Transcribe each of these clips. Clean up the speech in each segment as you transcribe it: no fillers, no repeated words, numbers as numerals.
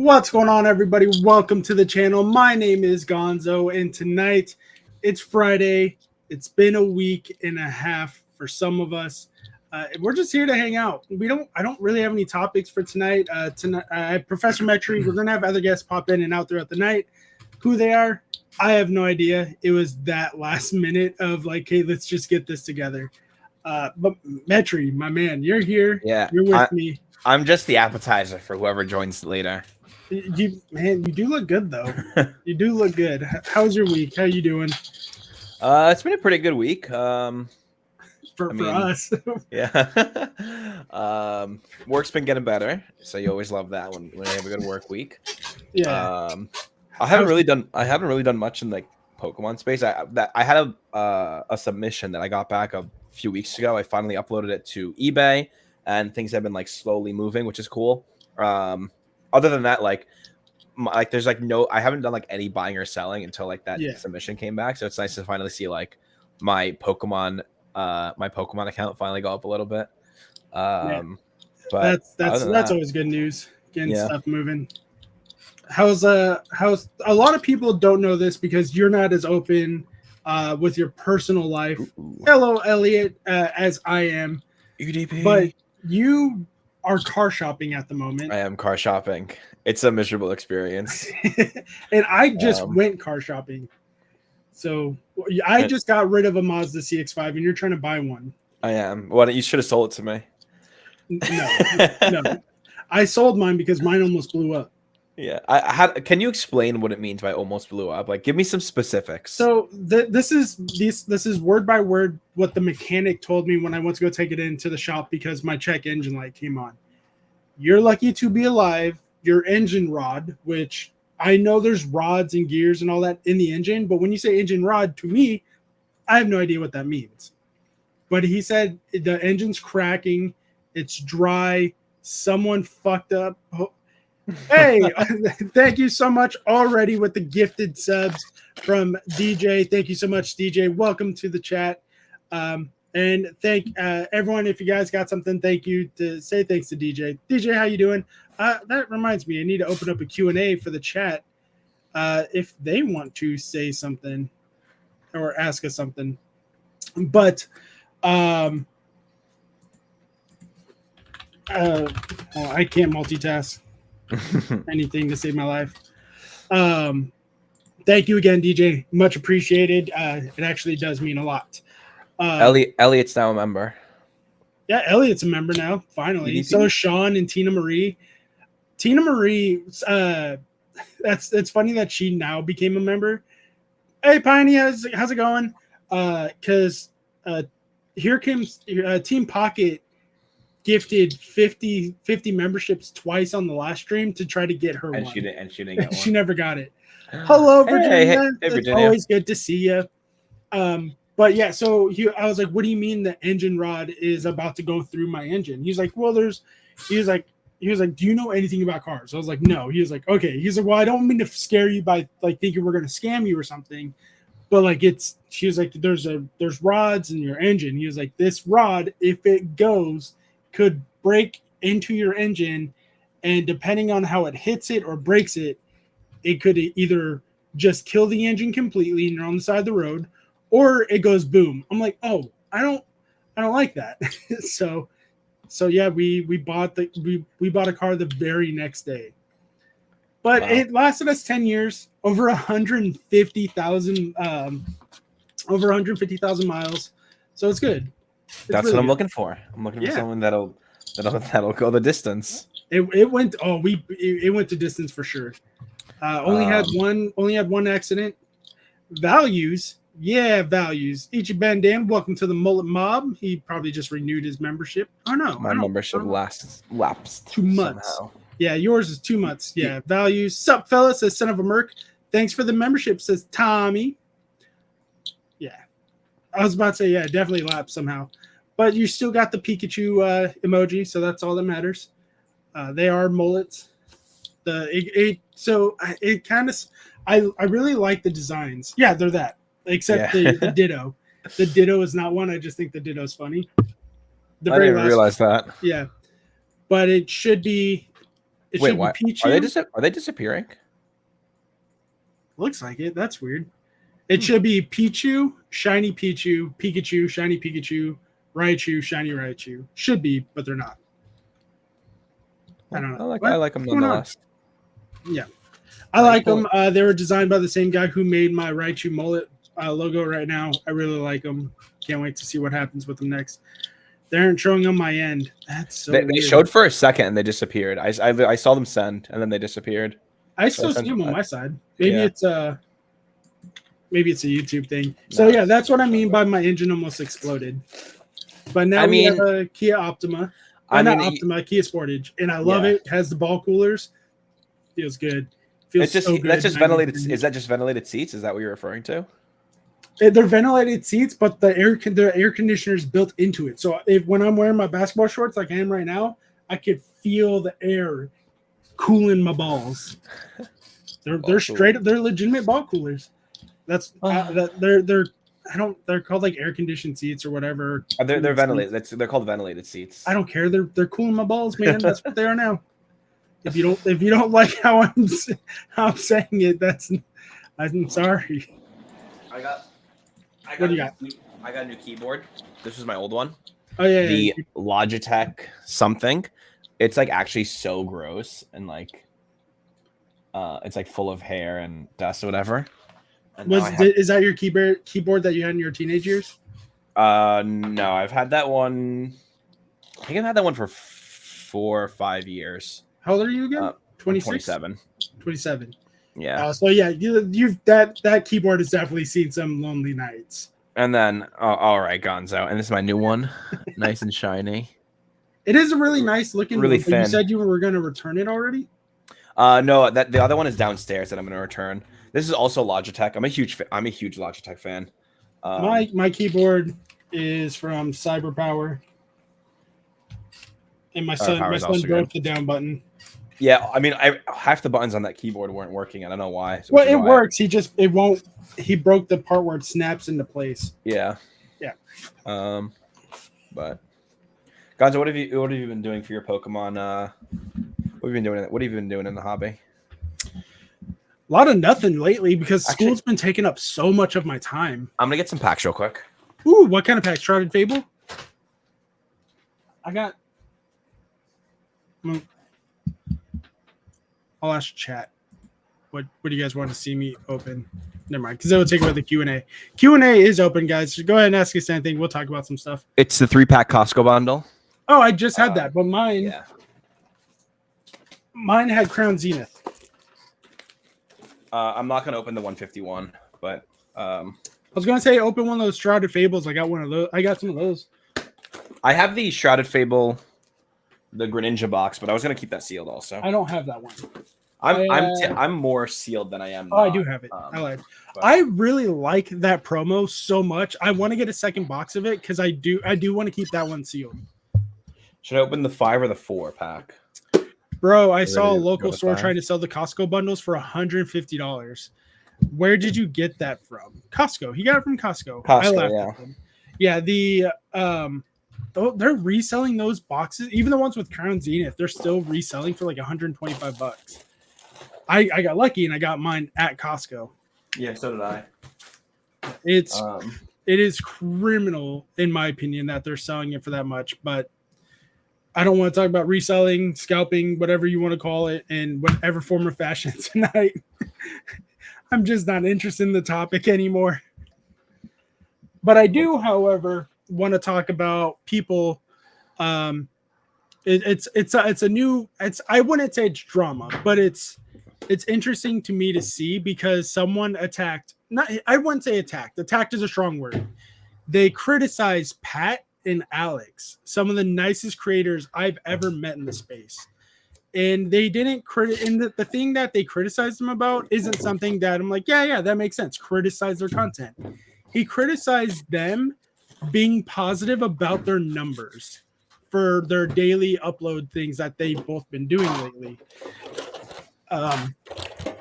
What's going on, everybody? Welcome to the channel. My name is Gonzo, and tonight it's Friday. It's been a week and a half for some of us. We're just here to hang out. I don't really have any topics for tonight. Professor Metry, we're gonna have other guests pop in and out throughout the night. Who they are, I have no idea. It was that last minute of like, hey, let's just get this together. But Metry, my man, you're here. Yeah, you're with me. I'm just the appetizer for whoever joins later. You do look good though. You do look good. How's your week? How you doing? It's been a pretty good week. For us. Yeah. Work's been getting better, so you always love that when you have a good work week. Yeah. I haven't really done much in like Pokemon space. I had a submission that I got back a few weeks ago. I finally uploaded it to eBay, and things have been like slowly moving, which is cool. Other than that, there's like I haven't done like any buying or selling until like that submission came back. So it's nice to finally see like my Pokemon account finally go up a little bit. But that's always good news. Getting stuff moving. How's a lot of people don't know this because you're not as open with your personal life. Ooh. Hello, Elliot, as I am. UDP. But you are car shopping at the moment. I am car shopping. It's a miserable experience. And I just went car shopping. So I just got rid of a Mazda CX-5 and you're trying to buy one. I am. Well, you should have sold it to me. No. I sold mine because mine almost blew up. Yeah. Can you explain what it means by almost blew up? Like, give me some specifics. So this is word by word what the mechanic told me when I went to go take it into the shop because my check engine light came on. You're lucky to be alive. Your engine rod, which I know there's rods and gears and all that in the engine, but when you say engine rod, to me, I have no idea what that means. But he said the engine's cracking. It's dry. Someone fucked up. Hey, thank you so much already with the gifted subs from DJ. Thank you so much, DJ. Welcome to the chat. And thank everyone. If you guys got something, thank you to say thanks to DJ. DJ, how you doing? That reminds me, I need to open up a Q&A for the chat if they want to say something or ask us something. But I can't multitask. Anything to save my life. Thank you again, DJ. Much appreciated. It actually does mean a lot. Elliot's now a member. Yeah, Elliot's a member now. Finally, so is Sean and Tina Marie. Tina Marie. It's funny that she now became a member. Hey, Piney, how's it going? Because here comes Team Pocket. Gifted 50 memberships twice on the last stream to try to get her one. She didn't get one. She never got it. Hello, Virginia. Hey, Virginia. It's always good to see you. But yeah, so I was like, what do you mean the engine rod is about to go through my engine? He's like, well, he was like, do you know anything about cars? I was like, no. He was like, okay. He's like, well, I don't mean to scare you by like thinking we're gonna scam you or something. But like she was like, there's rods in your engine. He was like, this rod, if it goes, could break into your engine, and depending on how it hits it or breaks it, it could either just kill the engine completely and you're on the side of the road, or it goes boom. I'm like, oh, I don't like that. so yeah, we bought a car the very next day, but wow. It lasted us 10 years, over 150,000 miles, so it's good. That's really what I'm looking for. I'm looking for someone that'll go the distance. It went to distance for sure. Only had one accident. Values. Ichi Bandan, welcome to the Mullet Mob. He probably just renewed his membership. Oh no, my membership lapsed 2 months. Somehow. Yeah, yours is 2 months. Yeah, values. Sup, fella, says son of a merc. Thanks for the membership, says Tommy. Yeah, I was about to say definitely lapsed somehow. But you still got the Pikachu emoji, so that's all that matters. They are mullets. I really like the designs. Yeah, they're that. Except the Ditto. The Ditto is not one. I just think the Ditto's funny. I didn't realize that. Yeah, but it should be It Wait, should what? be Pichu. Are they disappearing? Looks like it. That's weird. It should be Pichu, shiny Pichu, Pikachu, shiny Pikachu, Raichu, shiny Raichu. Should be, but they're not. I don't know. I like them What's going on? nonetheless. Yeah, I like them. They were designed by the same guy who made my Raichu mullet logo right now. I really like them. Can't wait to see what happens with them next. They aren't showing on my end. That's so They weird. showed for a second and they disappeared. I saw them send and then they disappeared. I still see them on my side. Maybe it's a YouTube thing. So No, yeah, that's what I mean by my engine almost exploded. But now we have a Kia Optima. Not Optima, Kia Sportage, and I love it. It has the ball coolers. Feels good. Feels so good. That's just ventilated. Is that just ventilated seats? Is that what you're referring to? They're ventilated seats, but the air conditioner is built into it. So when I'm wearing my basketball shorts like I am right now, I could feel the air cooling my balls. They're straight up. They're legitimate ball coolers. That's they're called like air conditioned seats or whatever. They're ventilated. They're called ventilated seats. I don't care. They're cooling my balls, man. That's what they are now. If you don't like how I'm saying it, I'm sorry. What do you got? I got a new keyboard. This was my old one. Oh yeah. The Logitech something. It's like actually so gross and like it's like full of hair and dust or whatever. And is that your keyboard that you had in your teenage years? No, I've had that one. I think I've had that one for 4 or 5 years. How old are you again? 26? 27. 27. Yeah. So yeah, you've that keyboard has definitely seen some lonely nights. And then, all right, Gonzo, and this is my new one, nice and shiny. It is a really nice looking. Really one, thin. You said you were going to return it already. No, the other one is downstairs that I'm going to return. This is also Logitech. I'm a huge Logitech fan. My keyboard is from CyberPower, and my son broke the down button. Yeah, I mean, half the buttons on that keyboard weren't working. I don't know why. Well, it works. It won't. He broke the part where it snaps into place. Yeah. Yeah. But Gonzo, what have you been doing for your Pokemon? What have you been doing in the hobby? A lot of nothing lately because school's been taking up so much of my time. I'm gonna get some packs real quick. Ooh, what kind of packs? Shrouded Fable? I got. I'll ask chat. What do you guys want to see me open? Never mind, because it will take away the Q&A. Q&A is open, guys. So go ahead and ask us anything. We'll talk about some stuff. It's the 3-pack Costco bundle. Oh, I just had that, but mine. Yeah. Mine had Crown Zenith. I'm not gonna open the 151, but I was gonna say open one of those Shrouded Fables. I got one of those. I got some of those. I have the Shrouded Fable, the Greninja box, but I was gonna keep that sealed also. I don't have that one. I'm more sealed than I am. Oh, I do have it. I lied. I really like that promo so much. I want to get a second box of it because I do want to keep that one sealed. Should I open the 5 or the 4-pack? Bro, I saw a local store trying to sell the Costco bundles for $150. Where did you get that from? Costco. He got it from Costco. I laughed at him. Yeah, they're reselling those boxes. Even the ones with Crown Zenith, they're still reselling for like $125. I got lucky and I got mine at Costco. Yeah, so did I. It is criminal, in my opinion, that they're selling it for that much, but I don't want to talk about reselling, scalping, whatever you want to call it, in whatever form or fashion tonight. I'm just not interested in the topic anymore. But I do, however, want to talk about people. It's a new. I wouldn't say it's drama, but it's interesting to me to see because someone attacked. I wouldn't say attacked. Attacked is a strong word. They criticized Pat and Alex, some of the nicest creators I've ever met in the space. And they didn't and the thing that they criticized them about isn't something that I'm like, yeah, that makes sense. Criticize their content. He criticized them being positive about their numbers for their daily upload things that they've both been doing lately.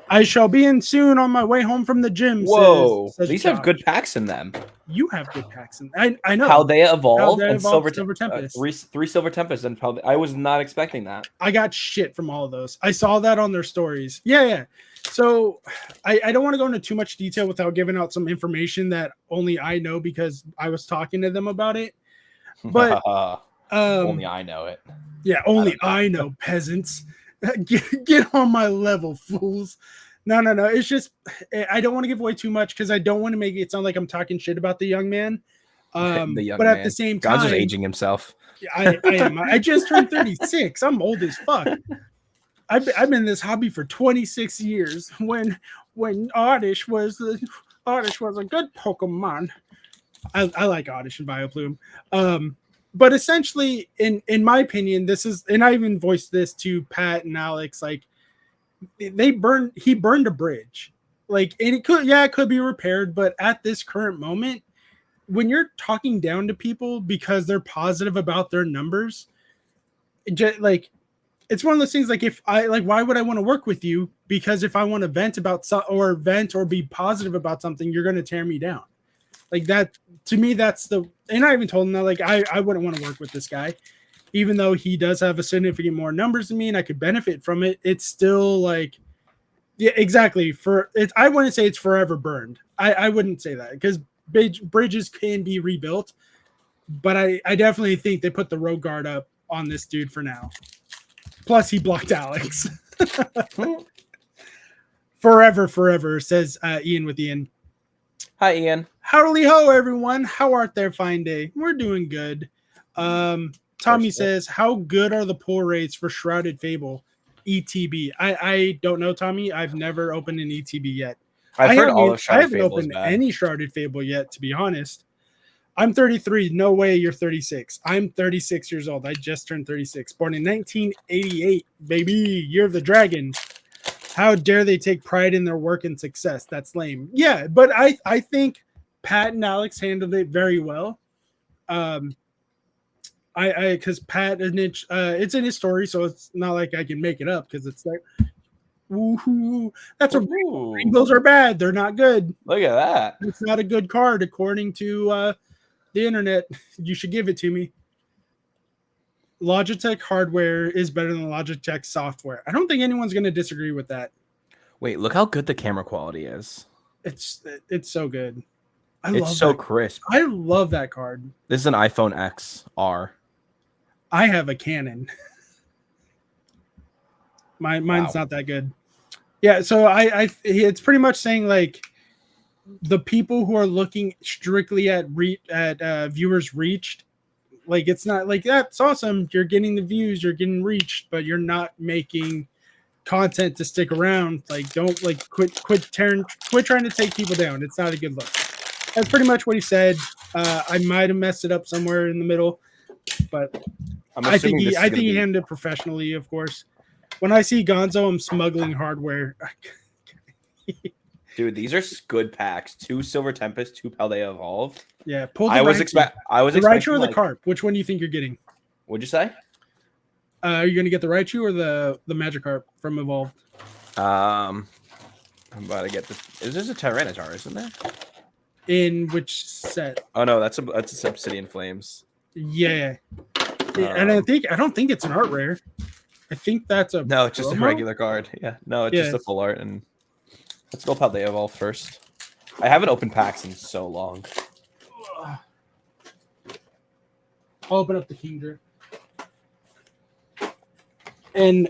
I shall be in soon on my way home from the gym. Whoa, says these Josh. have good packs in them. You have good packs, and I know How they evolve Paldea and Evolved, Silver Tempest. Three Silver Tempest and Paldea. I was not expecting that. I got shit from all of those. I saw that on their stories. Yeah. So I don't want to go into too much detail without giving out some information that only I know because I was talking to them about it. But only I know it. Yeah, only I know, peasants. Get on my level, fools. No. It's just I don't want to give away too much because I don't want to make it sound like I'm talking shit about the young man. The young but man. at the same time, Gonzo's aging himself. I am. I just turned 36. I'm old as fuck. I've been in this hobby for 26 years. When Oddish was a good Pokemon. I like Oddish and Vileplume. But essentially, in my opinion, this is, and I even voiced this to Pat and Alex, like he burned a bridge. Like, and it could be repaired, but at this current moment, when you're talking down to people because they're positive about their numbers, like it's one of those things. Like, if I like, why would I want to work with you? Because if I want to vent or be positive about something, you're going to tear me down. Like that, to me, that's and I even told him that, like, I wouldn't want to work with this guy, even though he does have a significant more numbers than me and I could benefit from it. It's still like, yeah, exactly. I wouldn't say it's forever burned. I wouldn't say that because bridges can be rebuilt, but I definitely think they put the road guard up on this dude for now. Plus, he blocked Alex. Forever, says Ian with Ian. Hi, Ian. Howdy ho, everyone. How art there? Fine day. We're doing good. Tommy says, how good are the pull rates for Shrouded Fable ETB? I don't know, Tommy. I've never opened an ETB yet. I've heard all of Shrouded Fable. I haven't opened any Shrouded Fable yet, to be honest. I'm 33. No way you're 36. I'm 36 years old. I just turned 36. Born in 1988, baby. Year of the Dragon. How dare they take pride in their work and success? That's lame. Yeah, but I think Pat and Alex handled it very well. Because Pat and it's in his story, so it's not like I can make it up because it's like, woohoo, that's a rainbows are bad. They're not good. Look at that. It's not a good card according to the internet. You should give it to me. Logitech hardware is better than Logitech software. I don't think anyone's going to disagree with that. Wait, look how good the camera quality is. It's so good. It's so crisp. I love that card. This is an iPhone XR. I have a Canon. Mine's not that good. Yeah, so it's pretty much saying like the people who are looking strictly at viewers reached, like it's not like that's awesome. You're getting the views, you're getting reached, but you're not making content to stick around. Like don't quit trying to take people down. It's not a good look. That's pretty much what he said. I might have messed it up somewhere in the middle, but I think he handled it professionally, of course. When I see Gonzo, I'm smuggling hardware. Dude, these are good packs. 2 Silver Tempest, 2 Paldea Evolve. Yeah, I was expecting the Raichu or the Carp. Which one do you think you're getting? What'd you say? Are you gonna get the Raichu or the Magikarp from Evolved? I'm about to get this. Is this a Tyranitar, isn't there? In which set? Oh no, that's a Obsidian Flames. Yeah. And I don't think it's an art rare. I think that's a no, it's just a regular card. Yeah, no, it's just a full art. And let's go Paldea Evolve first. I haven't opened packs in so long. I'll open up the Kingdra. And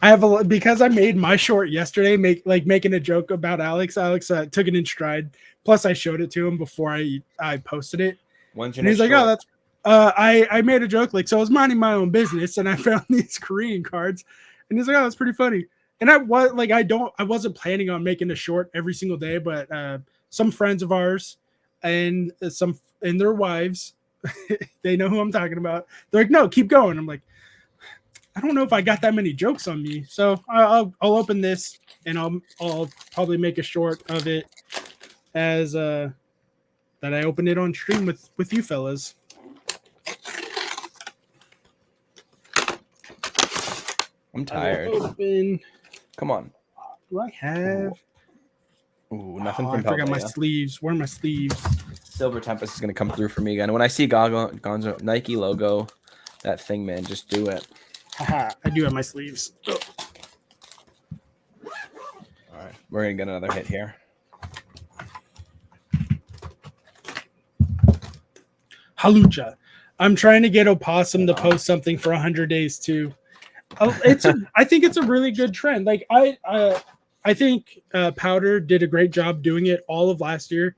I have because I made my short yesterday, making a joke about Alex. Alex took it in stride. Plus, I showed it to him before I posted it. And he's like, "Oh, that's." I made a joke like, so I was minding my own business and I found these Korean cards, and he's like, "Oh, that's pretty funny." And I wasn't planning on making a short every single day, but some friends of ours and their wives, they know who I'm talking about. They're like, "No, keep going." I'm like, I don't know if I got that many jokes on me, so I'll open this and I'll probably make a short of it as that I open it on stream with you fellas. I'm tired. Come on. do I have? Ooh, nothing Oh, from I forgot my Paldea. sleeves. Where are my sleeves? Silver Tempest is gonna come through for me again. When I see Gonzo Nike logo, that thing, man, just do it. Haha, I do have my sleeves. Oh. All right, we're gonna get another hit here. Halucha. I'm trying to get Opossum to post something for 100 days too. I think it's a really good trend. Like I think Powder did a great job doing it all of last year,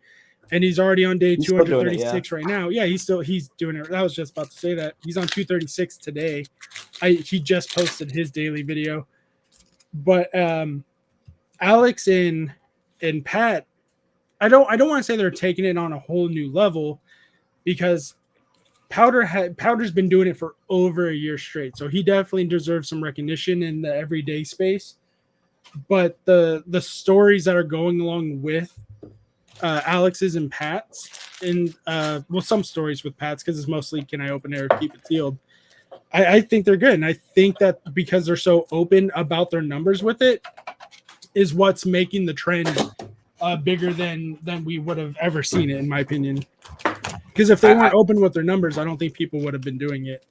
and he's already on day He's still doing it, 236 right now. Yeah, he's doing it. I was just about to say that he's on 236 today. He just posted his daily video, but Alex and Pat, I don't want to say they're taking it on a whole new level, because Powder's been doing it for over a year straight, so he definitely deserves some recognition in the everyday space. But the stories that are going along with Alex's and Pat's, and some stories with Pat's, because it's mostly can I open it or keep it sealed. I think they're good, and I think that because they're so open about their numbers with it, is what's making the trend bigger than we would have ever seen it, in my opinion. Because if they weren't open with their numbers, I don't think people would have been doing it.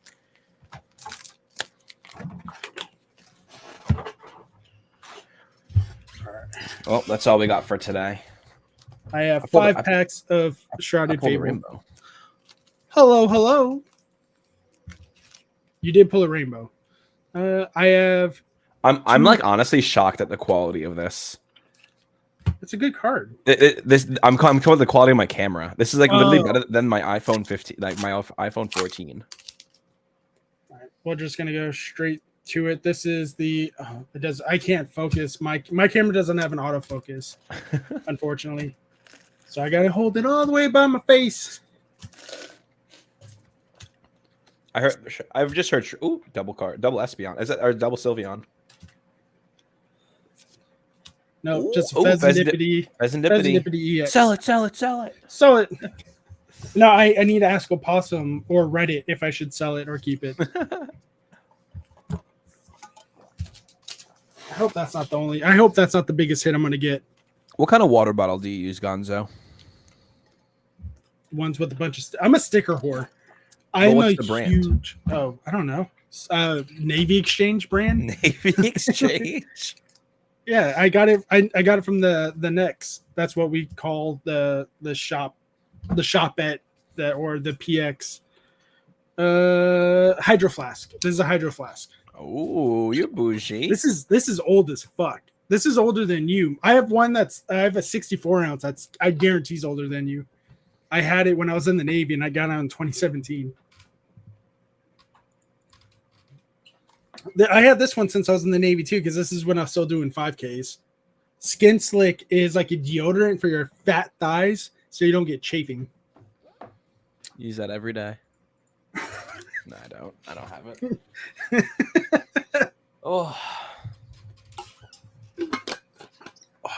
Well, that's all we got for today. I have 5 packs of Shrouded Fable. Rainbow. Hello. You did pull a rainbow. I have. I'm like honestly shocked at the quality of this. It's a good card. I'm coming with the quality of my camera. This is like literally better than my iPhone 15, like my iPhone 14. All right, we're just gonna go straight to it. This is the. It does. I can't focus. My camera doesn't have an autofocus, unfortunately. So I gotta hold it all the way by my face. I've just heard. Ooh, double Espeon. Is that or double Sylveon? No, just Pheasantipity. Pheasantipity EX. Sell it. No, I need to ask Opossum or Reddit if I should sell it or keep it. I hope that's not the biggest hit I'm gonna get. What kind of water bottle do you use, Gonzo? Ones with a bunch of. I'm a sticker whore. What's the brand? Huge. Oh, I don't know. Navy Exchange brand. Navy Exchange. Yeah, I got it. I got it from the Nex. That's what we call the shop at that, or the PX. Hydro Flask. This is a Hydro Flask. Oh, you're bougie. This is old as fuck. This is older than you. I have a 64 ounce. I guarantee is older than you. I had it when I was in the Navy, and I got it in 2017. I had this one since I was in the Navy too, because this is when I was still doing 5Ks. Skin Slick is like a deodorant for your fat thighs, so you don't get chafing. Use that every day. No, I don't. I don't have it. Oh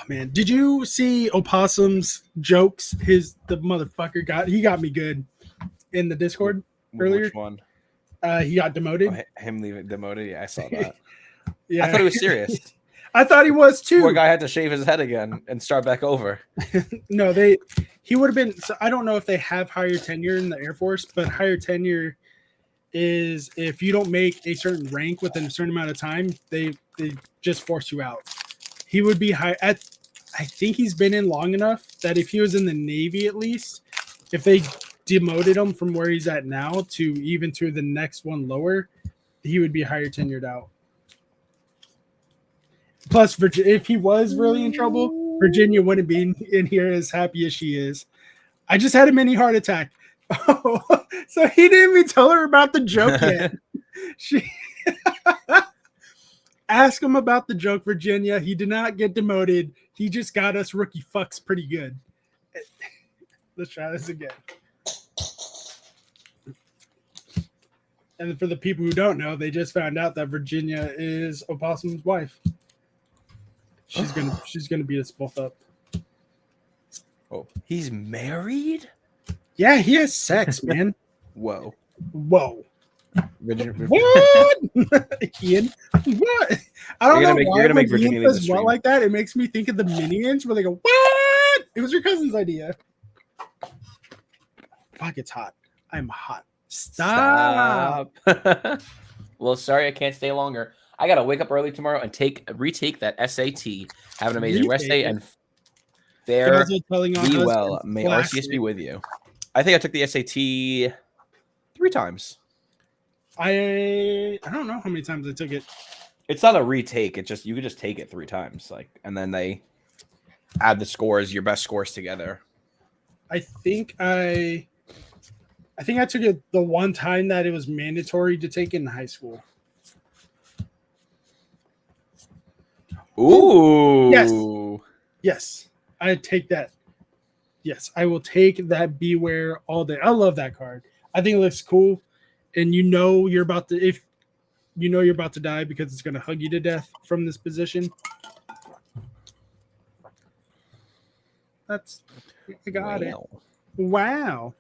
man, did you see Opossum's jokes? The motherfucker got me good in the Discord earlier. Which one? He got demoted. Him leaving demoted. Yeah, I saw that. Yeah, I thought he was serious. I thought he was too. Poor guy had to shave his head again and start back over. No, he would have been. So I don't know if they have higher tenure in the Air Force, but higher tenure is if you don't make a certain rank within a certain amount of time, they just force you out. He would be high at. I think he's been in long enough that if he was in the Navy, at least, if they demoted him from where he's at now to even to the next one lower, he would be higher tenured out. Plus, if he was really in trouble, Virginia wouldn't be in here as happy as she is. I just had a mini heart attack. Oh, so he didn't even tell her about the joke yet. She ask him about the joke, Virginia. He did not get demoted. He just got us rookie fucks pretty good. Let's try this again. And for the people who don't know, they just found out that Virginia is Opossum's wife. She's gonna beat us both up. Oh, he's married? Yeah, he has sex, man. Whoa. What? Ian? What? I don't know why you're gonna when make Virginia Ian leave the says what stream. like that, it makes me think of the Minions where they go, what? It was your cousin's idea. Fuck, it's hot. I'm hot. Stop. Well, sorry, I can't stay longer. I gotta wake up early tomorrow and retake that SAT. Have an amazing rest day and fare thee well. May RCS be with you. I think I took the SAT 3 times. I don't know how many times I took it. It's not a retake. It's just you could just take it 3 times, like, and then they add the scores, your best scores together. I think I took it the one time that it was mandatory to take it in high school. Ooh. Yes. I take that. Yes, I will take that Beware all day. I love that card. I think it looks cool. And you're about to you're about to die because it's going to hug you to death from this position. I got it. Wow.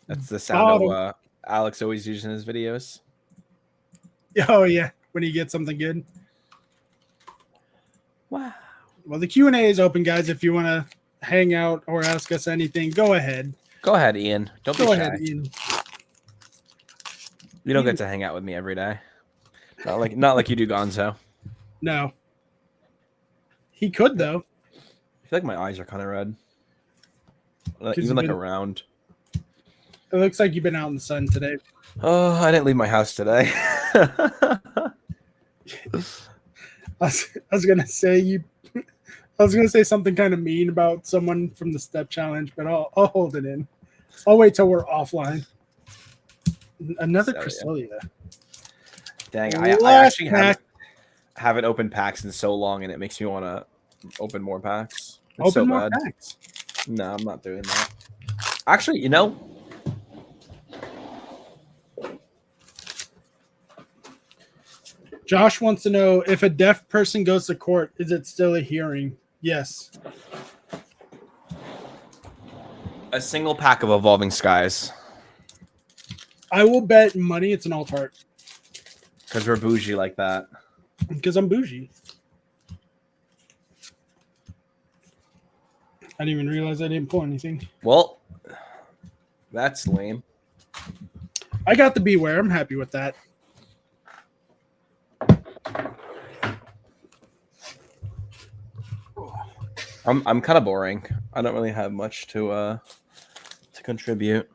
That's the sound of Alex always uses in his videos. Oh yeah, when he gets something good. Wow. Well, the Q&A is open, guys. If you want to hang out or ask us anything, go ahead. Go ahead, Ian. Don't be shy. Go ahead, Ian. You don't get to hang out with me every day. Not like you do, Gonzo. No. He could though. I feel like my eyes are kind of red. Even like around. It looks like you've been out in the sun today. Oh, I didn't leave my house today. I was gonna say something kind of mean about someone from the step challenge, but I'll hold it in. I'll wait till we're offline. Another Cresselia. Dang, I actually haven't opened packs in so long, and it makes me want to open more packs. It's open more packs. No, I'm not doing that. Actually, Josh wants to know if a deaf person goes to court, is it still a hearing? Yes. A single pack of Evolving Skies. I will bet money it's an alt art. Because we're bougie like that. Because I'm bougie. I didn't even realize I didn't pull anything. Well, that's lame. I got the Beware. I'm happy with that. I'm kind of boring. I don't really have much to contribute.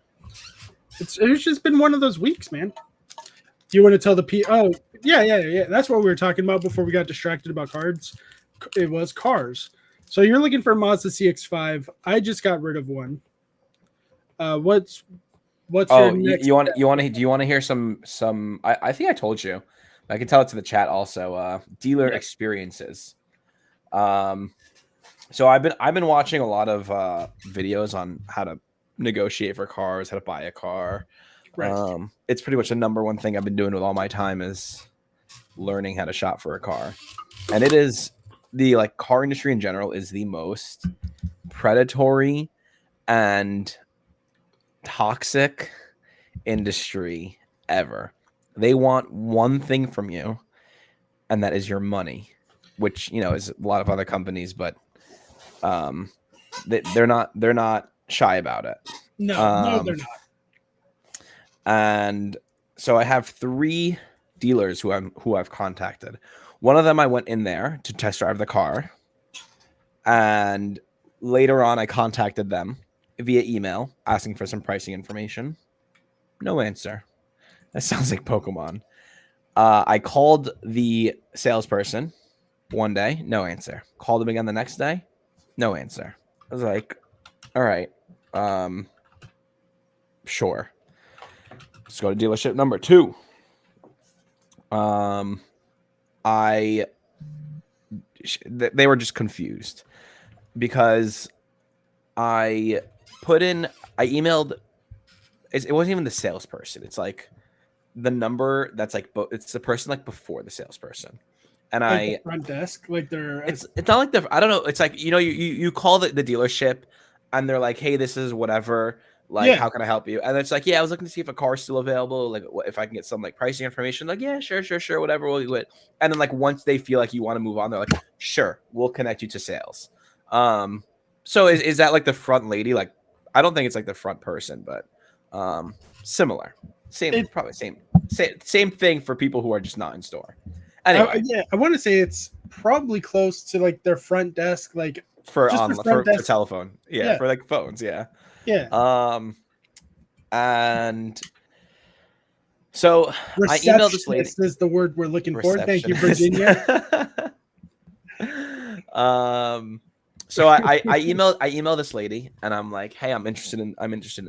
It's just been one of those weeks, man. Do you want to tell the Oh, yeah. That's what we were talking about before we got distracted about cards. It was cars. So you're looking for a Mazda CX-5. I just got rid of one. What's your next? Do you want to hear some? I think I told you. I can tell it to the chat also. Dealer experiences. So I've been watching a lot of videos on how to negotiate for cars, how to buy a car. Right. It's pretty much the number one thing I've been doing with all my time is learning how to shop for a car. And it is the car industry in general is the most predatory and toxic industry ever. They want one thing from you, and that is your money, which is a lot of other companies, but they're not shy about it. No, they're not. And so I have 3 dealers who I've contacted. One of them I went in there to test drive the car, and later on I contacted them via email asking for some pricing information. No answer. That sounds like Pokemon. I called the salesperson one day, no answer. Called him again the next day, no answer. I was like, all right, sure. Let's go to dealership number 2. They were just confused because I emailed. It wasn't even the salesperson. It's like the number that's it's the person before the salesperson. And the front desk, it's not like I don't know. It's like, you call the dealership and they're like, hey, this is whatever. Like, how can I help you? And it's like, yeah, I was looking to see if a car's still available. Like, if I can get some like pricing information. Like, yeah, sure, whatever, we'll do it. And then like once they feel like you want to move on, they're like, sure, we'll connect you to sales. So is that like the front lady? Like, I don't think it's like the front person, but similar, probably same thing for people who are just not in store. Anyway, I want to say it's probably close to like their front desk, like for telephone, for like phones, yeah. And so I emailed this lady. This is the word we're looking for. Thank you, Virginia. So I emailed this lady, and I'm like, hey, I'm interested in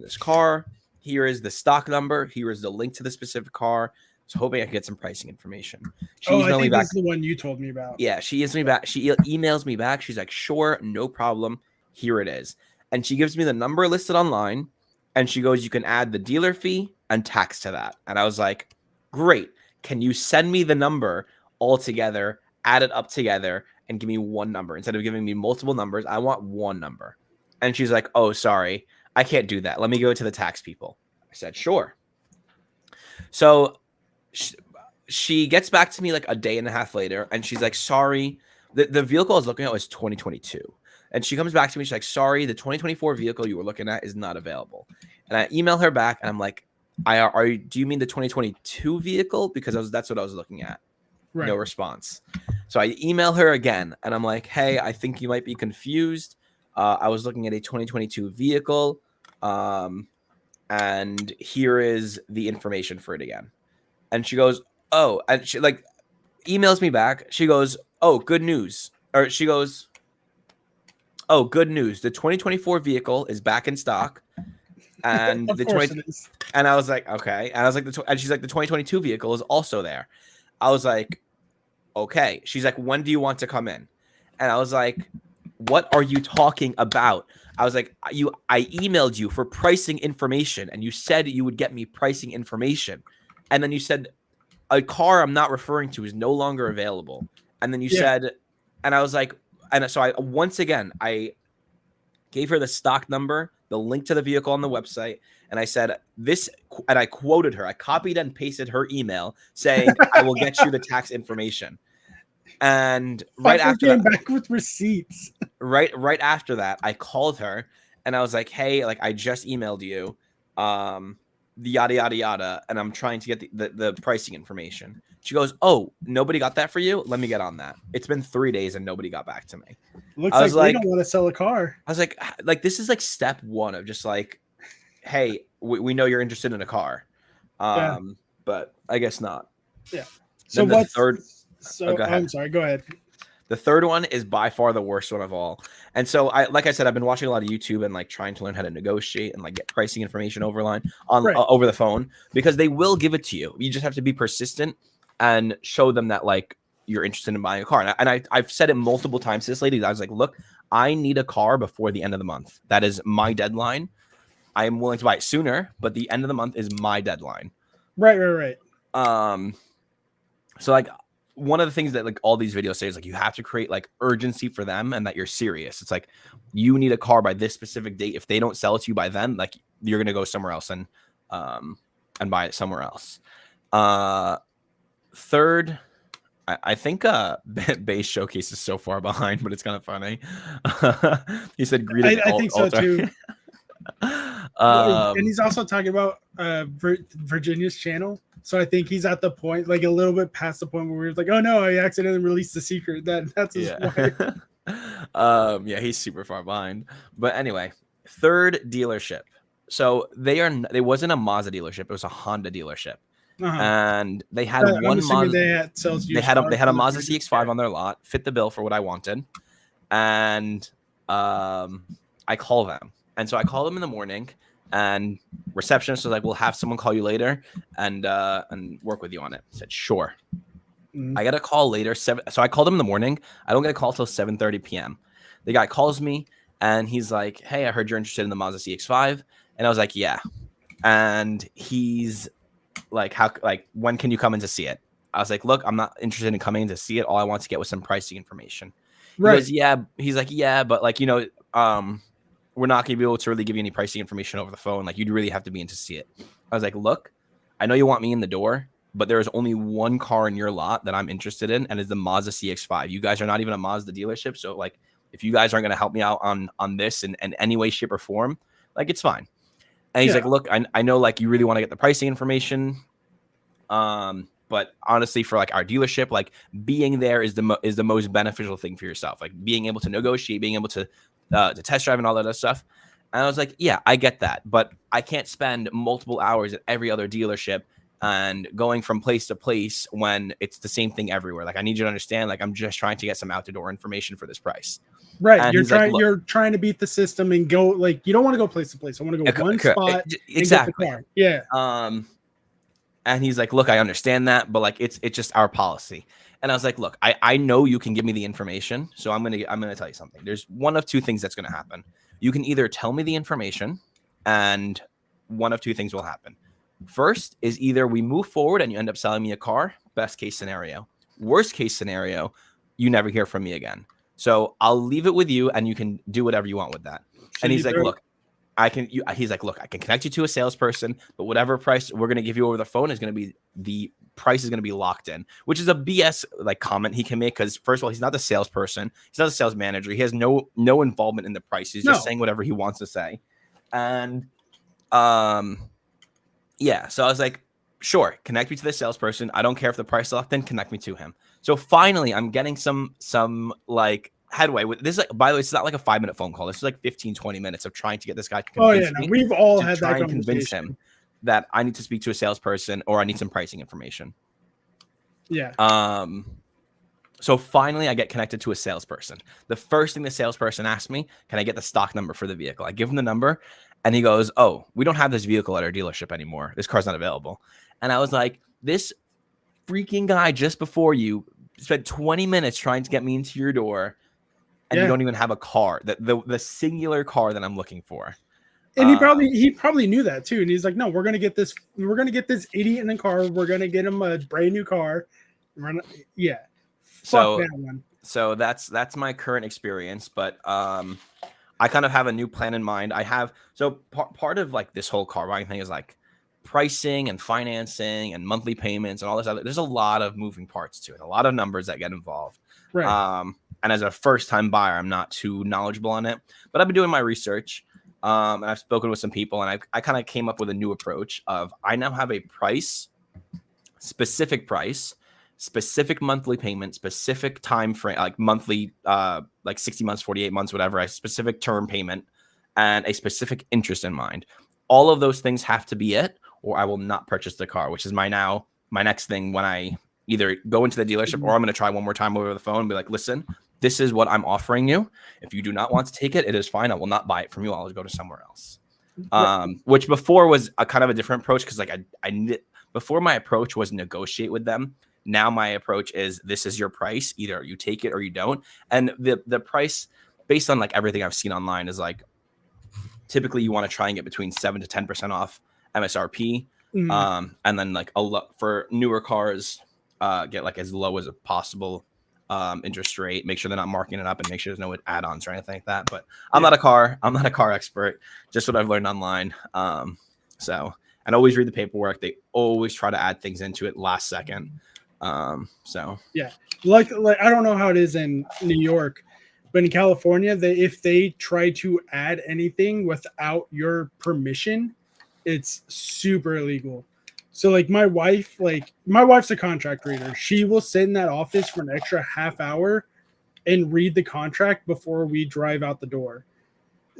this car. Here is the stock number. Here is the link to the specific car. So hoping I can get some pricing information. She emailed me back. This is the one you told me about. Yeah, she emails me back. She emails me back. She's like, sure, no problem. Here it is. And she gives me the number listed online. And she goes, you can add the dealer fee and tax to that. And I was like, great. Can you send me the number all together, add it up together, and give me one number? Instead of giving me multiple numbers, I want one number. And she's like, oh, sorry, I can't do that. Let me go to the tax people. I said, sure. So she gets back to me like a day and a half later, and she's like, sorry, the vehicle I was looking at was 2022. And she comes back to me, she's like, sorry, the 2024 vehicle you were looking at is not available. And I email her back, and I'm like, do you mean the 2022 vehicle? Because that's what I was looking at. Right. No response. So I email her again, and I'm like, hey, I think you might be confused. I was looking at a 2022 vehicle, and here is the information for it again. And she goes, oh, and she like emails me back. She goes, oh, good news. Or she goes, oh, good news. The 2024 vehicle is back in stock. And and I was like, okay. And I was like, and she's like, the 2022 vehicle is also there. I was like, okay. She's like, when do you want to come in? And I was like, what are you talking about? I was like, I emailed you for pricing information, and you said you would get me pricing information. And then you said a car I'm not referring to is no longer available. And then you said, and I was like, and so I gave her the stock number, the link to the vehicle on the website, and I said this, and I quoted her. I copied and pasted her email saying, I will get you the tax information. And right after that, back with receipts. Right after that, I called her, and I was like, hey, like, I just emailed you. The yada yada yada, and I'm trying to get the pricing information. She goes, oh, nobody got that for you? Let me get on that. It's been 3 days and nobody got back to me. Looks like they don't want to sell a car. I was like this is like step one of just like, hey, we know you're interested in a car. But I guess not. Yeah. So what's third? So I'm sorry, go ahead. The third one is by far the worst one of all. And so like I said, I've been watching a lot of YouTube and like trying to learn how to negotiate and like get pricing information over the phone, because they will give it to you. You just have to be persistent and show them that like you're interested in buying a car. And I've said it multiple times to this lady. I was like, look, I need a car before the end of the month. That is my deadline. I am willing to buy it sooner, but the end of the month is my deadline. Right. So like, one of the things that like all these videos say is like you have to create like urgency for them and that you're serious. It's like you need a car by this specific date. If they don't sell it to you by then, like you're gonna go somewhere else and buy it somewhere else. Third, I think base showcase is so far behind, but it's kind of funny. He said greeting. I think so too. And he's also talking about Virginia's channel. So I think he's at the point, like a little bit past the point where we're like, oh no, I accidentally released the secret. That's his wife. Yeah, he's super far behind. But anyway, third dealership. So it wasn't a Mazda dealership, it was a Honda dealership. And they had one Mazda. They had a Mazda CX-5 on their lot, fit the bill for what I wanted. And I call them. And so I call them in the morning, and receptionist was like, we'll have someone call you later and work with you on it. I said, sure. I got a call later. So I called him in the morning. I don't get a call till 7:30 p.m. The guy calls me, and he's like, hey, I heard you're interested in the Mazda CX-5. And I was like, yeah. And he's like, when can you come in to see it? I was like, look, I'm not interested in coming in to see it. All I want to get was some pricing information. He goes, yeah. He's like, yeah, but like, we're not going to be able to really give you any pricing information over the phone. Like, you'd really have to be in to see it. I was like, look, I know you want me in the door, but there is only one car in your lot that I'm interested in, and it's the Mazda CX-5. You guys are not even a Mazda dealership, so like, if you guys aren't going to help me out on this in any way, shape, or form, like, it's fine. And he's like, look, I know like you really want to get the pricing information, but honestly, for like our dealership, like being there is the most beneficial thing for yourself. Like being able to negotiate, being able to test drive and all that other stuff. And I was like, yeah, I get that, but I can't spend multiple hours at every other dealership and going from place to place when it's the same thing everywhere. Like, I need you to understand, like, I'm just trying to get some out-the-door information for this price. Right. And you're trying to beat the system and go, like, you don't want to go place to place. I want to go one spot. Exactly. And get the car. Yeah. And he's like, look, I understand that, but like, it's just our policy. And I was like, look, I know you can give me the information. So I'm going to tell you something. There's one of two things that's going to happen. You can either tell me the information, and one of two things will happen. First is either we move forward and you end up selling me a car, best case scenario. Worst case scenario, you never hear from me again. So I'll leave it with you and you can do whatever you want with that. And he's like, look, he's like, look, I can connect you to a salesperson, but whatever price we're going to give you over the phone is going to be, the price is going to be locked in, which is a BS like comment he can make. Cause first of all, he's not the salesperson. He's not a sales manager. He has no involvement in the price. He's just saying whatever he wants to say. And, yeah. So I was like, sure, connect me to the salesperson. I don't care if the price is locked in, connect me to him. So finally I'm getting some like headway with this. Like, by the way, it's not like a 5-minute phone call. This is like 15-20 minutes of trying to get this guy to convince me. We've all had try that and convince him that I need to speak to a salesperson or I need some pricing information. Yeah. So finally I get connected to a salesperson. The first thing the salesperson asked me, can I get the stock number for the vehicle? I give him the number and he goes, oh, we don't have this vehicle at our dealership anymore. This car's not available. And I was like, this freaking guy just before you spent 20 minutes trying to get me into your door, and you don't even have a car, the singular car that I'm looking for. And he probably knew that too. And he's like, no, we're gonna get this idiot in the car. We're gonna get him a brand new car. Yeah. So that one. So that's my current experience, but I kind of have a new plan in mind. I have part of like this whole car buying thing is like pricing and financing and monthly payments and all this other. There's a lot of moving parts to it, a lot of numbers that get involved. Right. And as a first-time buyer, I'm not too knowledgeable on it, but I've been doing my research, and I've spoken with some people, and I kind of came up with a new approach of I now have a specific monthly payment, specific time frame, like monthly, like 60 months, 48 months, whatever, a specific term payment, and a specific interest in mind. All of those things have to be it, or I will not purchase the car, which is my next thing when I either go into the dealership or I'm going to try one more time over the phone and be like, listen, this is what I'm offering you. If you do not want to take it, it is fine. I will not buy it from you. I'll go to somewhere else. Which before was a kind of a different approach. Cause like before my approach was negotiate with them. Now my approach is this is your price. Either you take it or you don't. And the price based on like everything I've seen online is like, typically you want to try and get between 7 to 10% off MSRP. And then like for newer cars, get like as low as a possible interest rate, make sure they're not marking it up and make sure there's no add-ons or anything like that. But I'm not a car expert, just what I've learned online. And always read the paperwork. They always try to add things into it last second. Yeah. Like I don't know how it is in New York, but in California, if they try to add anything without your permission, it's super illegal. So like my wife's a contract reader. She will sit in that office for an extra half hour and read the contract before we drive out the door.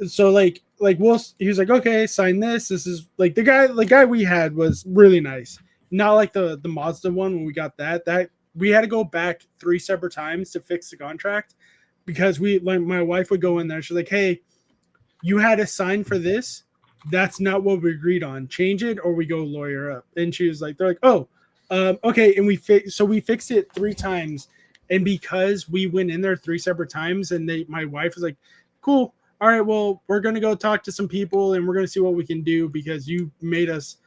So he was like, okay, sign this. This is like the guy we had was really nice. Not like the Mazda one when we got that we had to go back 3 separate times to fix the contract because my wife would go in there. She's like, hey, you had to sign for this. That's not what we agreed on. Change it or we go lawyer up. And she was like, they're like, oh, okay. And we fixed it 3 times. And because we went in there 3 separate times and my wife was like, cool. All right, well, we're going to go talk to some people and we're going to see what we can do because you made us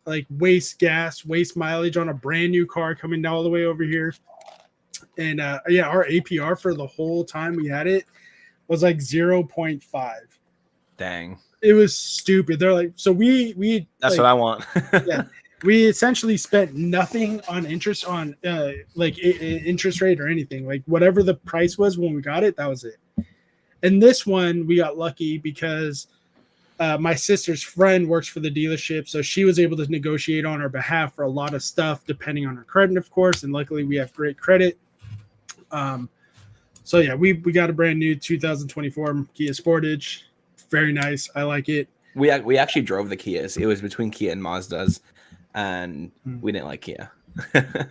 like waste gas, waste mileage on a brand new car coming all the way over here. And our APR for the whole time we had it was like 0.5. Dang. It was stupid. They're like, so we That's like, what I want. yeah, we essentially spent nothing on interest on interest rate or anything. Like whatever the price was when we got it, that was it. And this one we got lucky because my sister's friend works for the dealership, so she was able to negotiate on our behalf for a lot of stuff, depending on her credit, of course. And luckily, we have great credit. So yeah, we got a brand new 2024 Kia Sportage. Very nice. I like it. We actually drove the Kias. It was between Kia and Mazdas, and we didn't like Kia.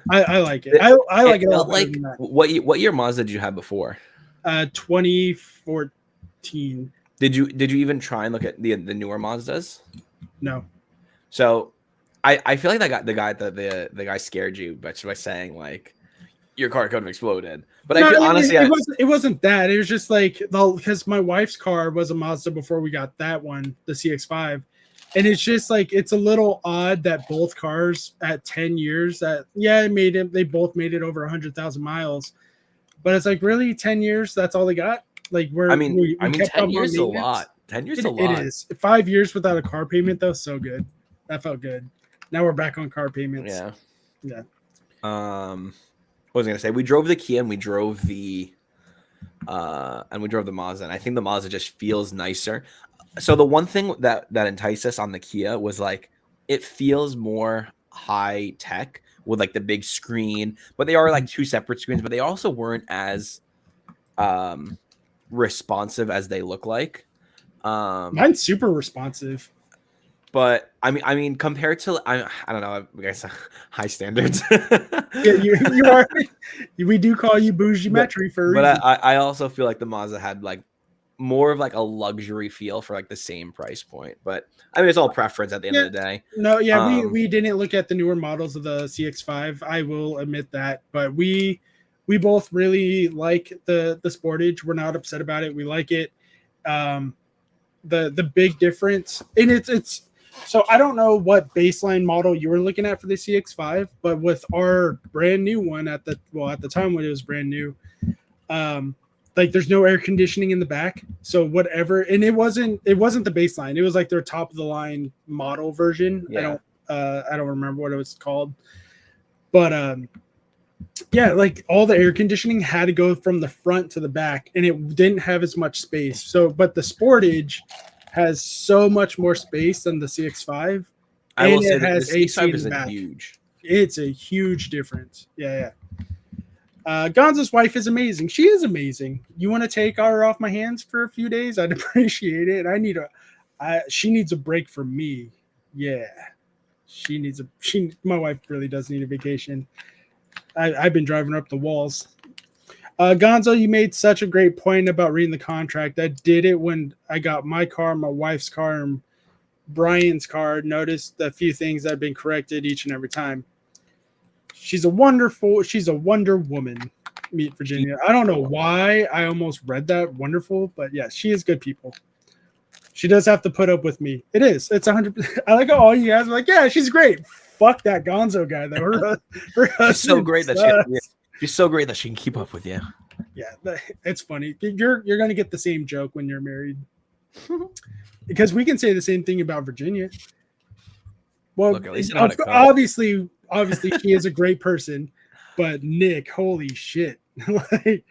I like it. I like it a lot like what year Mazda did you have before? 2014. Did you even try and look at the newer Mazdas? No. So I feel like the guy scared you by saying like your car could have exploded. But I feel, honestly, it wasn't that. It was just like because my wife's car was a Mazda before we got that one, the CX-5, and it's just like it's a little odd that both cars at 10 years they both made it over 100,000 miles, but it's like really 10 years. That's all they got. Like we 10 years is a lot. 10 years is a lot. It is 5 years without a car payment though. So good. That felt good. Now we're back on car payments. Yeah. What was I gonna say? We drove the Kia and we drove the Mazda, and I think the Mazda just feels nicer. So the one thing that enticed us on the Kia was like it feels more high tech with like the big screen, but they are like two separate screens, but they also weren't as responsive as they look like. Mine's super responsive. But I mean, compared to I don't know, I guess high standards. Yeah, you are. We do call you bougie metri for a reason. But I also feel like the Mazda had like more of like a luxury feel for like the same price point. But I mean, it's all preference at the end of the day. No, yeah, we didn't look at the newer models of the CX-5. I will admit that, but we both really like the Sportage. We're not upset about it. We like it. The big difference, and it's. So I don't know what baseline model you were looking at for the CX-5, but with our brand new one at the time when it was brand new, like there's no air conditioning in the back. So whatever, and it wasn't the baseline. It was like their top of the line model version. Yeah. I don't remember what it was called, but yeah, like all the air conditioning had to go from the front to the back, and it didn't have as much space. So, but the Sportage has so much more space than the CX-5. I will say that the CX-5 is huge. It's a huge difference. Yeah. Gonzo's wife is amazing. She is amazing. You want to take her off my hands for a few days? I'd appreciate it. She needs a break from me. Yeah. My wife really does need a vacation. I've been driving her up the walls. Gonzo, you made such a great point about reading the contract. I did it when I got my car, my wife's car, and Brian's car. Noticed a few things that have been corrected each and every time. She's a Wonder Woman. Meet Virginia. I don't know why I almost read that wonderful, but yeah, she is good people. She does have to put up with me. It is. It's 100%. I like how all you guys are like, yeah, she's great. Fuck that Gonzo guy though. She's so great that she's so great that she can keep up with you. Yeah, it's funny. You're gonna get the same joke when you're married, because we can say the same thing about Virginia. Well, look, at least obviously, she is a great person, but Nick, holy shit, I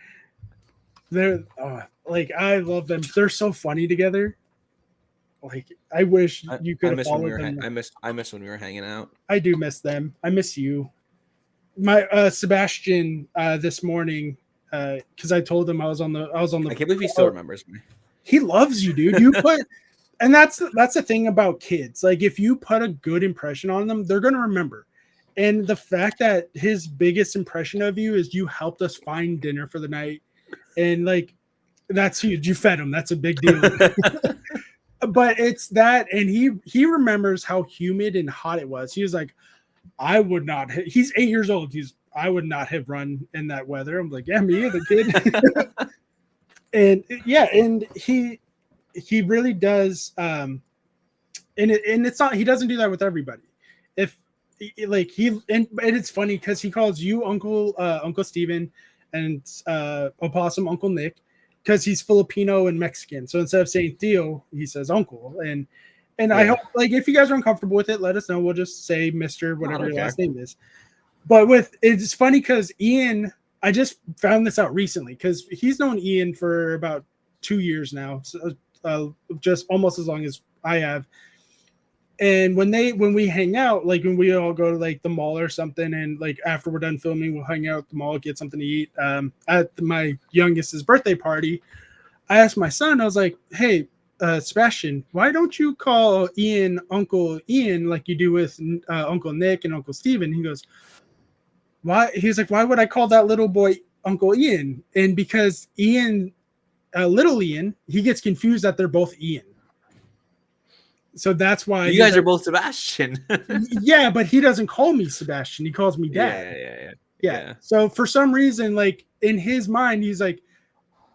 love them. They're so funny together. Like, I wish you could have followed them. I miss when we were hanging out. I do miss them. I miss you. My Sebastian this morning, because I told him I was on the. I can't believe he still remembers me. He loves you, dude. You put, and that's the thing about kids. Like, if you put a good impression on them, they're gonna remember. And the fact that his biggest impression of you is you helped us find dinner for the night, and like, that's huge. You fed him. That's a big deal. But it's that, and he remembers how humid and hot it was. He was like, I would not. He's 8 years old. I would not have run in that weather. I'm like, yeah, me either, kid. And yeah, and he really does. And it's not. He doesn't do that with everybody. If like and it's funny because he calls you Uncle Steven and Opossum Uncle Nick, because he's Filipino and Mexican. So instead of saying Theo, he says uncle. And I hope, like, if you guys are uncomfortable with it, let us know. We'll just say Mr. whatever your last name is. But it's funny because Ian, I just found this out recently because he's known Ian for about 2 years now, so, just almost as long as I have. And when we hang out, like when we all go to like the mall or something, and like after we're done filming, we'll hang out at the mall, get something to eat. At my youngest's birthday party, I asked my son, I was like, "Hey, Sebastian, why don't you call Ian Uncle Ian like you do with Uncle Nick and Uncle Steven?" He goes, "Why?" He's like, "Why would I call that little boy Uncle Ian?" And because Ian, little Ian, he gets confused that they're both Ian. So that's why you guys are both Sebastian. Yeah, but he doesn't call me Sebastian. He calls me Dad. Yeah. So for some reason, like in his mind, he's like,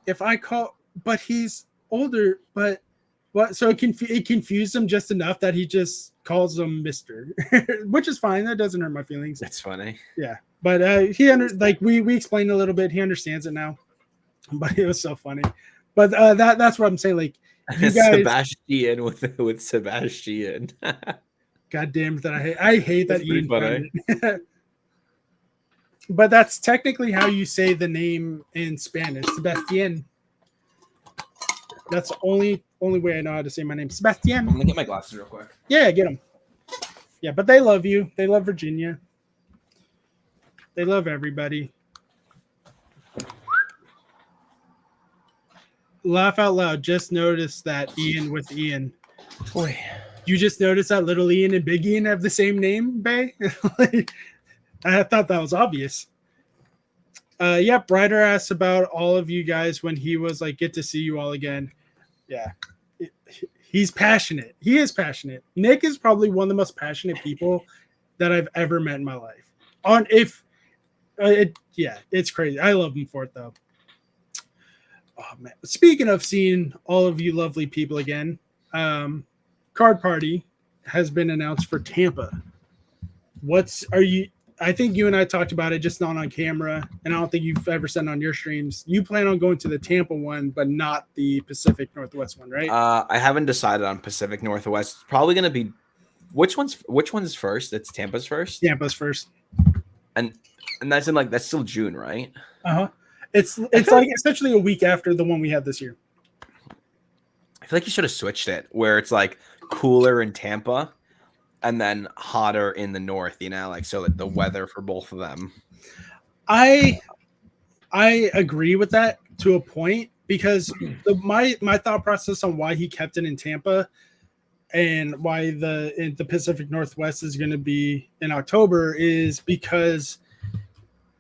if I call, but he's older, but what? So it confused him just enough that he just calls him Mister, which is fine. That doesn't hurt my feelings. That's funny. Yeah, but we explained a little bit. He understands it now, but it was so funny. But that's what I'm saying. Like, you guys, Sebastian with Sebastian. God damn it, that I hate that Ian. Funny. But that's technically how you say the name in Spanish, Sebastian. That's the only way I know how to say my name, Sebastian. I'm gonna get my glasses real quick. Yeah, get them. Yeah, but they love you. They love Virginia. They love everybody. Laugh out loud. Just noticed that Ian with Ian. Boy, you just noticed that little Ian and Big Ian have the same name, Bay? Like, I thought that was obvious. Yep, Ryder asked about all of you guys when he was like, get to see you all again. Yeah. He's passionate. He is passionate. Nick is probably one of the most passionate people that I've ever met in my life. It's crazy. I love him for it though. Oh man. Speaking of seeing all of you lovely people again, Card Party has been announced for Tampa. I think you and I talked about it, just not on camera, and I don't think you've ever said it on your streams. You plan on going to the Tampa one, but not the Pacific Northwest one, right? I haven't decided on Pacific Northwest. It's probably going to be which one's first? It's Tampa's first. Tampa's first, and that's still June, right? It's like essentially a week after the one we had this year. I feel like you should have switched it where it's like cooler in Tampa and then hotter in the north, like so that the weather for both of them. I agree with that to a point because my thought process on why he kept it in Tampa and why the Pacific Northwest is going to be in October is because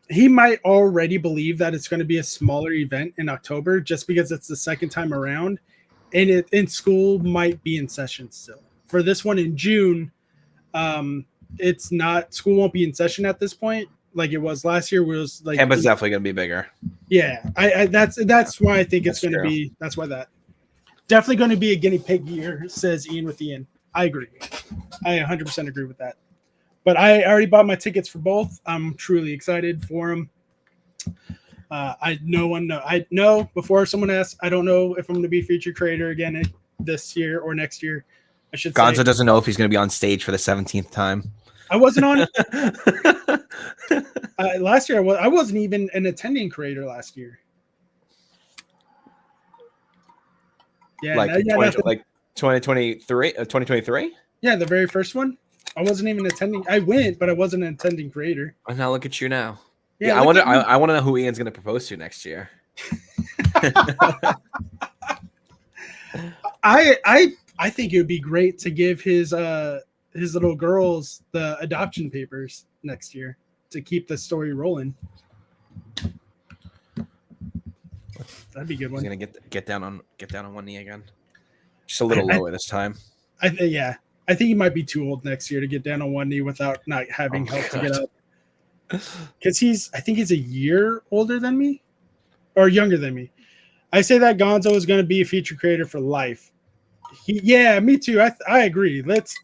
he might already believe that it's going to be a smaller event in October just because it's the second time around, and school might be in session still. For this one in June, it's not, school won't be in session at this point like it was last year. Where it was like Tampa's definitely going to be bigger. Yeah, that's why I think it's going to be. That's why that definitely going to be a guinea pig year, says Ian with Ian. I agree. I 100% agree with that. But I already bought my tickets for both. I'm truly excited for them. I know before someone asks, I don't know if I'm going to be a feature creator again this year or next year. I should Gonzo say. Doesn't know if he's going to be on stage for the 17th time. I wasn't on last year. I wasn't even an attending creator last year. Yeah, like 2023. 2023. Yeah, the very first one. I wasn't even attending. I went, but I wasn't an attending creator. And now look at you now. Yeah, I wonder. I want to know who Ian's going to propose to next year. I think it would be great to give his little girls the adoption papers next year to keep the story rolling. That'd be a good one. He's gonna get down on one knee again, just a little lower this time. I think he might be too old next year to get down on one knee without not having help to get up. Because I think he's a year older than me or younger than me. I say that Gonzo is going to be a feature creator for life. Yeah, me too. I agree. Let's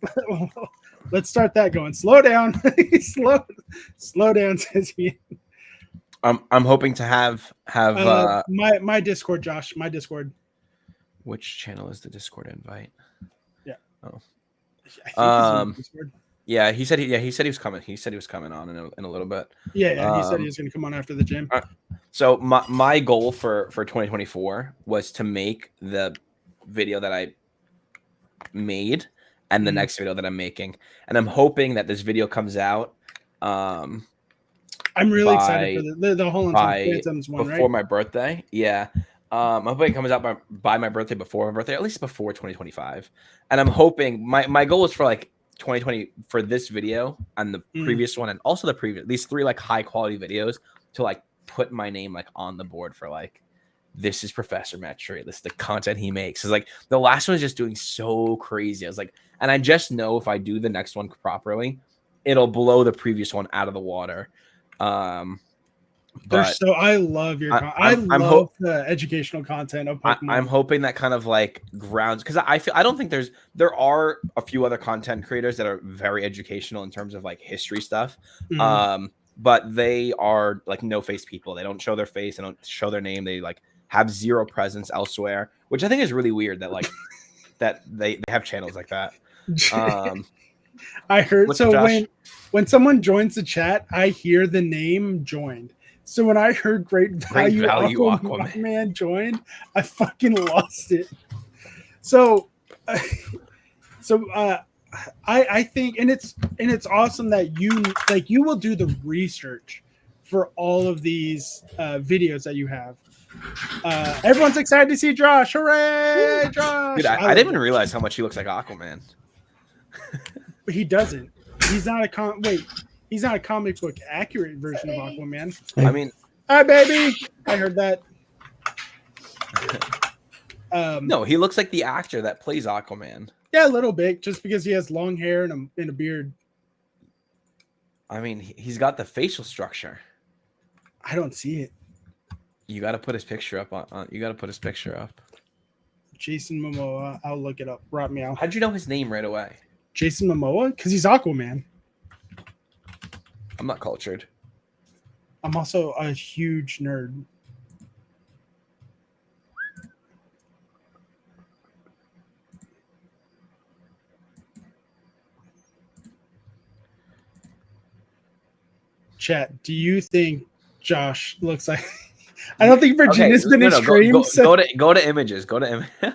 start that going. Slow down. Slow down, says he. I'm hoping to have my Discord, Josh, my Discord. which channel is the Discord invite? Yeah. Oh. I think he's in Discord. Yeah, he said he was coming. He said he was coming on in a little bit. Yeah, he said he was going to come on after the gym. So my goal for 2024 was to make the video that I made and the next video that I'm making, and I'm hoping that this video comes out. I'm really excited for the whole Phantoms one, before right? my birthday. Yeah. I'm hoping it comes out by my birthday, before my birthday, at least before 2025. And I'm hoping my goal is for like 2020 for this video and the previous one and also these 3 like high quality videos to like put my name like on the board for like, this is Professor Matt Tree. This is the content he makes. It's like the last one is just doing so crazy. I was like, and I just know if I do the next one properly, it'll blow the previous one out of the water. But I love your I love the educational content of Pokemon. I'm hoping that kind of like grounds, because I don't think there are a few other content creators that are very educational in terms of like history stuff. But they are like no face people. They don't show their face, they don't show their name, they like have zero presence elsewhere, which I think is really weird that like that they have channels like that. I heard so when someone joins the chat, I hear the name joined. So when I heard Great Value Aquaman joined, I fucking lost it. I think, and it's awesome that you will do the research for all of these videos that you have. Everyone's excited to see Josh. Hooray, Josh! Dude, I didn't even realize how much he looks like Aquaman. But he doesn't. He's not he's not a comic book accurate version of Aquaman. I mean, hi baby. I heard that. No, he looks like the actor that plays Aquaman. Yeah, a little bit, just because he has long hair and a beard. I mean, he's got the facial structure. I don't see it. You got to put his picture up you got to put his picture up. Jason Momoa. I'll look it up. Rot me out. How'd you know his name right away? Jason Momoa? Because he's Aquaman. I'm not cultured. I'm also a huge nerd. Chat, do you think Josh looks like... I don't think Virginia's been in streams. Go to images. Go to images.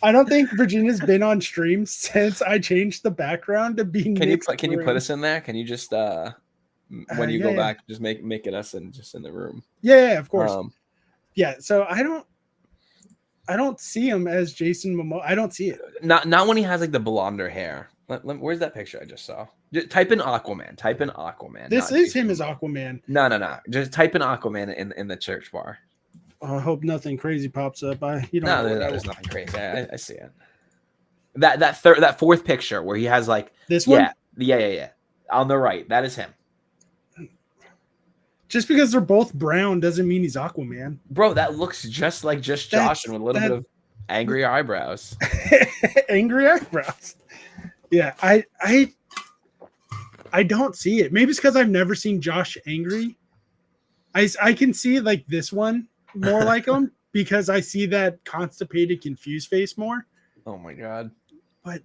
I don't think Virginia's been on stream since I changed the background to be. Can you put us in there? Can you just when you go back, just make it us and just in the room? Yeah, of course. Yeah. So I don't see him as Jason Momoa. I don't see it. Not when he has like the blonder hair. Where's that picture I just saw? Just type in Aquaman. Type in Aquaman. This is him as Aquaman. No. Just type in Aquaman in the search bar. I hope nothing crazy pops up. There's nothing crazy. I see it. That fourth picture where he has like this one. Yeah. On the right, that is him. Just because they're both brown doesn't mean he's Aquaman. Bro, that looks just like Josh and with a little bit of angry eyebrows. Angry eyebrows. Yeah, I don't see it. Maybe it's because I've never seen Josh angry. I can see like this one more like him because I see that constipated, confused face more. Oh my god! But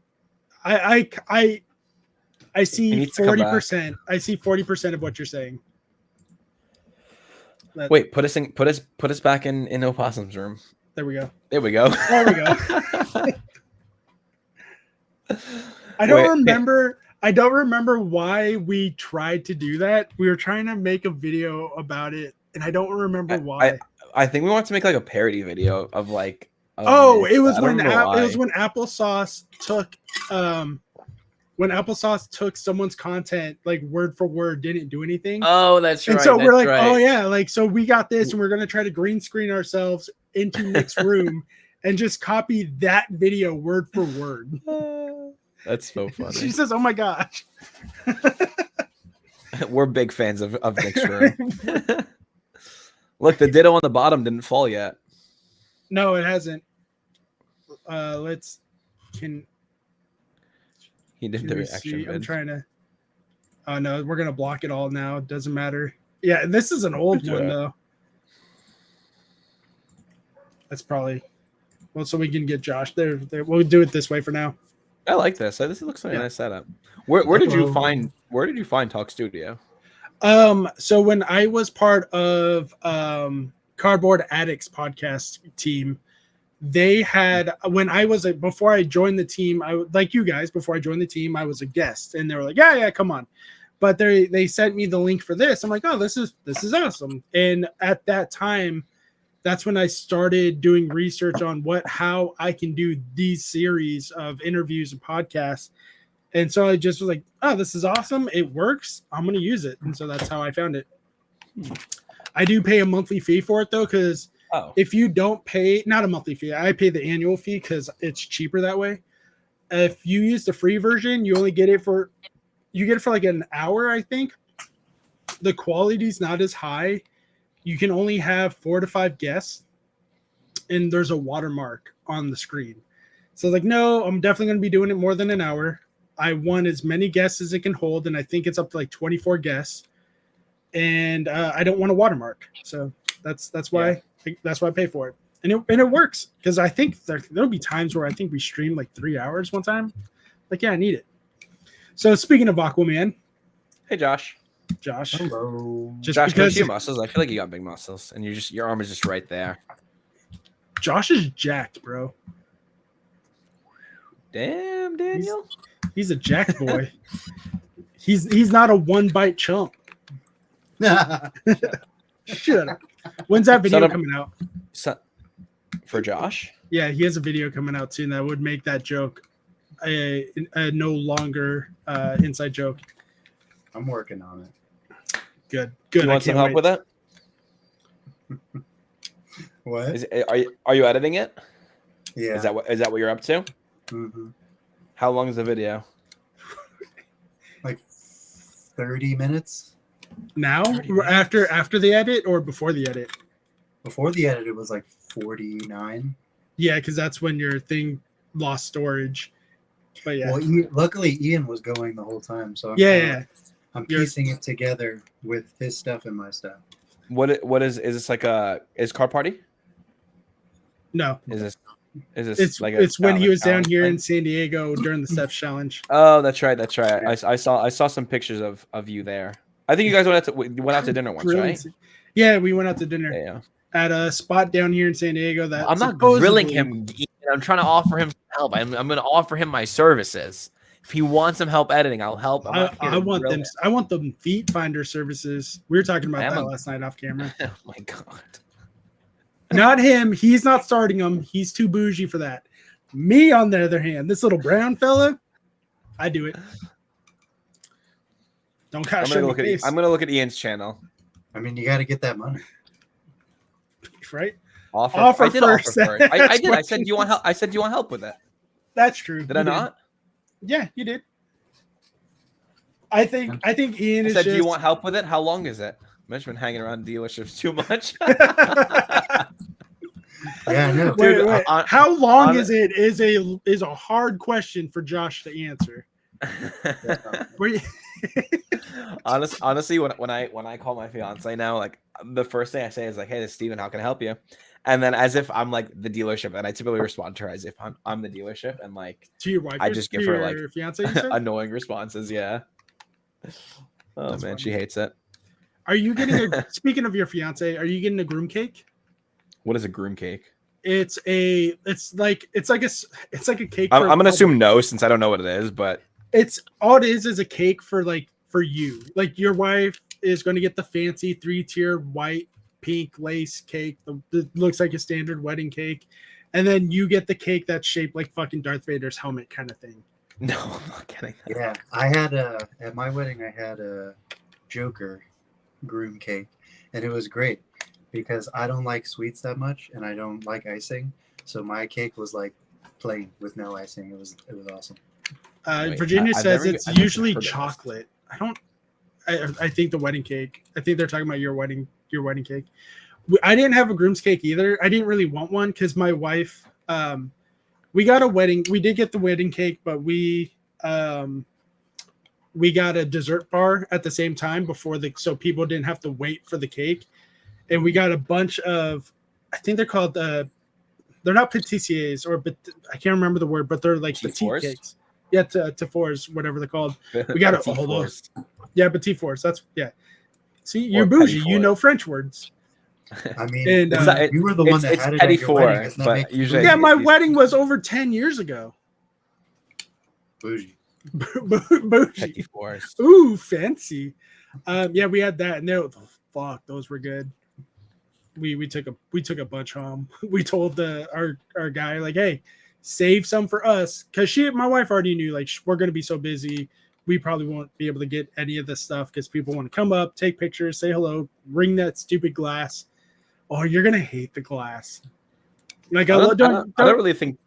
I see 40%. I see 40% of what you're saying. Wait, put us back in Opossum's room. There we go. There we go. I don't remember why we tried to do that. We were trying to make a video about it, and I don't remember why. I think we wanted to make like a parody video of like. It was when Applesauce took someone's content like word for word, didn't do anything. Oh, that's right. And so we're like, oh yeah, like so we got this, and we're gonna try to green screen ourselves into Nick's room and just copy that video word for word. That's so funny. She says, "Oh my gosh." We're big fans of Nick's room. Look, the ditto on the bottom didn't fall yet. No, it hasn't. He did the reaction vid. I'm trying to. Oh no, we're gonna block it all now. It doesn't matter. Yeah, this is an old Good one job. though. That's probably well, so we can get Josh there. We'll do it this way for now. I like this. This looks like a Yeah. nice setup. Where did you Hello. find Talk Studio? So when I was part of Cardboard Addicts podcast team, they had when I was before I joined the team, like you guys, before I joined the team, I was a guest, and they were like, yeah, come on. But they sent me the link for this. I'm like, oh, this is awesome. And at that time, that's when I started doing research on how I can do these series of interviews and podcasts. And so I just was like, oh, this is awesome. It works. I'm going to use it. And so that's how I found it. I do pay a monthly fee for it, though, because if you don't pay, not a monthly fee, I pay the annual fee because it's cheaper that way. If you use the free version, you only get it for like an hour, I think. The quality's not as high. You can only have 4 to 5 guests, and there's a watermark on the screen. So like, no, I'm definitely going to be doing it more than an hour. I want as many guests as it can hold, and I think it's up to like 24 guests. And I don't want a watermark, so that's why I pay for it, and it works because I think there'll be times where I think we streamed like 3 hours one time. Like, yeah, I need it. So speaking of Aquaman, Hey, Josh. Hello. just Josh, because your muscles. I feel like you got big muscles, and your arm is just right there. Josh is jacked, bro. Damn, Daniel. He's a jacked boy. he's not a one bite chump. Shut up. When's that video coming out? For Josh? Yeah, he has a video coming out soon that would make that joke a no longer inside joke. I'm working on it. Good. You want some help with it? What? Are you editing it? Yeah. Is that what you're up to? Mm-hmm. How long is the video? Like 30 minutes. Now, after the edit or before the edit? Before the edit, it was like 49. Yeah, because that's when your thing lost storage. But yeah, Well, luckily Ian was going the whole time, so I'm piecing it together with his stuff and my stuff. What is this like is Car Party? No, Is this it's like it's when he was down challenge here thing? in San Diego during the Steps Challenge. Oh, that's right. I saw some pictures of you there. I think you guys went out to dinner once, right? Yeah, we went out to dinner Yeah. at a spot down here in San Diego. That I'm not grilling him. I'm trying to offer him help. I'm going to offer him my services. If he wants some help editing, I'll help. I want them feet finder services. We were talking about that last night off camera. Oh my god. Not him. He's not starting them. He's too bougie for that. Me, on the other hand, this little brown fella, I do it. Don't I'm show gonna face. I'm gonna look at Ian's channel. I mean, you got to get that money. Right? Offer first. I did. I said, do you want help? I said, do you want help with it? That's true. Did I not? Yeah, you did. I think Ian I is said, just... do you want help with it? How long is it? Mitch's been hanging around dealerships too much. Yeah, I know. Wait. How long is it? Is a hard question for Josh to answer. Honestly, when I call my fiance now, like the first thing I say is like, "Hey, this is Steven. How can I help you?" And then as if I'm like the dealership, and I typically respond to her as if I'm the dealership, and like to your wife, I just give her like fiance, you said? annoying responses. Yeah. Oh That's man, funny. she hates it. Are you getting speaking of your fiance? Are you getting a groom cake? What is a groom cake? It's like a cake. I'm gonna assume no, since I don't know what it is, but it's all it is a cake for you. Like your wife is going to get the fancy 3-tier white pink lace cake that looks like a standard wedding cake, and then you get the cake that's shaped like fucking Darth Vader's helmet kind of thing. no, I'm not getting that. Yeah, I had at my wedding, I had a Joker groom cake, and it was great because I don't like sweets that much, and I don't like icing. So my cake was like plain with no icing. It was awesome. Wait, Virginia I've says never- it's I've never usually heard of this. chocolate. I think the wedding cake. I think they're talking about your wedding cake. I didn't have a groom's cake either. I didn't really want one because my wife. We got a wedding. We did get the wedding cake, but we we got a dessert bar at the same time so people didn't have to wait for the cake. And we got a bunch of, I think they're called, they're not pâtissiers but I can't remember the word, but they're like petite cakes. Yeah, to fours, whatever they're called. We got all those. Yeah, petit fours. That's See, you're bougie. You know French words. I mean, and, you were the one that had it at your wedding. But usually, yeah, my wedding was over 10 years ago. Bougie. Bougie. Fours. Ooh, fancy. Yeah, we had that, and those were good. We took a bunch home. We told our guy, like, hey, save some for us, because my wife already knew, like, we're gonna be so busy, we probably won't be able to get any of this stuff because people want to come up, take pictures, say hello, ring that stupid glass. Oh, you're gonna hate the glass. Like, I don't really think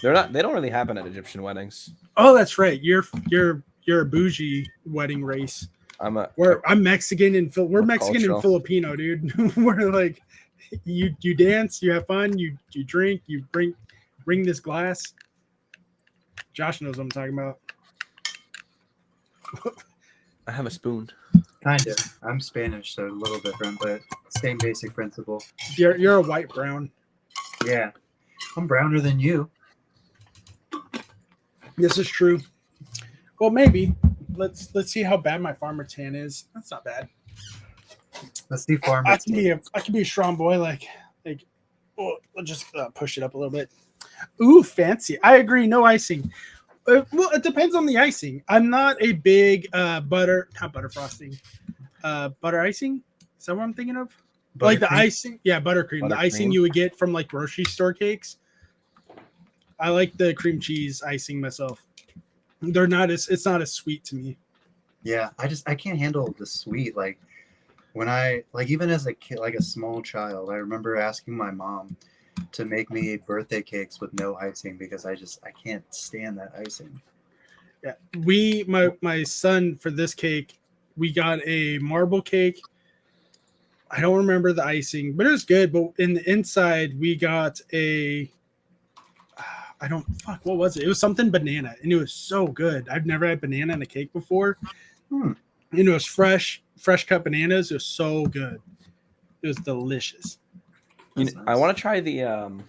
they don't really happen at Egyptian weddings. Oh, that's right. You're a bougie wedding race. I'm Mexican and we're Mexican and Filipino, dude. We're like, you dance, you have fun, you drink, you bring this glass. Josh knows what I'm talking about. I have a spoon. Kind of. I'm Spanish, so a little different, but same basic principle. You're a white brown. Yeah, I'm browner than you. This is true. Well, maybe. Let's see how bad my farmer tan is. That's not bad. Let's see farmer. I can be a strong boy. Like. Oh, I'll just push it up a little bit. Ooh, fancy. I agree. No icing. Well, it depends on the icing. I'm not a big not butter frosting. Butter icing. Is that what I'm thinking of? Like the icing. Yeah, buttercream. The icing you would get from like grocery store cakes. I like the cream cheese icing myself. It's not as sweet to me. Yeah, I can't handle the sweet. Like when even as a kid, like a small child, I remember asking my mom to make me birthday cakes with no icing because I can't stand that icing. Yeah, my son, for this cake, we got a marble cake. I don't remember the icing, but it was good. But in the inside, we got what was it? It was something banana, and it was so good. I've never had banana in a cake before. And it was fresh cut bananas. It was so good. It was delicious. I want to try the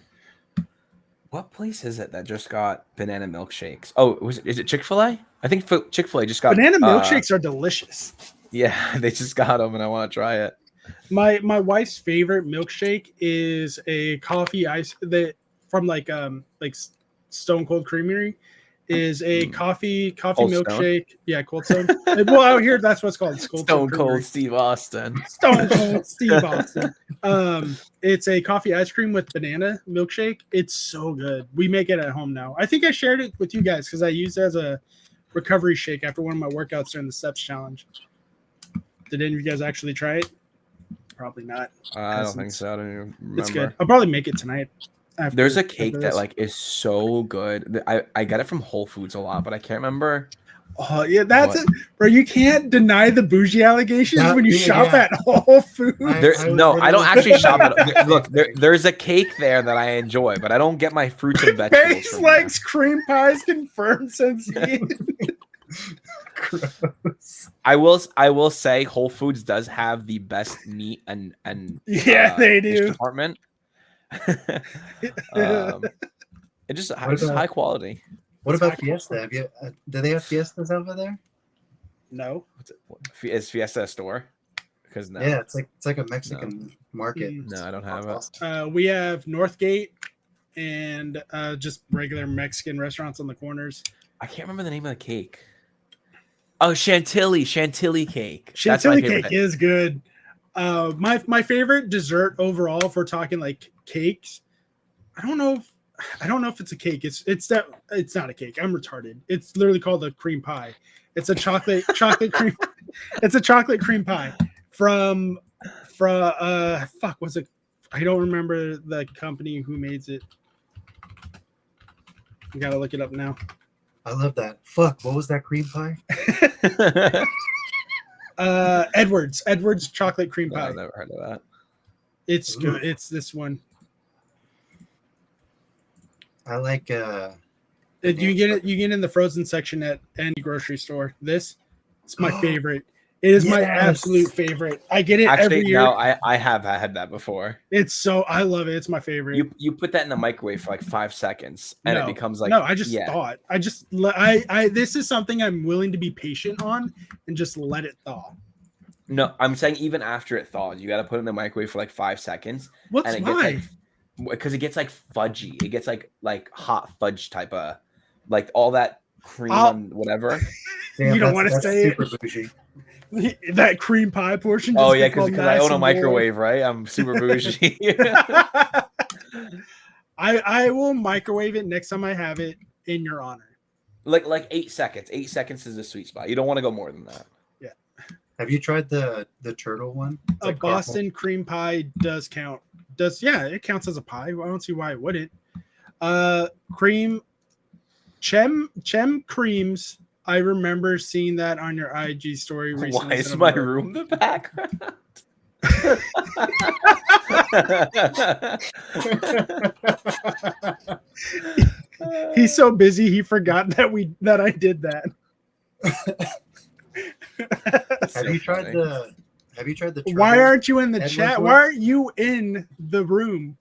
what place is it that just got banana milkshakes? Oh, is it Chick-fil-A? I think Chick-fil-A just got banana milkshakes are delicious. Yeah, they just got them, and I want to try it. My wife's favorite milkshake is a coffee ice from like Stone Cold Creamery. Is a coffee milkshake. Stone? Yeah, Cold Stone. Well, out here that's what's called Stone Cold Steve Austin. Stone Cold Steve Austin. It's a coffee ice cream with banana milkshake. It's so good. We make it at home now. I think I shared it with you guys because I used it as a recovery shake after one of my workouts during the steps challenge. Did any of you guys actually try it? Probably not. I don't think so. I don't even remember. It's good. I'll probably make it tonight. There's a cake that like is so good. I get it from Whole Foods a lot, but I can't remember. Oh yeah, that's it, bro. You can't deny the bougie allegations when you shop at Whole Foods. I don't actually shop at. Look, there's a cake there that I enjoy, but I don't get my fruits and vegetables. Base Legs cream pies confirmed since. Gross. I will say Whole Foods does have the best meat and they do department. It just high quality. What about Fiesta? Do they have Fiestas over there? No. Is Fiesta a store? Because no. Yeah, it's like a Mexican market. No, I don't have it. We have Northgate and just regular Mexican restaurants on the corners. I can't remember the name of the cake. Oh, Chantilly cake. Chantilly cake is good. My favorite dessert overall, if we're talking like cakes, I don't know if it's a cake. It's not a cake. I'm retarded. It's literally called a cream pie. It's a chocolate cream. It's a chocolate cream pie from what's it? I don't remember the company who makes it. I gotta look it up now. I love that. What was that cream pie? Edwards chocolate cream pie. I've never heard of that. It's good. It's this one. I like you get it in the frozen section at any grocery store. This It's my favorite. It is my Yes. absolute favorite. I get it every Actually, year. no, I have had that before. I love it. It's my favorite. You put that in the microwave for like 5 seconds, and it becomes like I just thought this is something I'm willing to be patient on and just let it thaw. No, I'm saying even after it thaws, you got to put it in the microwave for like 5 seconds. What's and it why? gets like, because it gets like fudgy. It gets like hot fudge type of like all that cream on whatever. Damn, You don't want to that's say super bougie. it. That cream pie portion. Oh just yeah, gets all because I nice own a and microwave, right? I'm super bougie. I will microwave it next time I have it in your honor. like 8 seconds. 8 seconds is the sweet spot. You don't want to go more than that. Have you tried the turtle one? It's A like Boston cream pie does count. It counts as a pie. I don't see why it wouldn't. Cream Chem creams. I remember seeing that on your IG story recently. Why is my room the background? He's so busy he forgot that I did that. Have you tried the turtle? Why aren't you in the Ed chat? Woodward? Why aren't you in the room?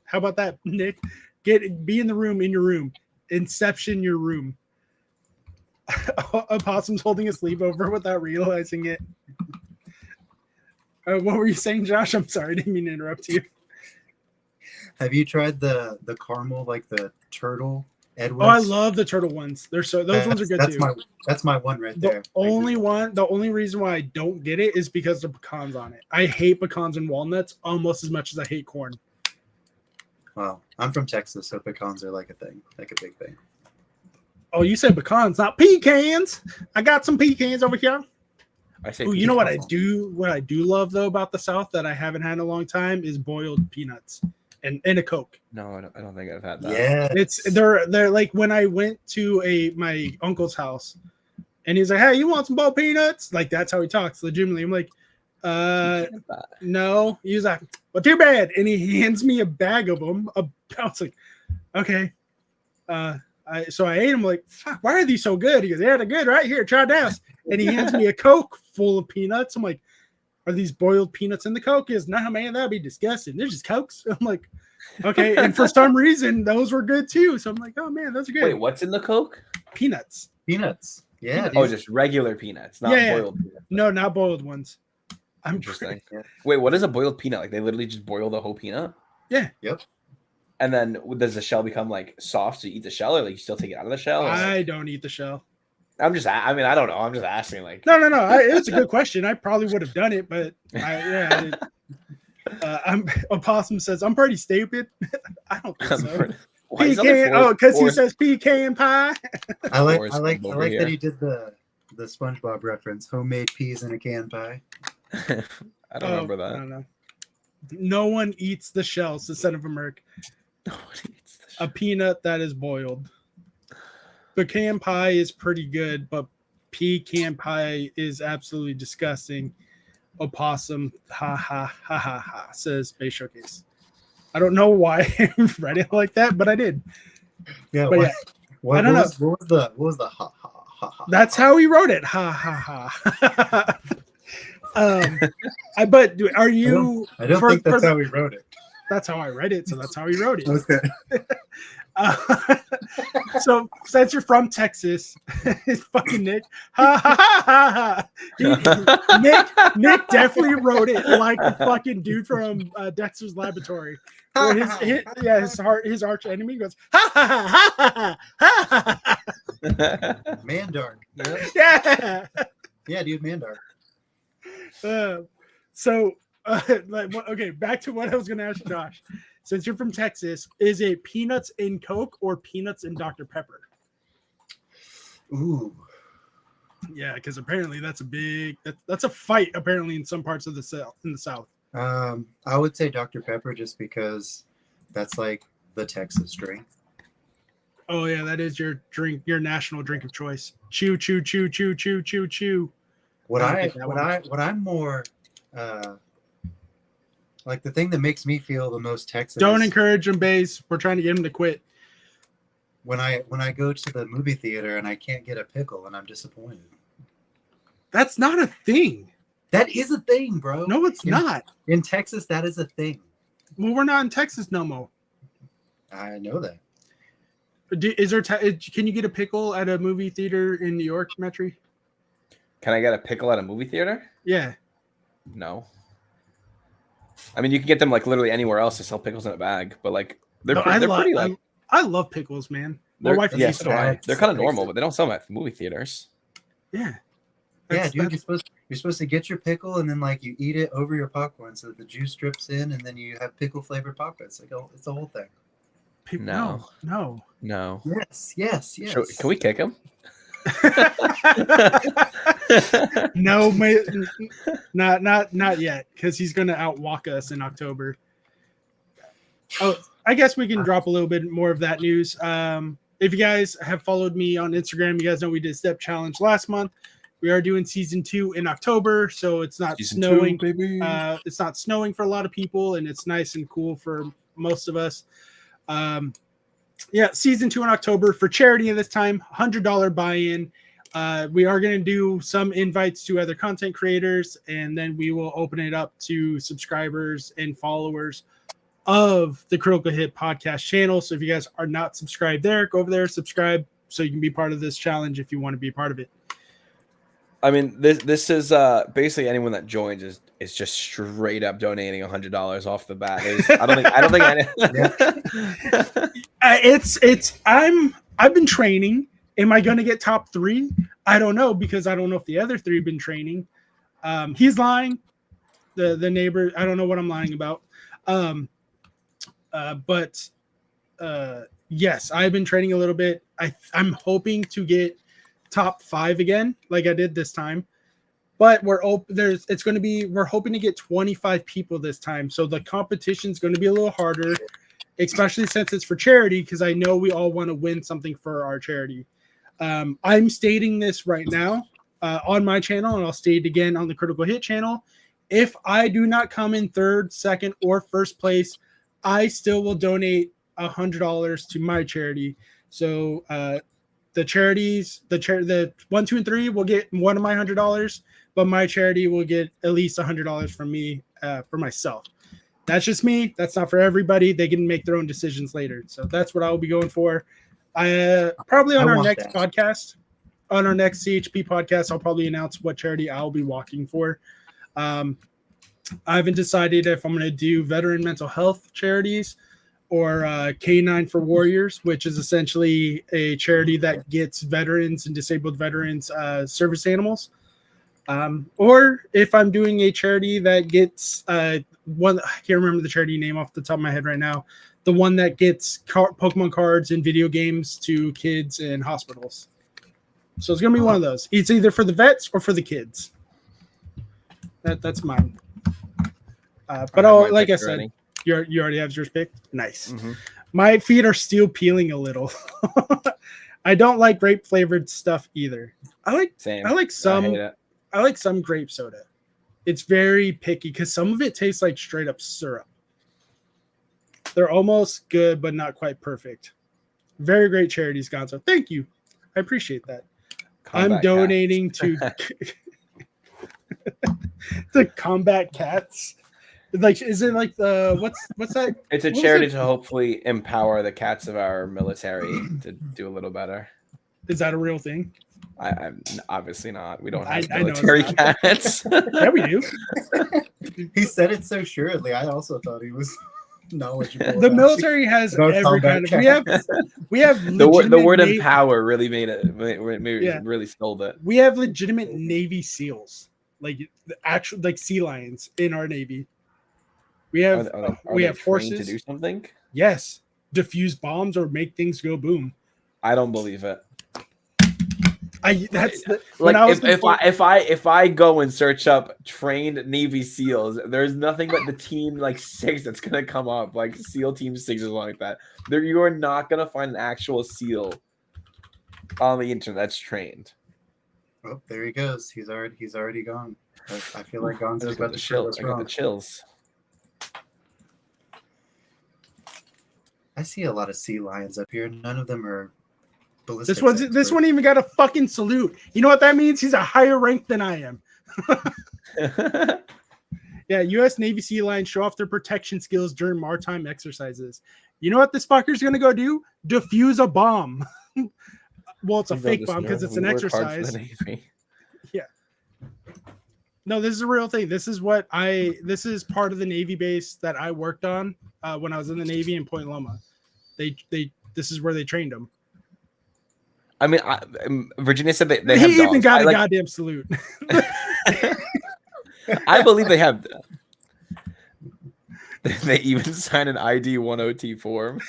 How about that, Nick? Be in the room, in your room. Inception your room. Opossum's holding his sleeve over without realizing it. What were you saying, Josh? I'm sorry, I didn't mean to interrupt you. Have you tried the caramel, like the turtle Edwards? Oh, I love the turtle ones. Those ones are good too. That's my one right there. The only reason why I don't get it is because the pecans on it. I hate pecans and walnuts almost as much as I hate corn. Wow, I'm from Texas, so pecans are like a thing, like a big thing. Oh, you said pecans, not pecans. I got some pecans over here. I say. Ooh, you know what I do? What I do love though about the South that I haven't had in a long time is boiled peanuts and a Coke. No, I don't think I've had that. Yeah, They're like when I went to my uncle's house, and he's like, "Hey, you want some boiled peanuts?" Like that's how he talks. Legitimately, I'm like, no. He's like, "Well, too bad." And he hands me a bag of them. I was like, "Okay." So I ate them. Like, fuck, why are these so good? He goes, "Yeah, they're good, right? Here, try this." And he hands me a Coke full of peanuts. I'm like, "Are these boiled peanuts in the Coke?" Is nah, man, that'd be disgusting. They're just Cokes. I'm like, okay. And for some reason, those were good too. So I'm like, oh man, those are good. Wait, what's in the Coke? Peanuts. peanuts. Yeah. Oh, just regular peanuts, not boiled peanuts. No, not boiled ones. I'm Interesting. Yeah. Wait, what is a boiled peanut? Like they literally just boil the whole peanut? Yeah. Yep. And then does the shell become like soft so you eat the shell, or like you still take it out of the shell? I don't eat the shell. I mean, I don't know. I'm just asking. Like, No. It was a good question. I probably would have done it, but I didn't. Opossum says I'm pretty stupid. I don't think so. Because he says pecan pie. I like that he did the SpongeBob reference. Homemade peas in a can pie. I don't remember that. I don't know. No one eats the shell, says Son of a Merc. A peanut that is boiled. Pecan pie is pretty good, but pecan pie is absolutely disgusting. Opossum, ha ha ha ha ha, says Space Showcase. I don't know why I read it like that, but I did. Yeah, but I don't know. What was the ha ha ha ha? That's how he wrote it. Ha ha ha. But are you? I don't think that's how he wrote it. That's how I read it, so that's how he wrote it. Okay. So since you're from Texas, it's fucking Nick. Ha ha ha ha. Nick definitely wrote it like the fucking dude from Dexter's Laboratory. Where his arch enemy goes ha ha ha ha ha ha. Mandark. Yeah. Yeah, dude, Mandark. Okay, back to what I was going to ask Josh. Since you're from Texas, is it peanuts in Coke or peanuts in Dr. Pepper? Ooh. Yeah, because apparently that's a fight apparently in some parts of the South. I would say Dr. Pepper just because that's like the Texas drink. Oh yeah, that is your drink, your national drink of choice. Chew, chew, chew, chew, chew, chew, chew. What I'm more like the thing that makes me feel the most Texas. Don't encourage him, Baze. We're trying to get him to quit. When I go to the movie theater and I can't get a pickle and I'm disappointed. That's not a thing. That is a thing, bro. No, it's not. In Texas, that is a thing. Well, we're not in Texas no more. I know that. Is there? Can you get a pickle at a movie theater in New York, Metri? Can I get a pickle at a movie theater? Yeah. No. I mean, you can get them like literally anywhere else to sell pickles in a bag, but like they're pretty like. I love pickles, man. My They're, wife yeah, eats so do I. They're kind of normal, but they don't sell them at movie theaters. Yeah. Yeah, dude, you're supposed to get your pickle and then like you eat it over your popcorn so that the juice drips in and then you have pickle flavored popcorn. It's like it's a whole thing. No. Yes. Can we kick him? No, not yet, because he's going to outwalk us in October. Oh, I guess we can drop a little bit more of that news. If you guys have followed me on Instagram, you guys know we did Step Challenge last month. We are doing season 2 in October, so it's not snowing. Baby. It's not snowing for a lot of people, and it's nice and cool for most of us. Season 2 in October for charity this time, $100 buy-in. We are going to do some invites to other content creators, and then we will open it up to subscribers and followers of the Critical Hit podcast channel. So if you guys are not subscribed there, go over there, subscribe, so you can be part of this challenge if you want to be a part of it. I mean, this is basically anyone that joins is just straight up donating $100 off the bat. I've been training. Am I going to get top 3? I don't know, because I don't know if the other 3 have been training. He's lying. The neighbor, I don't know what I'm lying about. But yes, I've been training a little bit. I'm hoping to get top 5 again, like I did this time. But we're hoping to get 25 people this time. So the competition is going to be a little harder, especially since it's for charity, because I know we all want to win something for our charity. I'm stating this right now on my channel, and I'll state it again on the Critical Hit channel. If I do not come in 3rd, 2nd, or 1st place, I still will donate $100 to my charity. So the charities, the 1, 2, and 3 will get one of my $100, but my charity will get at least $100 from me for myself. That's just me. That's not for everybody. They can make their own decisions later. So that's what I will be going for. Probably on our next podcast, on our next CHP podcast, I'll probably announce what charity I'll be walking for. I haven't decided if I'm going to do veteran mental health charities or K9 for Warriors, which is essentially a charity that gets veterans and disabled veterans service animals. Or if I'm doing a charity that gets one, I can't remember the charity name off the top of my head right now, the one that gets Pokemon cards and video games to kids in hospitals. So it's going to be one of those. It's either for the vets or for the kids. That's mine. But like I said, you already have yours picked? Nice. Mm-hmm. My feet are still peeling a little. I don't like grape flavored stuff either. I like some grape soda. It's very picky because some of it tastes like straight up syrup. They're almost good, but not quite perfect. Very great charities, Gonzo. Thank you. I appreciate that. I'm donating to the Combat Cats. Like, is it like the what's that? It's a charity to hopefully empower the cats of our military to do a little better. Is that a real thing? I'm obviously not. We don't have military cats. Yeah, we do. He said it so surely. I also thought he was knowledgeable. The military has every kind of. We have the word empower really made it. Really stole it. We have legitimate Navy SEALs, like the actual sea lions in our Navy. We have we have horses to do something. Yes, defuse bombs or make things go boom. I don't believe it. If I go and search up trained Navy SEALs, there's nothing but the team 6 that's gonna come up, like SEAL Team 6 or something like that. You are not gonna find an actual SEAL on the internet that's trained. Oh, there he goes. He's already gone. I feel like Gonzo's about to show us wrong. I got the chills. I see a lot of sea lions up here. None of them are ballistics This expert. one even got a fucking salute. You know what that means? He's a higher rank than I am. Yeah, U.S. Navy Sea Lions show off their protection skills during maritime exercises. You know what this fucker's gonna go do? Defuse a bomb. Well, it's a fake bomb because it's an exercise. Yeah. No, this is a real thing. This is part of the Navy base that I worked on when I was in the Navy in Point Loma. This is where they trained them. I mean, Virginia said they have He even dogs. got a goddamn salute. I believe they have. They even signed an ID 10T form.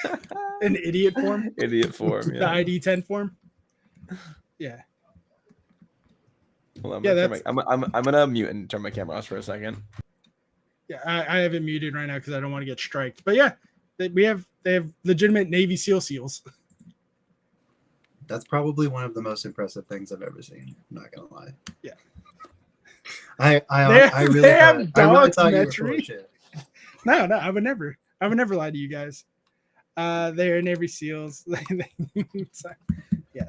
An idiot form. Idiot form. Yeah. The ID 10 form. Yeah. Hold on, Yeah, I'm gonna mute and turn my camera off for a second. Yeah, I have it muted right now because I don't want to get striked. But yeah, they have legitimate Navy SEALs. That's probably one of the most impressive things I've ever seen. I'm not gonna lie. Yeah. I really they have dogs, thought you were full Metri. of shit. No, I would never lie to you guys. They're Navy SEAls. Yeah,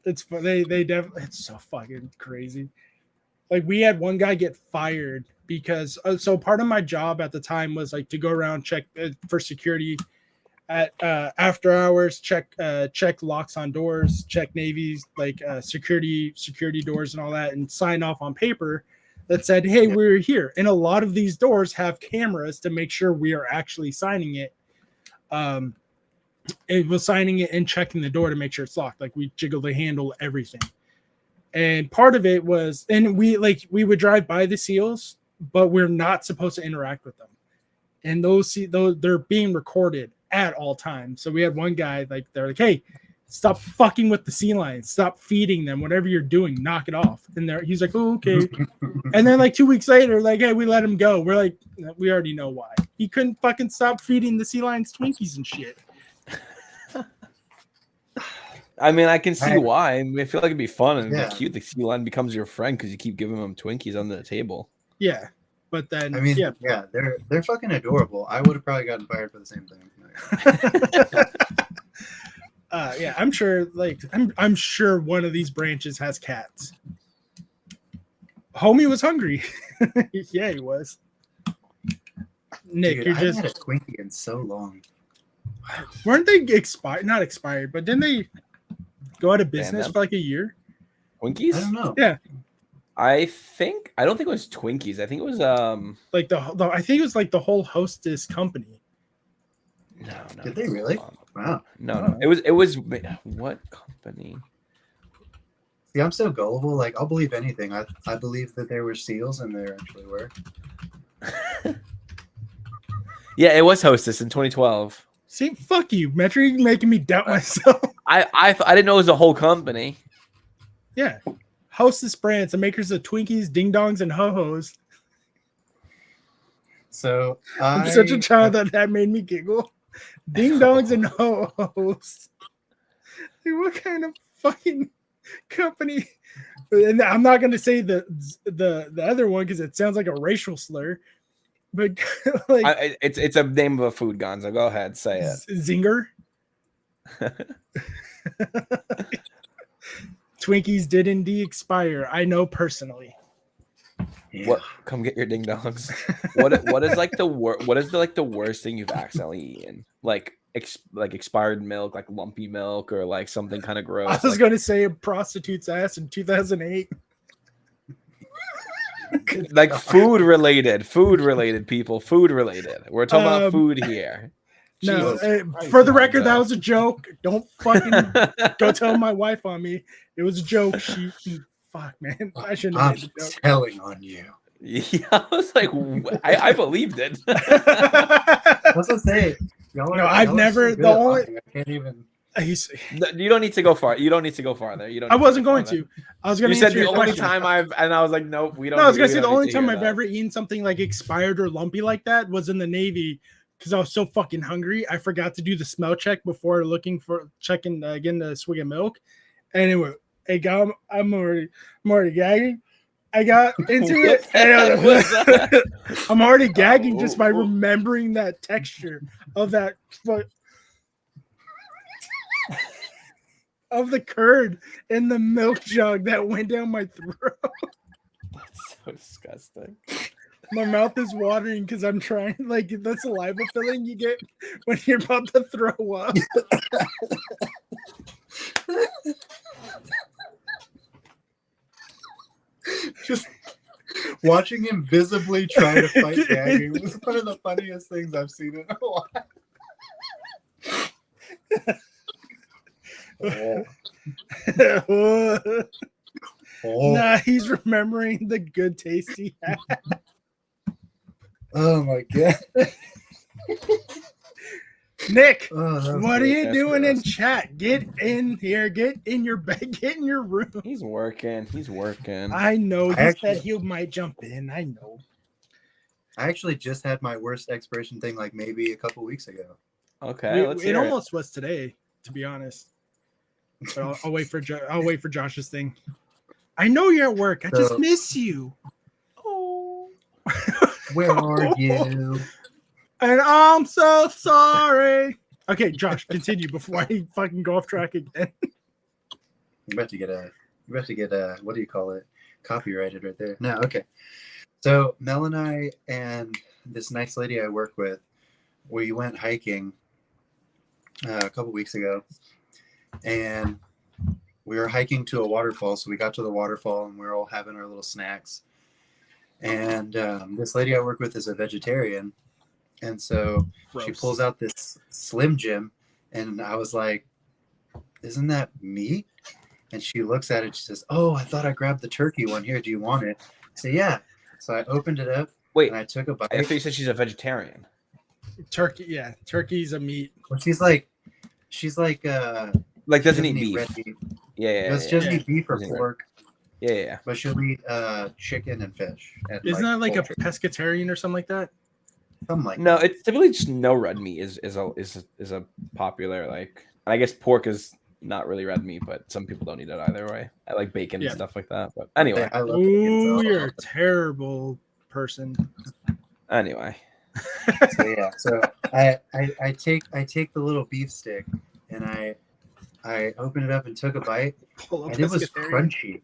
it's fun. They definitely. It's so fucking crazy. Like we had one guy get fired because so part of my job at the time was like to go around check for security at after hours, check locks on doors, check Navy's like security doors and all that, and sign off on paper that said, hey, we're here. And a lot of these doors have cameras to make sure we are actually signing it. It was signing it and checking the door to make sure it's locked. Like we jiggle the handle, everything. And part of it was, and we would drive by the SEALs, but we're not supposed to interact with them. And those they're being recorded at all times. So we had one guy they're like, hey, stop fucking with the sea lions, stop feeding them, whatever you're doing, knock it off. And he's like, oh, okay. And then 2 weeks later, hey, we let him go. We're like, we already know why. He couldn't fucking stop feeding the sea lions Twinkies and shit. I mean, I can see why. I feel like it'd be fun and Yeah. be cute. The sea lion becomes your friend because you keep giving them Twinkies under the table. Yeah. But then, I mean, yeah, they're fucking adorable. I would have probably gotten fired for the same thing. yeah, I'm sure. I'm sure one of these branches has cats. Homie was hungry. Yeah, he was. Nick, Dude, you're I just haven't had a Twinkie in so long. weren't they expired? Not expired, but didn't they go out of business for a year? Twinkies? I don't know. Yeah. I don't think it was Twinkies. I think it was I think it was the whole Hostess company. No. Did they really? Wow. No. It was what company? See, I'm so gullible. I'll believe anything. I believe that there were SEALs, and there actually were. Yeah, it was Hostess in 2012. See, fuck you, Metro. You're making me doubt myself. I didn't know it was a whole company. Yeah. Hostess Brands, the makers of Twinkies, Ding Dongs, and Ho-Hos. So I'm such a child that made me giggle. Ding Dongs and Ho-Hos. Dude, what kind of fucking company? And I'm not going to say the other one because it sounds like a racial slur. But it's a name of a food, Gonzo. Go ahead, say it. Zinger. Twinkies did indeed expire. I know personally. Yeah. What? Come get your ding dongs. What is the worst thing you've accidentally eaten? Like expired milk, like lumpy milk, or something kind of gross. I was going to say a prostitute's ass in 2008. Food related people. Food related. We're talking about food here. No, for the record, that was a joke. Don't fucking go tell my wife on me. It was a joke. Fuck, man. I shouldn't have made the joke. Telling on you. Yeah, I was like, I believed it. What's to say? I've never. The only. I can't even. You don't need to go far. You don't need to go farther. I wasn't going to. I was going to. You said the only time and I was like, nope, we don't. No, I was going to say the only time I've ever eaten something expired or lumpy like that was in the Navy because I was so fucking hungry. I forgot to do the smell check before checking again the swig of milk, and it went. Hey, God, I'm already gagging. I got into it. And I'm already gagging just by remembering that texture of that. of the curd in the milk jug that went down my throat. That's so disgusting. My mouth is watering because I'm trying, like, the saliva feeling you get when you're about to throw up. Just watching him visibly try to fight gagging was one of the funniest things I've seen in a while. Nah, he's remembering the good taste he had. Oh my god. Nick, Oh, what are you That's doing in gross. chat? Get in here. Get in your bed. Get in your room. He's working. He's working. I know. He I actually- said he might jump in. I know. I actually just had my worst expiration thing like maybe a couple weeks ago. Okay, let's It hear it. almost was today, to be honest. But I'll wait for I'll wait for Josh's thing. I know you're at work. I just So- miss you. Oh. Where are you? And I'm so sorry. Okay, Josh, continue before I fucking go off track again. You're about to get a what do you call it? Copyrighted right there. No, okay. So Mel and I and this nice lady I work with, we went hiking a couple weeks ago, and we were hiking to a waterfall. So we got to the waterfall and we were all having our little snacks. And this lady I work with is a vegetarian, and so she Gross. pulls out this Slim Jim, and I was like, "Isn't that meat?" And she looks at it. She says, "Oh, I thought I grabbed the turkey one. Here, do you want it?" I say, "Yeah." So I opened it up Wait, and I took a bite. I thought you said she's a vegetarian. Turkey, yeah, turkey's a meat. Well, she's like, Like, doesn't she eat beef. red meat. Yeah, No, she doesn't yeah. eat beef or Doesn't eat pork, yeah. but she'll eat chicken and fish. And Isn't that like poultry. a pescatarian or something like that? Something like No, that. it's typically just no red meat is a popular, like. I guess pork is not really red meat, but some people don't eat it either way. I like bacon Yeah. and stuff like that. But anyway, Yeah, I love bacon, Ooh, so- you're a terrible person. anyway. So yeah, so I take the little beef stick and I opened it up and took a bite, Pull up and it was pescatarian. crunchy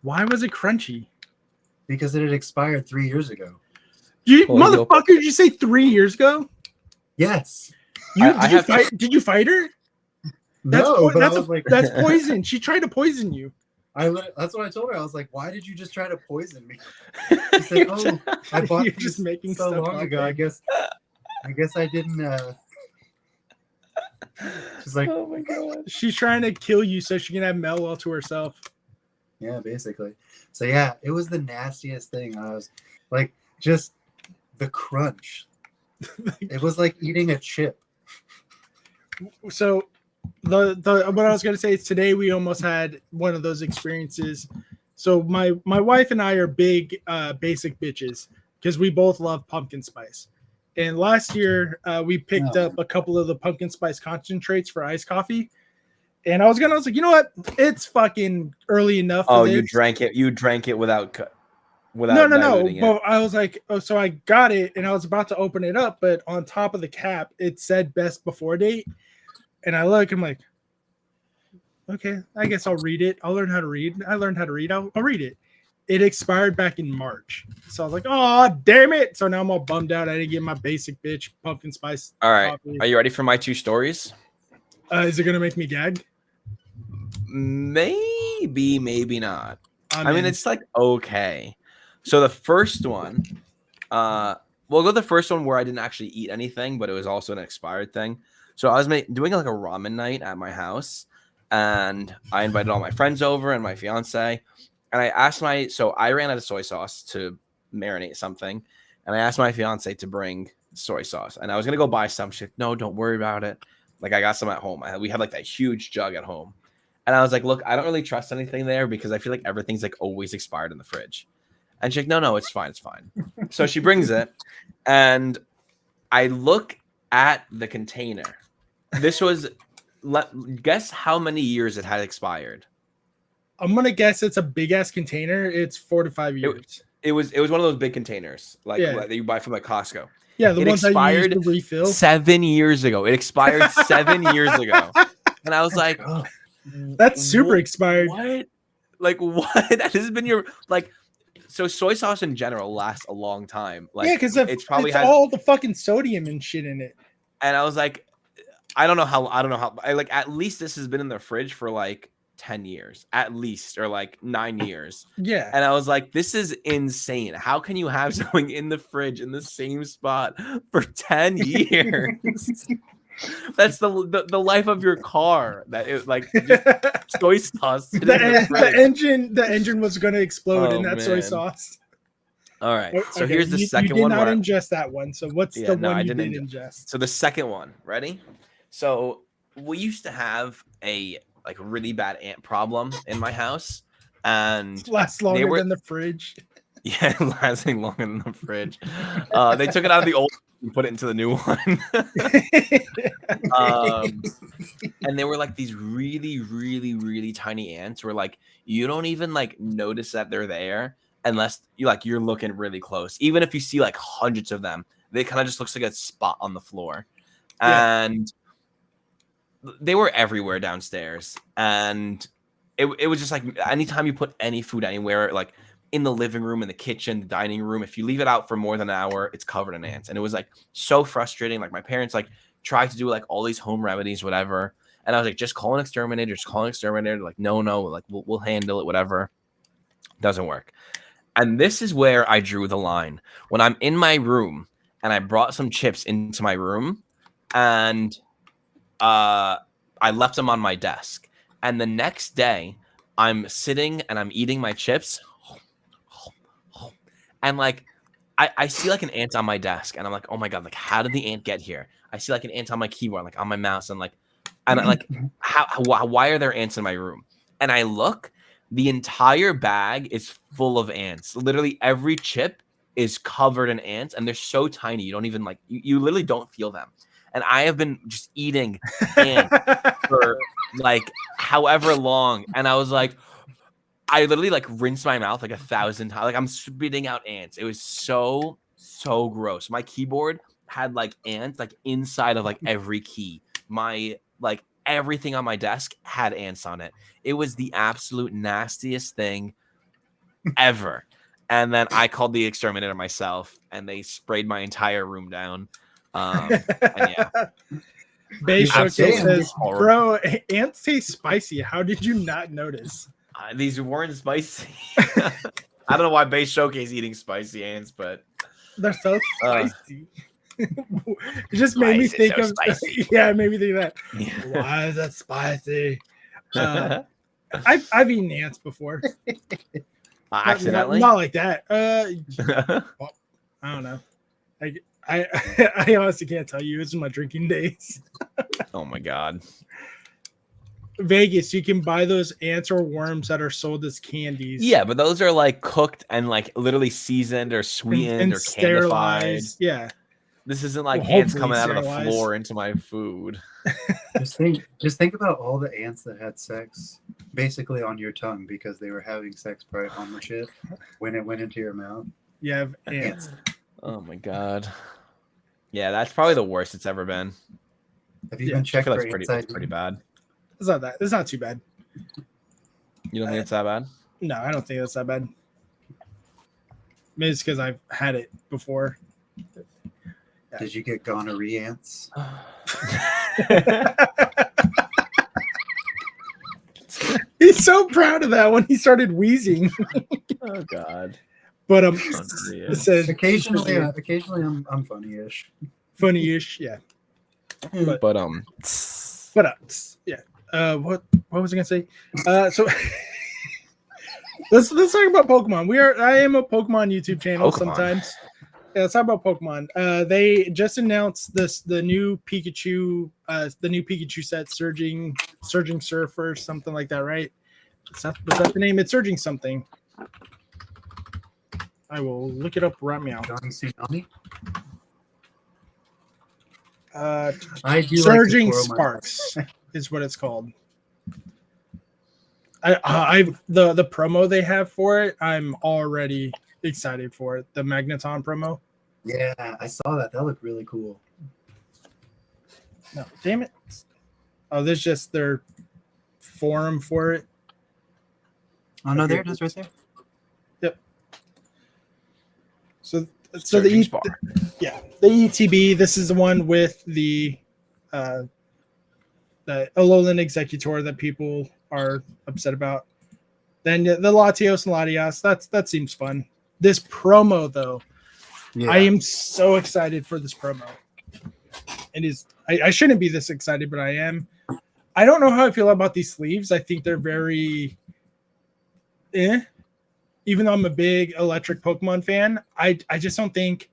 Why was it crunchy? because it had expired 3 years ago. You Well, you motherfucker! Did you say 3 years ago? Yes. Did you fight her? No, but I was like, that's poison. She tried to poison you. that's what I told her. I was like, why did you just try to poison me? She said, oh, I bought You're these just making so stuff long up, ago. man. I guess I didn't. She's like, Oh my god. She's trying to kill you so she can have Mel all to herself. yeah, basically. So yeah, it was the nastiest thing. I was like, just the crunch. It was like eating a chip. So the what I was gonna say is today we almost had one of those experiences. So my wife and I are big basic bitches because we both love pumpkin spice. And last year we picked Oh. up a couple of the pumpkin spice concentrates for iced coffee. And I was like, you know what? It's fucking early enough. For Oh, this. you drank it. You drank it without No. diluting it. But I was like, oh, so I got it and I was about to open it up, but on top of the cap, it said best before date. And I look, I'm like, okay, I guess I'll read it. I'll learn how to read. I learned how to read. I'll read it. It expired back in March. So I was like, oh, damn it. So now I'm all bummed out. I didn't get my basic bitch pumpkin spice. All right. coffee. Are you ready for my two stories? Is it going to make me gag? Maybe, maybe not. I mean, in. it's like okay. So the first one, we'll go the first one where I didn't actually eat anything, but it was also an expired thing. So I was doing like a ramen night at my house, and I invited all my friends over and my fiance, and I asked so I ran out of soy sauce to marinate something, and I asked my fiance to bring soy sauce, and I was gonna go buy some. She's like, no, don't worry about it. Like I got some at home. We have like that huge jug at home. And I was like, look, I don't really trust anything there because I feel like everything's like always expired in the fridge. And she's like, no, it's fine. It's fine. So she brings it and I look at the container. This was, guess how many years it had expired. I'm going to guess it's a big ass container. It's 4 to 5 years. It was one of those big containers like Yeah. that you buy from like Costco. Yeah, the It ones that you use expired to refill. 7 years ago. It expired 7 years ago. And I was like, Oh, That's super expired. What? Like what? This has been your like. So soy sauce in general lasts a long time. Like Yeah, because it's probably has. all the fucking sodium and shit in it. And I was like, I don't know how. Like at least this has been in the fridge for like 10 years, at least, or like 9 years. Yeah. And I was like, this is insane. How can you have something in the fridge in the same spot for 10 years? That's the life of your car. That it like just soy sauce. The engine was going to explode in that soy man. sauce. All right. So Okay, here's the second you one. did not ingest that one. So what's the one you did ingest? So the second one. Ready? So we used to have a like really bad ant problem in my house, and Lasts longer than the fridge. Yeah, lasting longer than the fridge. They took it out of the old and put it into the new one. And they were like these really, really, really tiny ants where like you don't even like notice that they're there unless you're looking really close. Even if you see like hundreds of them, they kind of just looks like a spot on the floor. Yeah. And they were everywhere downstairs. And it was just like anytime you put any food anywhere, like in the living room, in the kitchen, the dining room, if you leave it out for more than an hour, it's covered in ants. And it was like so frustrating. Like my parents like tried to do like all these home remedies, whatever. And I was like, just call an exterminator, Like, no, like we'll handle it, whatever. Doesn't work. And this is where I drew the line. When I'm in my room and I brought some chips into my room and I left them on my desk. And the next day I'm sitting and I'm eating my chips. And like, I see like an ant on my desk and I'm like, oh my God, like how did the ant get here? I see like an ant on my keyboard, like on my mouse. And like, and I'm like, why are there ants in my room? And I look, the entire bag is full of ants. Literally every chip is covered in ants and they're so tiny. You don't even like, you literally don't feel them. And I have been just eating ants for like however long. And I was like, I literally like rinsed my mouth like 1,000 times. Like I'm spitting out ants. It was so gross. My keyboard had like ants like inside of like every key. My like everything on my desk had ants on it. It was the absolute nastiest thing ever. And then I called the exterminator myself and they sprayed my entire room down. And yeah. Bay Showcase says, bro, ants taste spicy. How did you not notice? These weren't spicy. I don't know why Bay Showcase eating spicy ants, but they're so spicy. It just made me think of yeah, it made me think of that. Yeah. Why is that spicy? I've eaten ants before. Accidentally? Not like that. Well, I don't know. I honestly can't tell you. It's my drinking days. Oh my God. Vegas, you can buy those ants or worms that are sold as candies. Yeah, but those are like cooked and like literally seasoned or sweetened and or sterilized. candified. Yeah. This isn't like ants coming out of the floor into my food. Just think about all the ants that had sex basically on your tongue because they were having sex right on the shit when it went into your mouth. You have ants. Oh my God. Yeah, that's probably the worst it's ever been. Have you been checked for that's pretty bad. It's not that. It's not too bad. You don't think it's that bad? No, I don't think it's that bad. Maybe it's because I've had it before. Yeah. Did you get gonorrhea ants? He's so proud of that when he started wheezing. Oh God. But it says occasionally I'm funny-ish. Funny-ish, yeah. But yeah. What was I gonna say? So let's talk about Pokemon. I am a Pokemon YouTube channel sometimes. Yeah, let's talk about Pokemon. They just announced the new Pikachu set, Surging Surfer, something like that, right? Was that the name? It's Surging something. I will look it up right now. Surging Sparks is what it's called. The promo they have for it, I'm already excited for it. The Magneton promo. Yeah, I saw that. That looked really cool. No, damn it. Oh, there's just their forum for it. Oh no, there it is, right there. So the Surging Spar. the ETB. This is the one with the Alolan Executor that people are upset about. Then the Latios and Latias. That seems fun. This promo though, Yeah. I am so excited for this promo. It is. I shouldn't be this excited, but I am. I don't know how I feel about these sleeves. I think they're very, Even though I'm a big electric Pokemon fan, I just don't think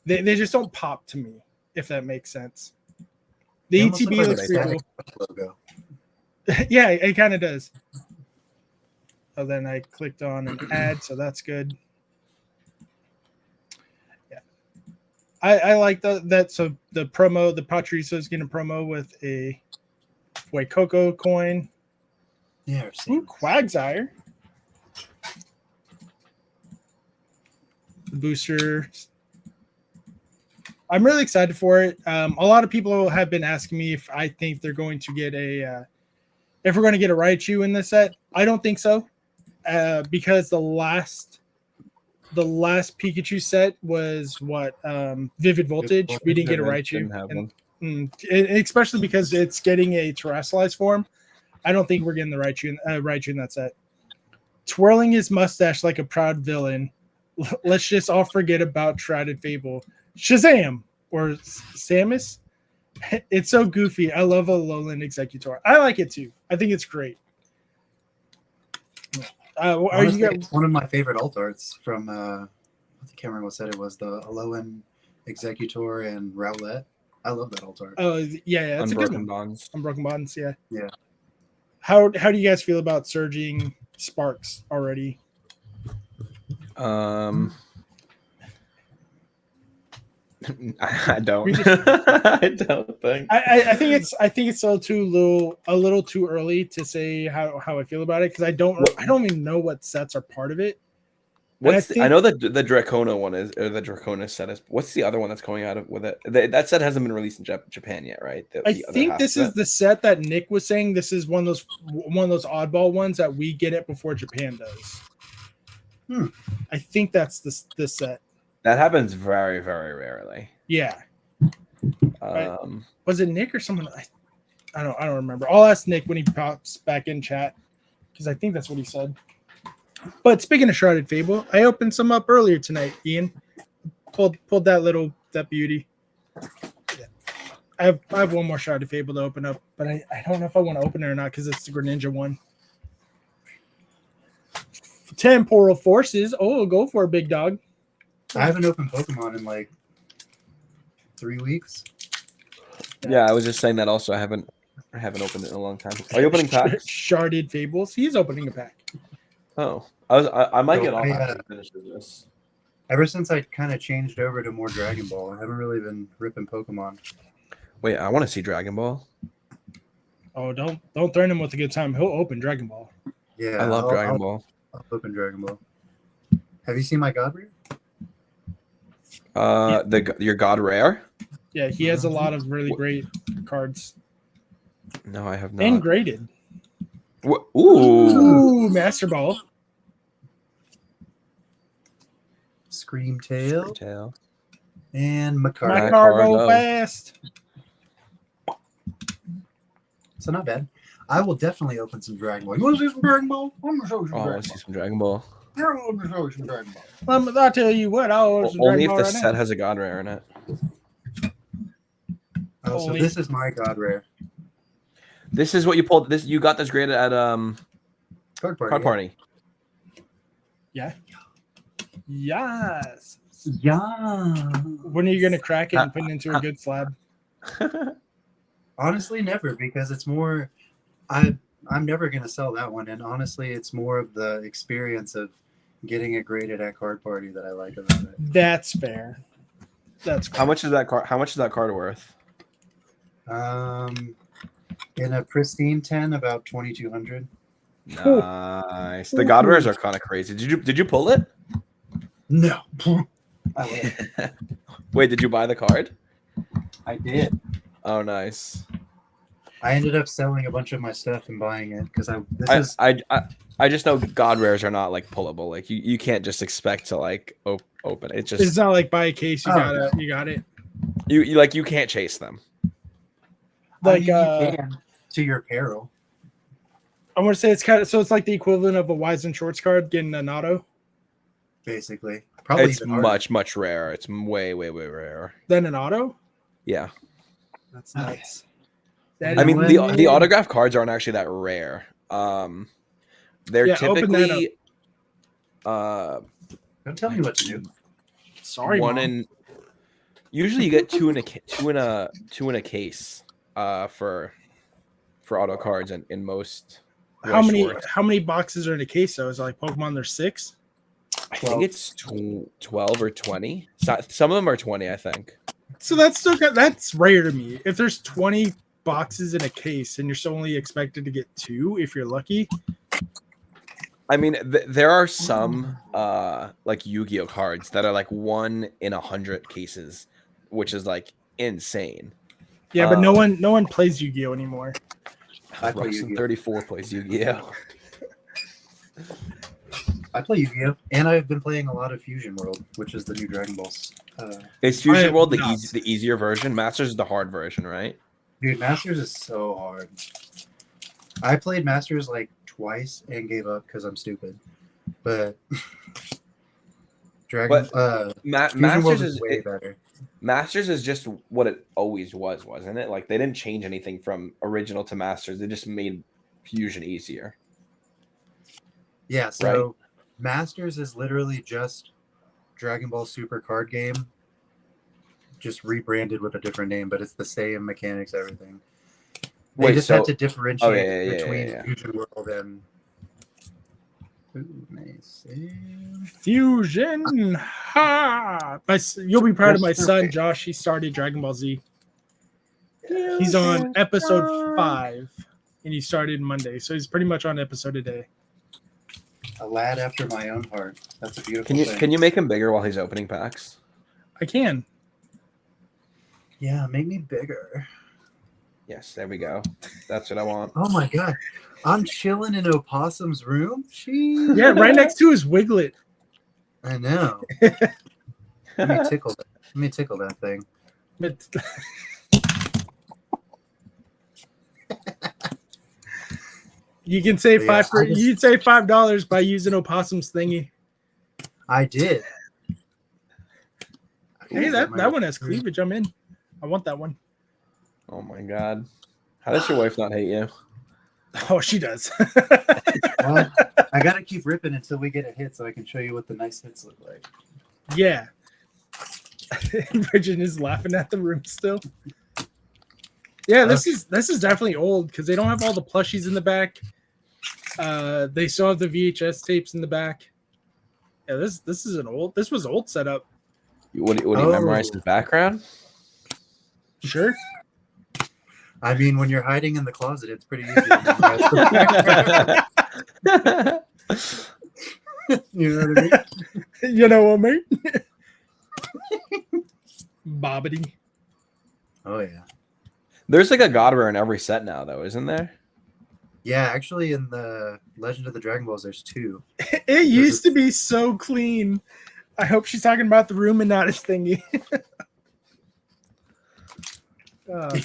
they just don't pop to me, if that makes sense. The They almost ETB look like looks a pretty Static logo. cool. Yeah, it kind of does. So then I clicked on an ad, so that's good. Yeah, I like that. So the promo, the Patricio is getting a promo with a Coco coin. Yeah. Ooh, Quagsire. The booster. I'm really excited for it. A lot of people have been asking me if I think they're going to get if we're going to get a Raichu in this set. I don't think so, because the last Pikachu set was what Vivid Voltage. We didn't get a Raichu, Didn't have one. Especially because it's getting a terrestrialized form. I don't think we're getting the Raichu in that set. Twirling his mustache like a proud villain. Let's just all forget about Shrouded Fable. Shazam! Or Samus? It's so goofy. I love Alolan Executor. I like it too. I think it's great. Honestly, it's one of my favorite alt arts from I can't remember what set it was, the Alolan Executor and Rowlet. I love that alt art. Oh yeah, that's a good one. Bonds. Unbroken Bonds, yeah. Yeah. How do you guys feel about surging sparks already? I don't. I don't think. I think it's a little too early to say how I feel about it, because I don't even know what sets are part of it. I know that the Dracona one is, or the Dracona set is. What's the other one that's coming out with it? That set hasn't been released in Japan yet, right? I think this is the set that Nick was saying. This is one of those oddball ones that we get it before Japan does. I think that's this set. That happens very, very rarely. Yeah. Was it Nick or someone? I don't remember. I'll ask Nick when he pops back in chat, because I think that's what he said. But speaking of Shrouded Fable, I opened some up earlier tonight. Ian pulled that beauty. Yeah. I have one more Shrouded Fable to open up, but I don't know if I want to open it or not, because it's the Greninja one. Temporal Forces. Oh, go for it, big dog. I haven't opened Pokemon in like 3 weeks. Yeah, I was just saying that also. I haven't opened it in a long time. Are you opening packs? Sharded Fables. He's opening a pack. Oh, I might get off I, after I finish this. Ever since I kind of changed over to more Dragon Ball, I haven't really been ripping Pokemon. Wait, I want to see Dragon Ball. Oh, don't threaten him with a good time. He'll open Dragon Ball. Yeah, I love Dragon Ball. I'll open Dragon Ball. Have you seen my God Rare? Your God Rare? Yeah, he has a lot of really great cards. No, I have not. And graded. Ooh, Master Ball. Screamtail. And Macargo. Macargo fast. So not bad. I will definitely open some Dragon Ball. You want to see some Dragon Ball? I'm going to show you some I Dragon want to Ball. see some Dragon Ball. Yeah, I'm going to show you some Dragon Ball. I'll tell you what. Only if the set has a God Rare in it. Oh, so this is my God Rare. This is what you pulled. You got this graded at Card Party. Yeah. Yes. Yeah. When are you gonna crack it and put it into a good slab? Honestly, never, because it's more. I'm never gonna sell that one, and honestly, it's more of the experience of getting it graded at Card Party that I like about it. That's fair. That's fair. How much is that card? How much is that card worth? In a pristine 10, about 2,200. Nice. The God Rares are kind of crazy. Did you pull it? No. Wait, did you buy the card? I did. Oh, nice. I ended up selling a bunch of my stuff and buying it because I just know God rares are not like pullable. Like you can't just expect to like open it. It's It's just not like buy a case, you Oh, got it. you can't chase them. Like you can to your peril. I want to say it's like the equivalent of a Wise and Shorts card getting an auto. Basically, probably It's even harder. much rarer. It's way rarer. Then an auto? Yeah. That's Okay. nuts. That I is- mean, when- the autograph cards aren't actually that rare. They're Yeah, open that typically Don't tell me what to do. sorry, one Mom. in. Usually, you get two in a case. For auto cards in most. How many stores. how many boxes are in a case though? Is it like Pokemon there's 6? I think it's 12 or 20. Some of them are 20, I think. So that's rare to me. If there's 20 boxes in a case and you're still only expected to get 2 if you're lucky. I mean, there are some like Yu-Gi-Oh cards that are like 1 in 100 cases, which is like insane. Yeah, but no one plays Yu-Gi-Oh anymore. I play Ruxin Yu-Gi-Oh. 34 plays Yu-Gi-Oh. I play Yu-Gi-Oh, and I've been playing a lot of Fusion World, which is the new Dragon Balls. Is I Fusion have World not. the easier version? Masters is the hard version, right? Dude, Masters is so hard. I played Masters like twice and gave up because I'm stupid. But Fusion Masters World is is way better. Masters is just what it always was, wasn't it? Like they didn't change anything from original to Masters. They just made Fusion easier. Yeah, so Masters is literally just Dragon Ball Super card game, just rebranded with a different name, but it's the same mechanics, everything. They just had to differentiate between Fusion World and nice. Fusion. Ha! You'll be proud of my son, Josh. He started Dragon Ball Z. He's on episode 5, and he started Monday, so he's pretty much on episode a day. A lad after my own heart. That's a beautiful thing. Can you make him bigger while he's opening packs? I can. Yeah, make me bigger. Yes, there we go. That's what I want. Oh my god. I'm chilling in Opossum's room? Jeez. Yeah, right next to his Wiglet. I know. Let me tickle that thing. But you can save $5 by using Opossum's thingy. I did. Hey, that one has cleavage. I'm in. I want that one. Oh my god. How does your wife not hate you? Oh, she does. Well, I gotta keep ripping until we get a hit so I can show you what the nice hits look like. Yeah. Bridget is laughing at the room still. Yeah, this is definitely old because they don't have all the plushies in the back. They still have the VHS tapes in the back. Yeah, this was old setup. What do you memorize his background? Sure. I mean, when you're hiding in the closet, it's pretty easy. To you know what I mean? You know what I mean? Bobbity. Oh yeah. There's like a god rare in every set now, though, isn't there? Yeah, actually, in the Legend of the Dragon Balls, there's 2. It used to be so clean. I hope she's talking about the room and not his thingy. Okay.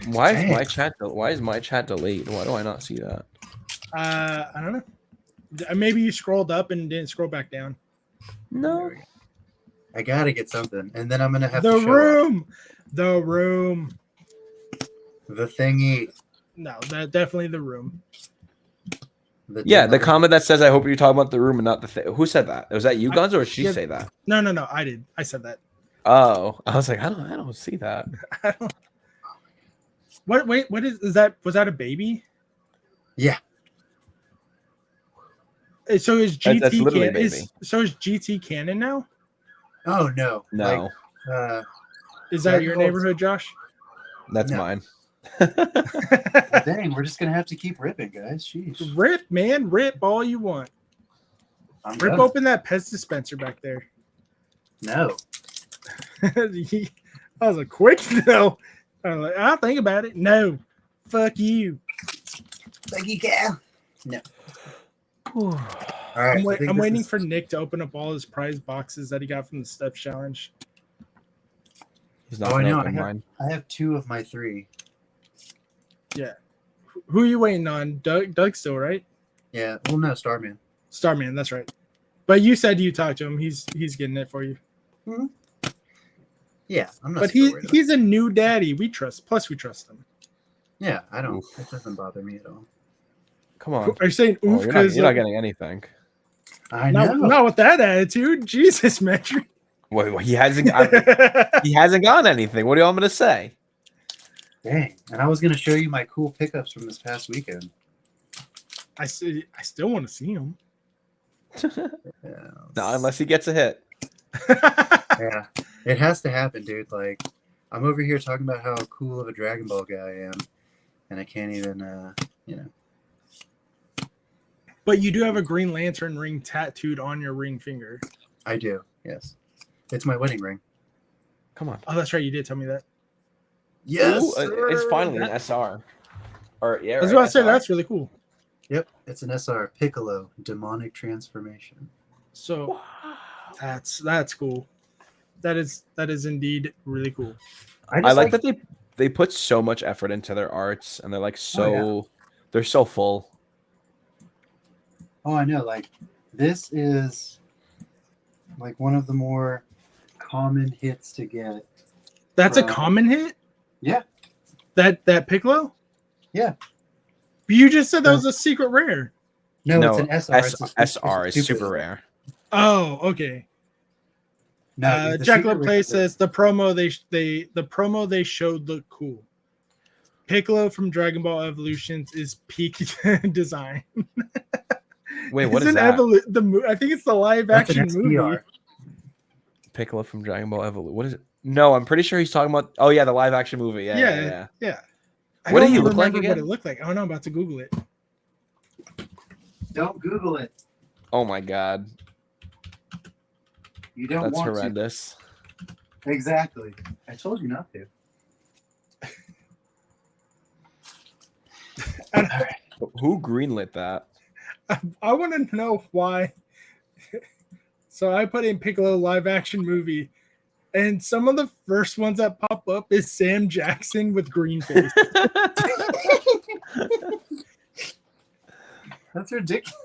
Why Dang. is my chat delayed? Why do I not see that? I don't know. Maybe you scrolled up and didn't scroll back down. No. I gotta get something, and then I'm gonna have The to show room. The room. the thingy. No, that definitely the room. The comment that says, "I hope you're talking about the room and not the thing." Who said that? Was that you, Guns, or did she say that? No, I did. I said that. Oh, I was like, I don't see that. What? Wait, what is that? Was that a baby? Yeah. So is That's GT literally a canon? baby. So is GT canon now? Oh no. No, Like, Is that Dragon your Ball- neighborhood, Josh? that's No. mine. dang, we're just gonna have to keep ripping, guys. Sheesh. Rip, man, rip all you want. I'm Rip done. open that pest dispenser back there. No. That was a quick no. I'm like, I'll think about it. No, fuck you. Thank you, Cal. No. All right. I'm waiting for Nick to open up all his prize boxes that he got from the Steps Challenge. He's not Oh, I gonna know. open mine. I have 2 of my 3. Yeah. Who are you waiting on? Doug still, right? Yeah. Well, no, Starman. Starman, that's right. But you said you talked to him. He's getting it for you. Mm-hmm. Yeah, I'm not. But super worried about he's a new daddy. We trust. Plus, we trust him. it. Yeah, I don't. Oof. It doesn't bother me at all. Come on. Are you saying Oh, oof? you're Because not getting anything. I know. not with that attitude. Jesus, Metri. Wait, he hasn't. He hasn't gotten anything. What do you want me to say? Dang. And I was gonna show you my cool pickups from this past weekend. I still want to see him. Yeah. No, unless he gets a hit. Yeah, it has to happen, dude. Like, I'm over here talking about how cool of a Dragon Ball guy I am, and I can't even, you know. But you do have a Green Lantern ring tattooed on your ring finger. I do. Yes, it's my wedding ring. Come on. Oh, that's right. You did tell me that. Yes, Ooh, it's finally an SR. Or yeah, I was right, about to say SR. that's really cool. Yep, it's an SR Piccolo demonic transformation. So that's cool. That is indeed really cool. I like that they put so much effort into their arts, and they're like they're so full. Oh, I know. Like, this is like one of the more common hits to get. That's a common hit? Yeah. That Piccolo? Yeah. You just said that was a secret rare. No, it's an SR. SR is super rare. Oh, okay. No, Jack Play says the promo they showed looked cool. Piccolo from Dragon Ball Evolutions is peak design. Wait, what is that? I think it's the live action movie. Piccolo from Dragon Ball Evolution. What is it? No, I'm pretty sure he's talking about. Oh yeah, the live action movie. Yeah. I What did don't he look like remember again? what it looked like. Oh no, I'm about to Google it. Don't Google it. Oh my god, You don't that's want horrendous. to. Exactly. I told you not to. Who greenlit that? I want to know why. So I put in Piccolo live action movie, and some of the first ones that pop up is Sam Jackson with green face. That's ridiculous.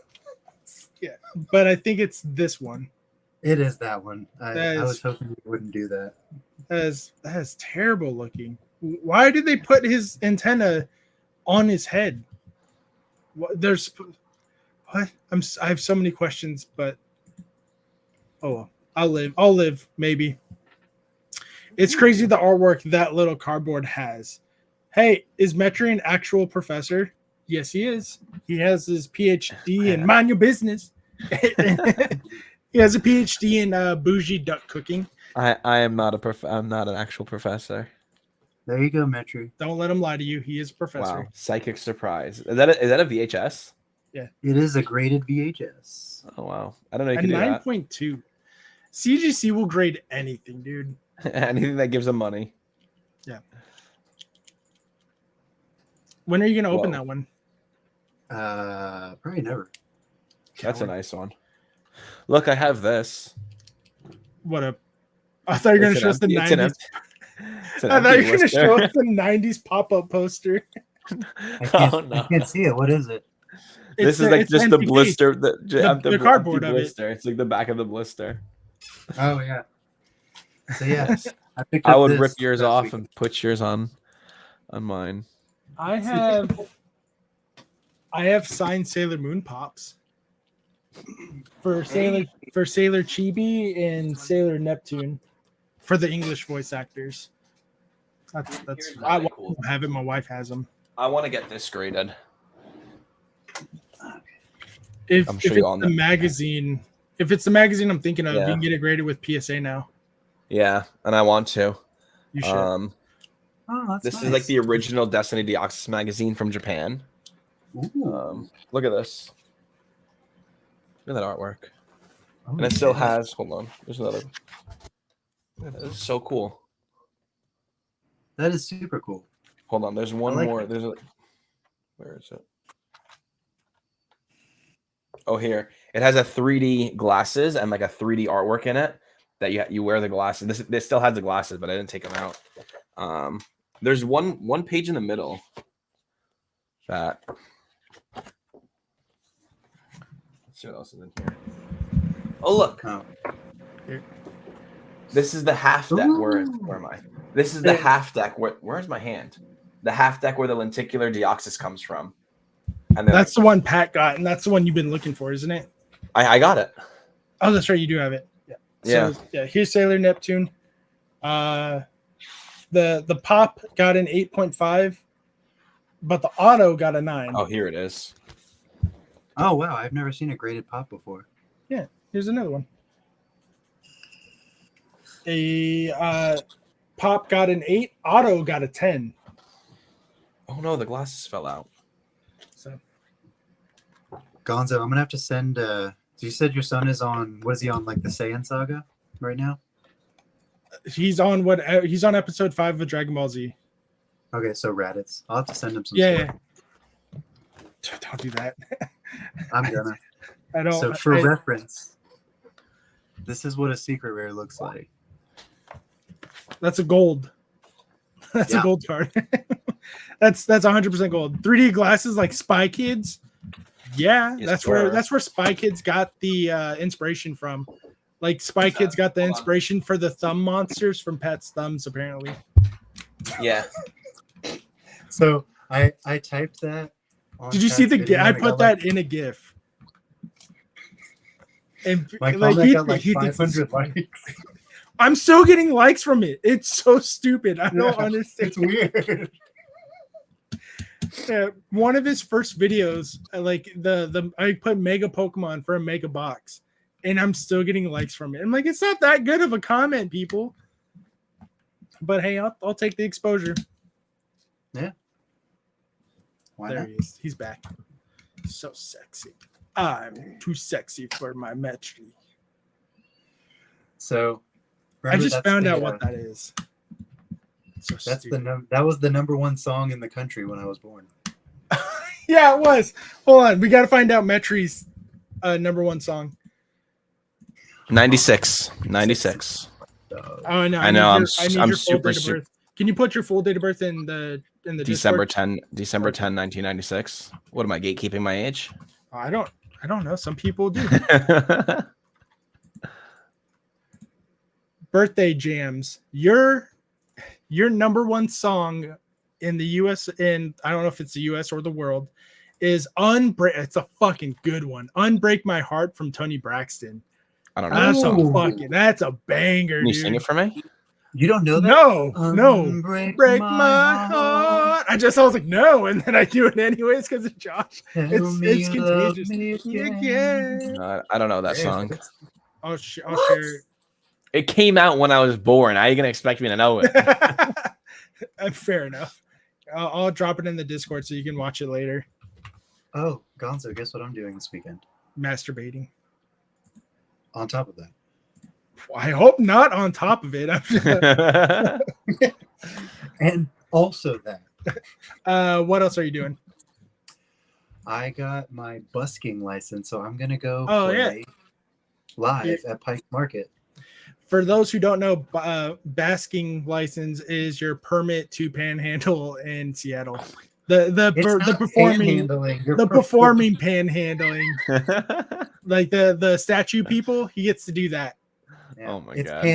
Yeah, but I think it's this one. It is that one. I That was is- hoping you wouldn't do that. That is terrible looking. Why did they put his antenna on his head? There's what? I have so many questions, but oh, I'll live maybe. It's crazy the artwork that little cardboard has. Hey, is Metri an actual professor? Yes, he is. He has his PhD in mind your business. He has a PhD in bougie duck cooking. I am not I'm not an actual professor. There you go, Metri. Don't let him lie to you. He is a professor. Wow, psychic surprise. Is that a VHS? It is a graded VHS. Oh wow, I don't know. You And can do that. 9.2. CGC will grade anything, dude. Anything that gives them money. When are you gonna open Whoa. that one? Probably never. That's a nice one. Look, I have this. What a! I thought you were gonna It's show us the it's an 90s. it's an I thought you were gonna blister. show us the 90s pop-up poster. I can't see it. What is it? This is It's like it's just the NCP. blister. The cardboard of it. blister. It's like the back of the blister. Oh yeah. So yeah, I picked I up would this rip yours last off week. and put yours on mine. I have signed Sailor Moon pops for Sailor Chibi and Sailor Neptune for the English voice actors. That's Here's I really cool. have it. My wife has them. I want to get this graded. If, I'm sure if you it's all the know. magazine, if it's the magazine I'm thinking of, Yeah. you can get it graded with PSA now. Yeah, and I want to. You should. Oh, that's This nice. is like the original Destiny Deoxys magazine from Japan. Ooh. Look at this. Look at that artwork. Oh, And it still yeah. has, hold on, there's another. Look at that, this is so cool. That is super cool. Hold on, there's one like more. it. There's a. Where is it? Oh, here. It has a 3D glasses and like a 3D artwork in it that you wear the glasses. This still has the glasses, but I didn't take them out. There's one page in the middle that. Let's see what else is in here. Oh, look. Oh. This is the half deck. Where am I? This is the half deck. Where's my hand? The half deck where the lenticular deoxys comes from. And That's the one Pat got, and that's the one you've been looking for, isn't it? I got it. Oh, that's right. You do have it. Yeah. Yeah. So, yeah. Here's Sailor Neptune. The pop got an 8.5, but the auto got a 9. Oh, here it is. Oh wow, I've never seen a graded pop before. Yeah. Here's another one. A pop got an 8. Auto got a 10. Oh no, the glasses fell out. So Gonzo, I'm gonna have to send. You said your son is on. What is he on? Like the Saiyan saga right now? he's on what? He's on episode 5 of Dragon Ball Z. Okay, so Raditz. I'll have to send him some. Yeah. stuff. Don't do that. I'm gonna. I don't. So for reference, this is what a secret rare looks like. That's a gold. That's a gold card. that's 100% gold. 3D glasses like Spy Kids. Yeah, Yes, that's where Spy Kids got the inspiration from. Like Spy Kids got the inspiration for the thumb monsters from Pet's thumbs, apparently. Yeah. So I typed that. Did you see the GIF? I put that in a GIF. And My like, comment got like he thinks it's 500 funny. likes. I'm still getting likes from it. It's so stupid. I don't understand. It's weird. One of his first videos, like I put Mega Pokemon for a Mega Box, and I'm still getting likes from it. I'm like, it's not that good of a comment, people. But hey, I'll take the exposure. Yeah. Why There not? he is. He's back. So sexy. I'm too sexy for my Metri. So I remember just that's found the, out what that is. So That's stupid. that was the #1 song in the country when I was born. Yeah, it was. Hold on. We got to find out Metri's #1 song. 96. 96. Oh, no. I know, I'm I need I'm your full super, date of birth. Can you put your full date of birth in the December Discord? 10, 1996. What am I gatekeeping my age? I don't know. Some people do. Birthday jams. Your #1 song in the US, and I don't know if it's the US or the world, is Unbreak. It's a fucking good one. Unbreak My Heart from Tony Braxton. I don't know. That's a banger. Can you dude. sing it for me? You don't know that? No. Break my heart. I was like, no, and then I do it anyways because of Josh. It's contagious. Again. I don't know that song. I'll share. It came out when I was born. How are you gonna expect me to know it? Fair enough. I'll drop it in the Discord so you can watch it later. Oh, Gonzo, guess what I'm doing this weekend? Masturbating. On top of that. I hope not on top of it. And also that. What else are you doing? I got my busking license, so I'm gonna go play live at Pike Market. For those who don't know, basking license is your permit to panhandle in Seattle. The performing panhandling, like the statue people, he gets to do that. Yeah, Oh my it's God.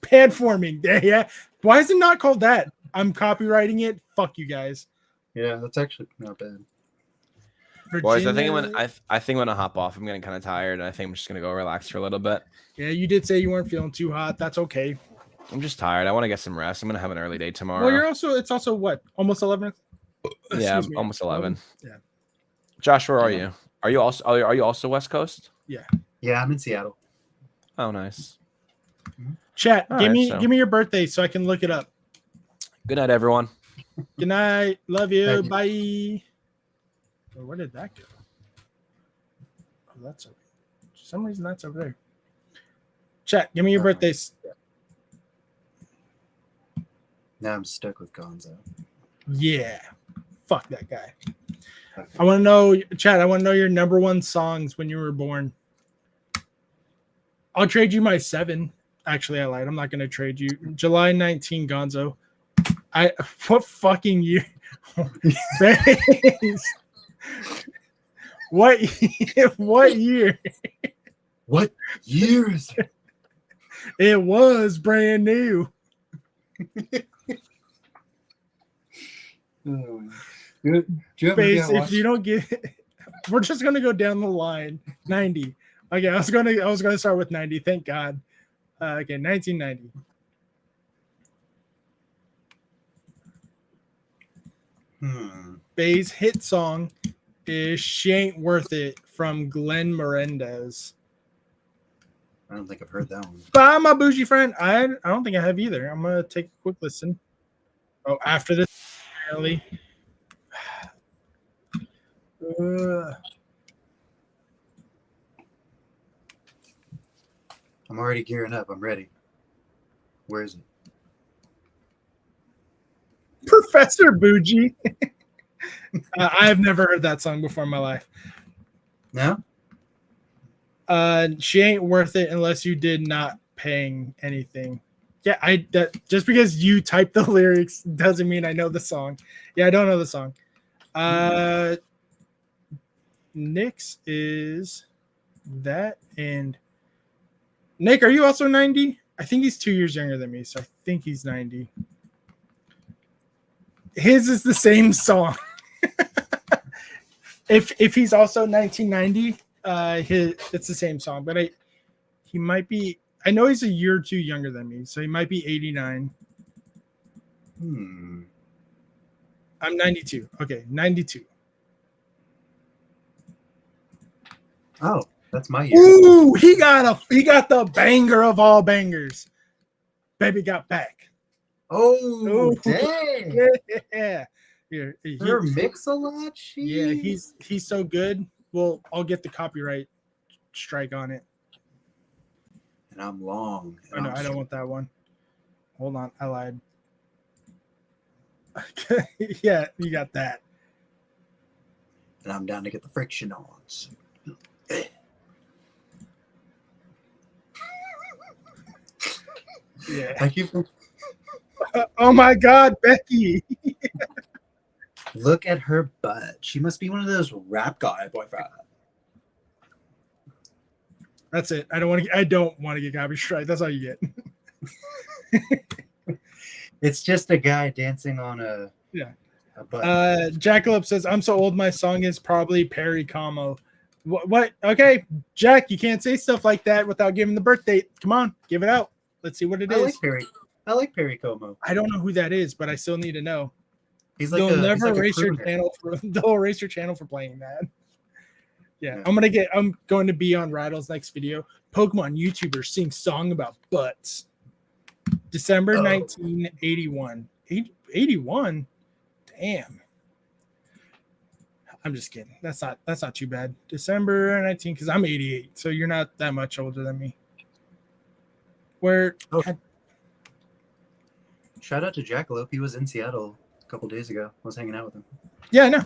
Panforming. Yeah. Why is it not called that? I'm copywriting it. Fuck you guys. Yeah, that's actually not bad. Boys, I think I'm gonna hop off. I'm getting kind of tired, and I think I'm just gonna go relax for a little bit. Yeah, you did say you weren't feeling too hot. That's okay. I'm just tired. I want to get some rest. I'm gonna have an early day tomorrow. Well, it's also what, almost 11. Yeah, Excuse me. almost 11. Yeah. Josh, where are you? Are you also West Coast? Yeah, I'm in Seattle. Oh, nice. Chat, All give right, me your birthday so I can look it up. Good night, everyone. Good night. Love you. Thank you. Bye. Oh, where did that go? Oh, that's over. For some reason that's over there. Chat, give me your birthdays. Now I'm stuck with Gonzo. Yeah. Fuck that guy. I want to know, Chad, I want to know your number one songs when you were born. I'll trade you my 7. Actually, I lied. I'm not going to trade you. July 19, Gonzo. What fucking year? What year? What year? What year is it? It was brand new. Do you have Face, if you don't get it, we're just gonna go down the line. 90. Okay, I was gonna start with 90. Thank God. Okay, 1990. Bay's hit song is "She Ain't Worth It" from Glenn Melendez. I don't think I've heard that one. Bye, my bougie friend. I don't think I have either. I'm gonna take a quick listen. Oh, after this, apparently. I'm already gearing up. I'm ready. Where is it? Professor Bougie. I have never heard that song before in my life. No? She ain't worth it unless you did not paying anything. Yeah, just because you type the lyrics doesn't mean I know the song. Yeah, I don't know the song. Nick's is that, and Nick, are you also 90? I think he's 2 years younger than me, so I think he's 90. His is the same song. If he's also 1990, it's the same song, but he might be. I know he's a year or two younger than me, so he might be 89. I'm 92. Okay, 92. Oh, that's my year. Ooh, he got the banger of all bangers. Baby Got Back. Oh, dang. Yeah. Your Mix-a-Lot? Yeah, he's so good. Well, I'll get the copyright strike on it. And I'm long. Oh, no, I don't want that one. Hold on, I lied. Yeah, you got that. And I'm down to get the friction on. Yeah. Thank you. Oh my God, Becky. Look at her butt. She must be one of those rap guy boyfriend. That's it. I don't want to get copy strike. That's all you get. It's just a guy dancing on a butt. Jackalope says, "I'm so old. My song is probably Perry Como." What? Okay, Jack, you can't say stuff like that without giving the birth date. Come on, give it out. Let's see what it is. I like Perry Como. I don't know who that is, but I still need to know. He's like You'll never like erase your channel they'll erase your channel for playing that. Yeah. I'm going to be on Rattle's next video. Pokemon YouTubers sing song about butts. December 1981. 81? Damn. I'm just kidding. That's not too bad. December 19, because I'm 88, so you're not that much older than me. Shout out to Jackalope. He was in Seattle a couple days ago. I was hanging out with him. Yeah, I know.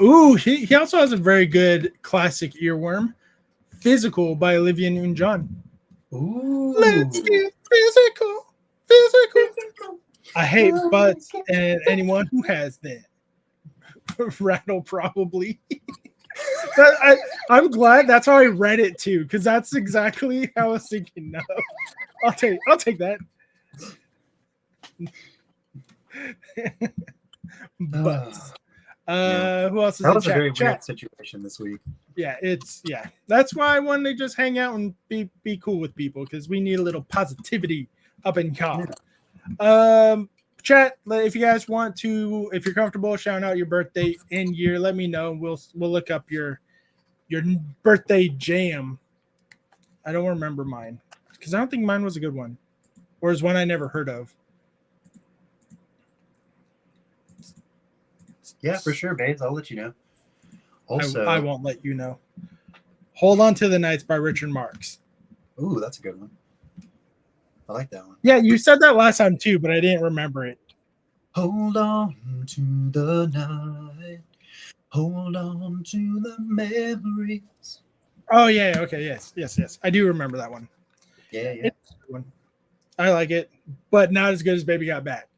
Ooh, he also has a very good classic earworm, "Physical" by Olivia Newton-John. Ooh. Let's get physical. I hate butts and anyone who has them. Rattle probably. I'm glad that's how I read it too, because that's exactly how I was thinking. No, I'll take that. Butts. Who else is that in was chat? a very weird situation this week. Yeah, that's why I wanted to just hang out and be cool with people, because we need a little positivity up in here. Chat, if you guys want to, if you're comfortable shouting out your birthday and year, let me know. We'll look up your birthday jam. I don't remember mine, because I don't think mine was a good one, or is one I never heard of. Yeah, for sure, babes. I'll let you know. Also, I won't let you know. Hold On to the Nights by Richard Marx. Ooh, that's a good one. I like that one. Yeah, you said that last time too, but I didn't remember it. Hold on to the night. Hold on to the memories. Oh yeah, okay, yes. I do remember that one. Yeah. It's a good one. I like it, but not as good as Baby Got Back.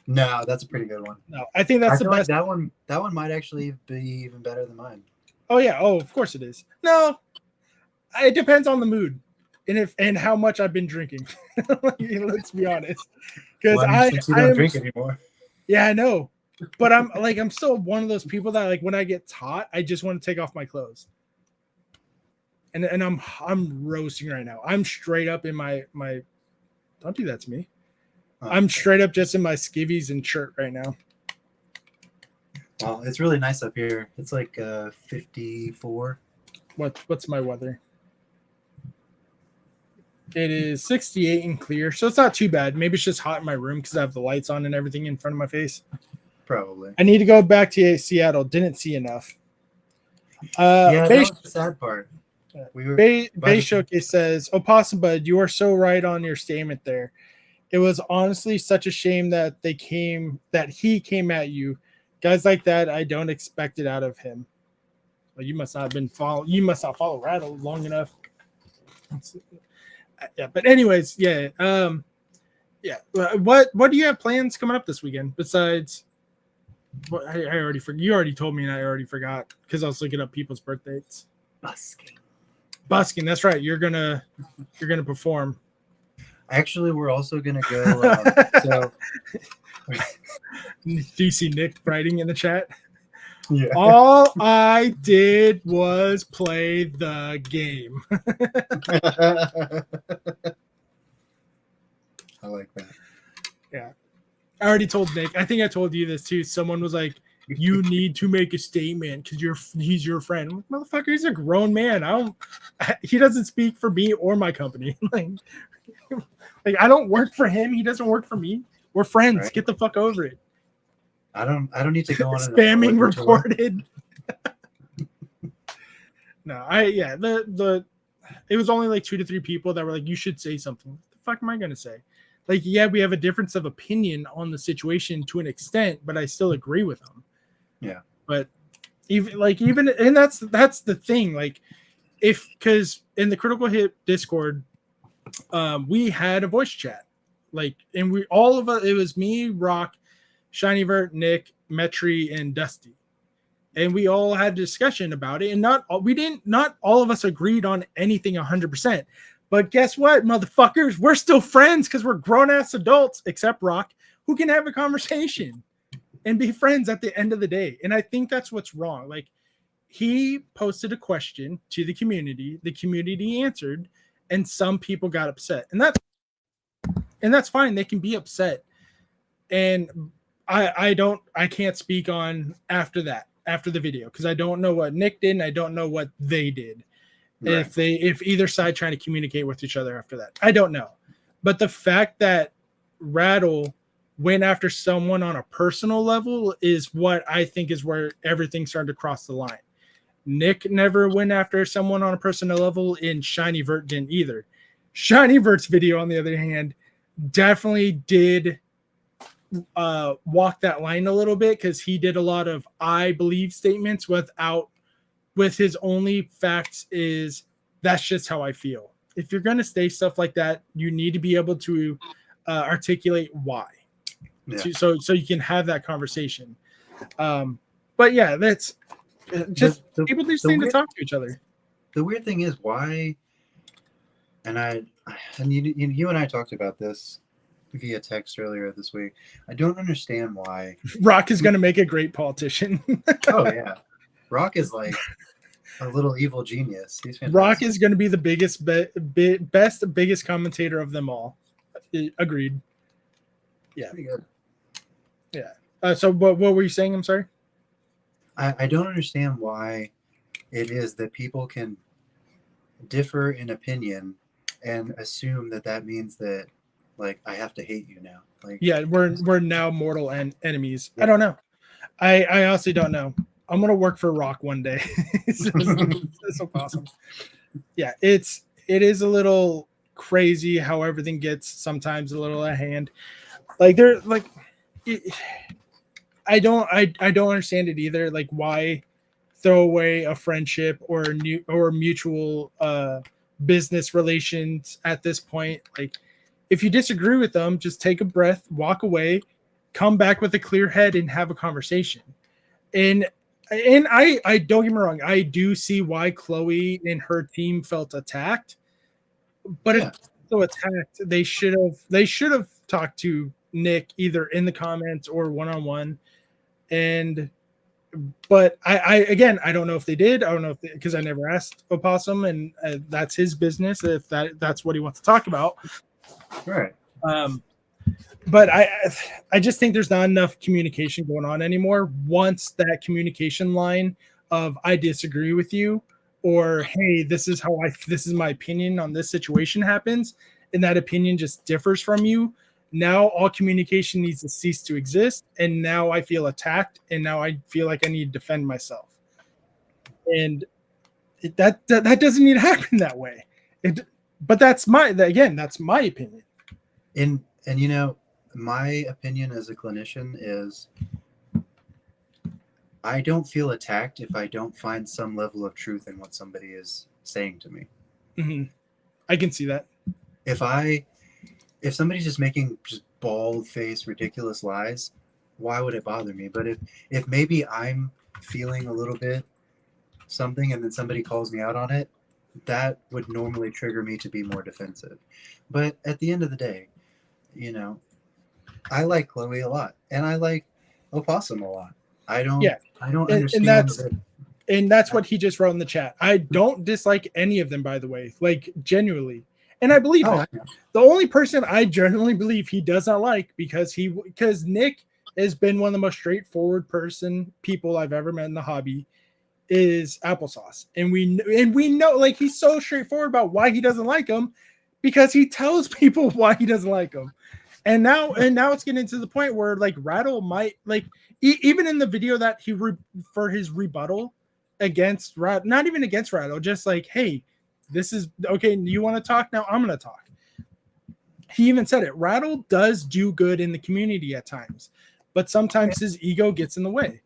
No, that's a pretty good one. No, I think that's I the feel best. like that one might actually be even better than mine. Oh yeah, of course it is. No, it depends on the mood and how much I've been drinking. Let's be honest, because Since you don't drink anymore. Yeah, I know, but I'm still one of those people that like when I get hot, I just want to take off my clothes. And I'm roasting right now. I'm straight up in my. Don't do that to me. I'm straight up just in my skivvies and shirt right now. Well, it's really nice up here. It's like 54. What's my weather? It is 68 and clear, so it's not too bad. Maybe it's just hot in my room because I have the lights on and everything in front of my face. Probably. I need to go back to Seattle. Didn't see enough. Yeah, that was the sad part. Bay Showcase says, "Opossum Bud, you are so right on your statement there. It was honestly such a shame that he came at you. Guys like that, I don't expect it out of him." Well, you must not follow Rattle long enough. Yeah, but anyways, yeah. Yeah. What do you have plans coming up this weekend besides? What I already forgot. You already told me, and I already forgot because I was looking up people's birthdays. Busking. That's right. You're gonna perform. Actually, we're also gonna go. So, do you see Nick writing in the chat? Yeah. All I did was play the game. I like that. Yeah. I already told Nick. I think I told you this too. Someone was like, "You need to make a statement because he's your friend." I'm like, motherfucker, he's a grown man. He doesn't speak for me or my company. like I don't work for him. He doesn't work for me. We're friends. Right. Get the fuck over it. I don't need to go on spamming reported. No, it was only like 2 to 3 people that were like, "You should say something." What the fuck am I gonna say? Like, yeah, we have a difference of opinion on the situation to an extent, but I still agree with them. Yeah. But even and that's the thing. Like, because in the Critical Hit Discord, we had a voice chat. Like, and we all of us, it was me, Rock, Shinyvert, Nick, Metri, and Dusty. And we all had a discussion about it. And not all of us agreed on anything 100%. But guess what, motherfuckers? We're still friends because we're grown-ass adults, except Rock, who can have a conversation and be friends at the end of the day. And I think that's what's wrong. Like, he posted a question to the community answered, and some people got upset. And that's fine. They can be upset. And I can't speak on after the video, because I don't know what Nick did and I don't know what they did. Right. If either side trying to communicate with each other after that, I don't know. But the fact that Rattle went after someone on a personal level is what I think is where everything started to cross the line. Nick never went after someone on a personal level, and Shinyvert didn't either. Shinyvert's video, on the other hand, definitely did walk that line a little bit, because he did a lot of "I believe" statements with his only facts is "that's just how I feel." If you're going to say stuff like that, you need to be able to articulate why. Yeah. So you can have that conversation. But yeah, that's just people just need to talk to each other. The weird thing is why, and you and I talked about this via text earlier this week. I don't understand why. Rock is going to make a great politician. Oh yeah, Rock is like a little evil genius. He's fantastic. Rock is going to be the biggest commentator of them all. Agreed. Yeah. Pretty good. Yeah. So what were you saying? I'm sorry. I don't understand why it is that people can differ in opinion and assume that means that, like, I have to hate you now. Like, yeah, we're now mortal enemies. Yeah. I don't know. I honestly don't know. I'm gonna work for Rock one day. It's so awesome. Yeah, it is a little crazy how everything gets sometimes a little at hand. Like they're like, I don't understand it either. Like why throw away a friendship or mutual business relations at this point? Like if you disagree with them, just take a breath, walk away, come back with a clear head and have a conversation. And I don't get me wrong, I do see why Chloe and her team felt attacked, but if so attacked, they should have talked to Nick either in the comments or one-on-one. And but I again, I don't know if they did. I don't know if because I never asked Opossum, and that's his business if that's what he wants to talk about. Right. But I just think there's not enough communication going on anymore. Once that communication line of I disagree with you, or hey, this is my opinion on this situation happens, and that opinion just differs from you. Now all communication needs to cease to exist, and now I feel attacked, and now I feel like I need to defend myself, and that doesn't need to happen that way. But that's my opinion. And you know, my opinion as a clinician is I don't feel attacked if I don't find some level of truth in what somebody is saying to me. Mm-hmm. I can see that. If somebody's just making just bald-faced, ridiculous lies, why would it bother me? But if maybe I'm feeling a little bit something and then somebody calls me out on it, that would normally trigger me to be more defensive. But at the end of the day, you know, I like Chloe a lot, and I like Opossum a lot. I don't understand. And that's what he just wrote in the chat. I don't dislike any of them, by the way, like genuinely. And I believe it. The only person I genuinely believe he does not like because Nick has been one of the most straightforward people I've ever met in the hobby is Applesauce. And we know like he's so straightforward about why he doesn't like him because he tells people why he doesn't like him. And now it's getting to the point where like Rattle might like even in the video that for his rebuttal against Rattle, not even against Rattle, just like, hey, this is okay. You want to talk now? I'm going to talk. He even said it. Rattle does do good in the community at times, but sometimes his ego gets in the way.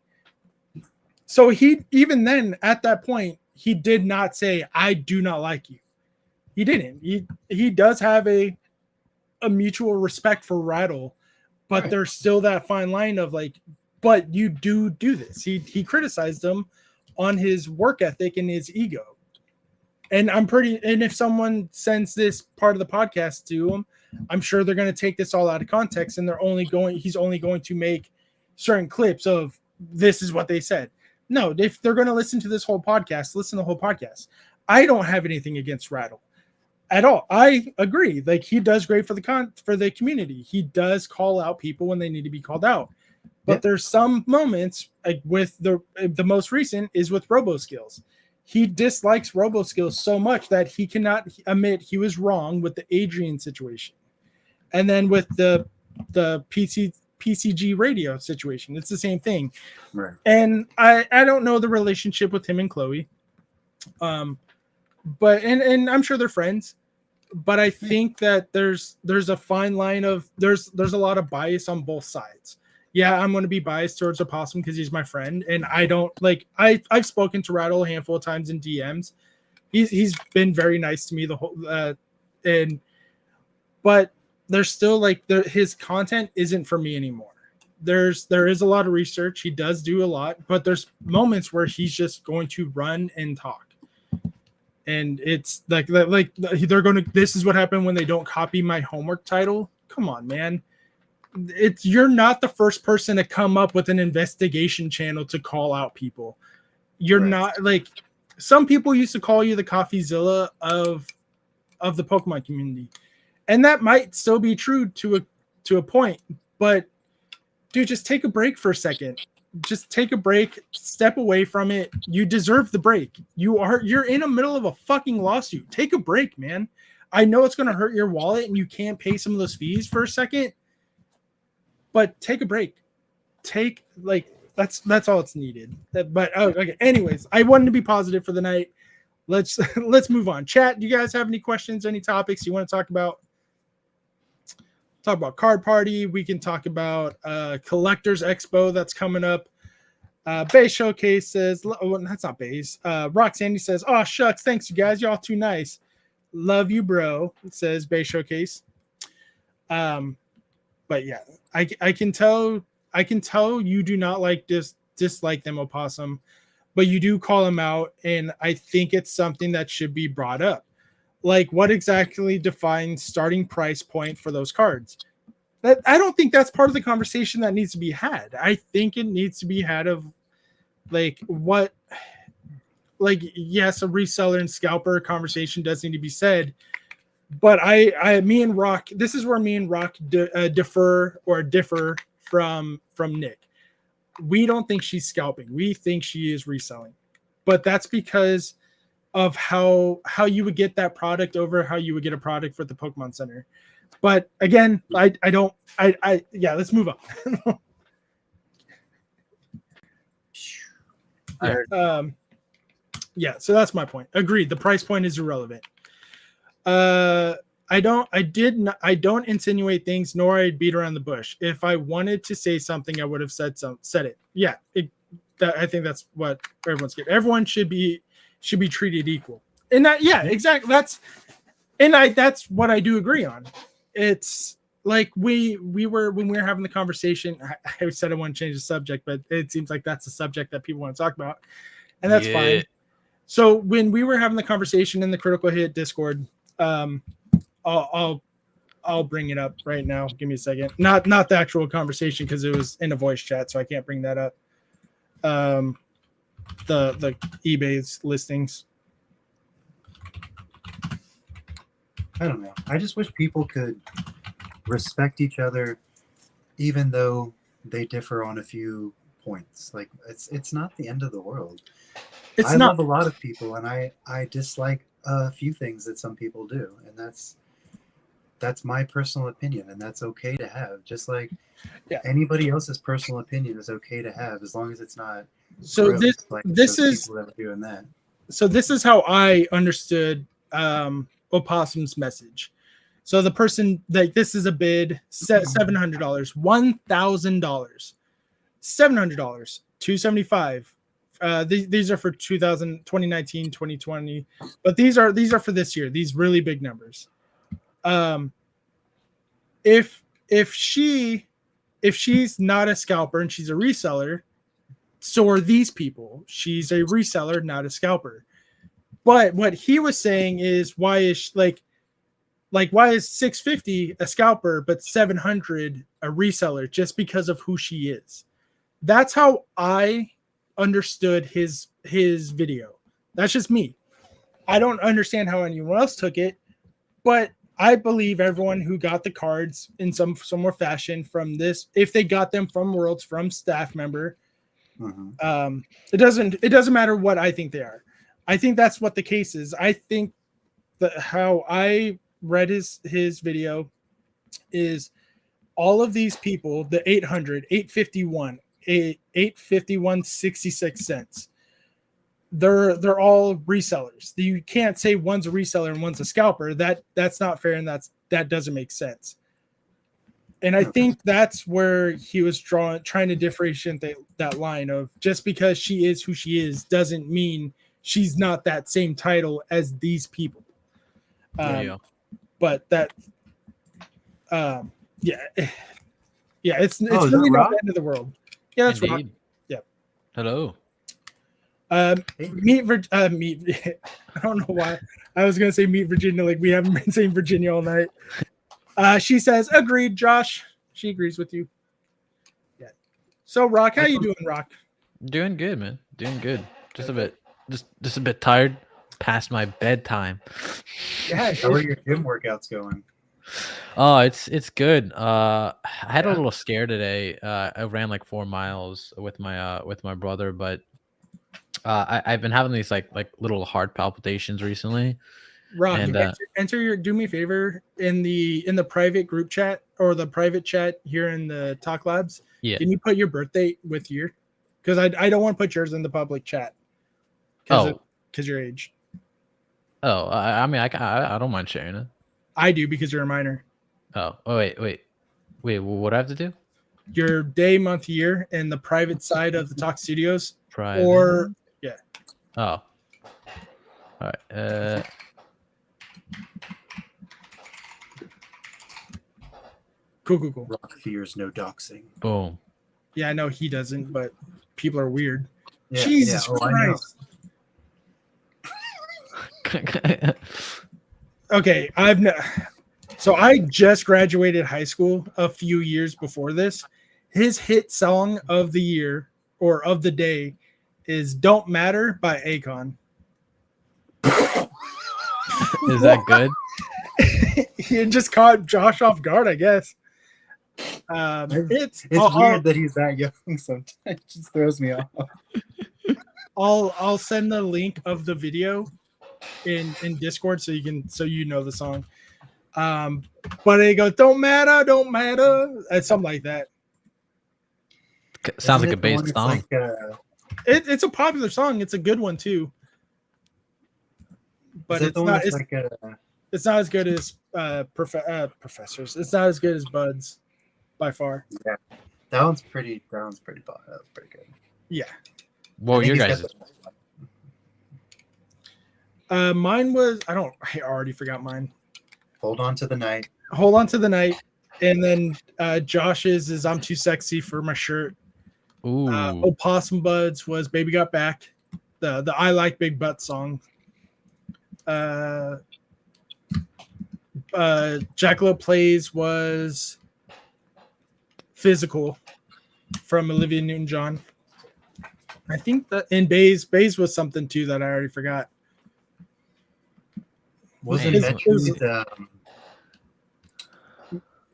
So he even then at that point he did not say I do not like you. He didn't. He does have a mutual respect for Rattle, but there's still that fine line of like, but you do this. He criticized him on his work ethic and his ego. And if someone sends this part of the podcast to him, I'm sure they're going to take this all out of context and he's only going to make certain clips of this is what they said. No, if they're going to listen to this whole podcast, listen to the whole podcast. I don't have anything against Rattle at all. I agree. Like he does great for the community. He does call out people when they need to be called out. But there's some moments like with the most recent is with RoboSkills. He dislikes RoboSkills so much that he cannot admit he was wrong with the Adrian situation. And then with the PCG radio situation, it's the same thing. Right. And I don't know the relationship with him and Chloe. But I'm sure they're friends. But I think that there's a fine line of there's a lot of bias on both sides. Yeah, I'm going to be biased towards Opossum because he's my friend, and I don't like. I've spoken to Rattle a handful of times in DMs. He's been very nice to me the whole but there's still like his content isn't for me anymore. There is a lot of research. He does do a lot, but there's moments where he's just going to run and talk. And it's like they're going to. This is what happened when they don't copy my homework title. Come on, man. You're not the first person to come up with an investigation channel to call out people. You're not like some people used to call you the CoffeeZilla of the Pokemon community, and that might still be true to a point. But dude, just take a break for a second. Just take a break, step away from it. You deserve the break. You're in the middle of a fucking lawsuit. Take a break, man. I know it's going to hurt your wallet and you can't pay some of those fees for a second, but take a break. That's all it's needed. But okay. Anyways, I wanted to be positive for the night. let's let's move on. Chat, do you guys have any questions, any topics you want to talk about? Talk about Card Party. We can talk about Collectors Expo that's coming up. Bay Showcase says, oh, that's not Bay's. Roxanne says, oh, shucks. Thanks, you guys. Y'all too nice. Love you, bro. It says Bay Showcase. But yeah, I can tell you do not dislike them, Opossum, but you do call them out. And I think it's something that should be brought up. Like, what exactly defines starting price point for those cards? I don't think that's part of the conversation that needs to be had. I think it needs to be had of yes, a reseller and scalper conversation does need to be said. But me and Rock, this is where me and Rock differ from Nick. We don't think she's scalping. We think she is reselling. But that's because of how you would get that product over how you would get a product for the Pokemon Center. But again, let's move on. So that's my point. Agreed. The price point is irrelevant. I don't insinuate things, nor I'd beat around the bush. If I wanted to say something, I would have said it. Yeah. I think that's what everyone's getting. Everyone should be treated equal. And that, yeah, exactly. That's what I do agree on. It's like when we were having the conversation, I said I want to change the subject, but it seems like that's the subject that people want to talk about. And that's fine. So when we were having the conversation in the Critical Hit Discord, I'll bring it up right now. Give me a second. Not the actual conversation because it was in a voice chat, so I can't bring that up. The eBay's listings. I don't know. I just wish people could respect each other, even though they differ on a few points. Like it's not the end of the world. I love a lot of people, and I dislike a few things that some people do, and that's my personal opinion, and that's okay to have. Just like anybody else's personal opinion is okay to have, as long as it's not. So this is people that are doing that. So this is how I understood Opossum's message. So the person, like, this is a bid, $700, $1,000, $700, $275. These are for 2019, 2020, but these are for this year. These really big numbers. If she's not a scalper and she's a reseller, so are these people. She's a reseller, not a scalper. But what he was saying is, why is why is 650 a scalper but 700 a reseller, just because of who she is? That's how I understood his video. That's just me. I don't understand how anyone else took it, but I believe everyone who got the cards in some more fashion from this, if they got them from Worlds, from staff member, it doesn't matter what I think they are. I think that's what the case is. I think that how I read his video is all of these people, the 800, 851, 851, 66 cents. They're all resellers. You can't say one's a reseller and one's a scalper. That's not fair, and that doesn't make sense. And I think that's where he was trying to differentiate that line of, just because she is who she is doesn't mean she's not that same title as these people. But that, it's really not the end of the world. Yeah, that's right. Yeah. Hello. Meet. I don't know why I was gonna say meet Virginia. Like, we haven't been saying Virginia all night. She says, agreed, Josh. She agrees with you. Yeah. So, Rock, how you doing, Rock? Doing good, man. Doing good. Just a bit tired. Past my bedtime. Yeah. How are your gym workouts going? Oh, it's good. I had a little scare today. I ran like 4 miles with my brother, but I've been having these like little heart palpitations recently. Rock, and, do me a favor in the private group chat or the private chat here in the Talk Labs. Yeah. Can you put your birthday with because I don't want to put yours in the public chat. Because your age. Oh, I mean, I don't mind sharing it. I do because you're a minor. Oh, wait. What do I have to do? Your day, month, year, and the private side of the Talk Studios. Private. Or yeah. Oh. All right. Cool. Rock fears no doxing. Boom. Yeah, I know he doesn't, but people are weird. Yeah, Jesus yeah. Oh, I know. Christ. Okay, so I just graduated high school a few years before this. His hit song of the year or of the day is "Don't Matter" by Akon. Is that good? He just caught Josh off guard, I guess. It's weird that he's that young. Sometimes it just throws me off. I'll send the link of the video in Discord so you know the song. But it goes, don't matter, and something like that. Sounds like a bass song. It's a popular song. It's a good one too. But it's not. It's not as good as Professors. It's not as good as Buds, by far. Yeah, that one's pretty. That was pretty good. Yeah. What were your guys'? Mine was. I already forgot mine. Hold on to the night. Hold on to the night, and then Josh's is "I'm Too Sexy for My Shirt." Ooh. Opossum Buds was "Baby Got Back," the I Like Big Butt song. Jackalope Plays was "Physical" from Olivia Newton-John. I think that in Bays was something too that I already forgot. Wasn't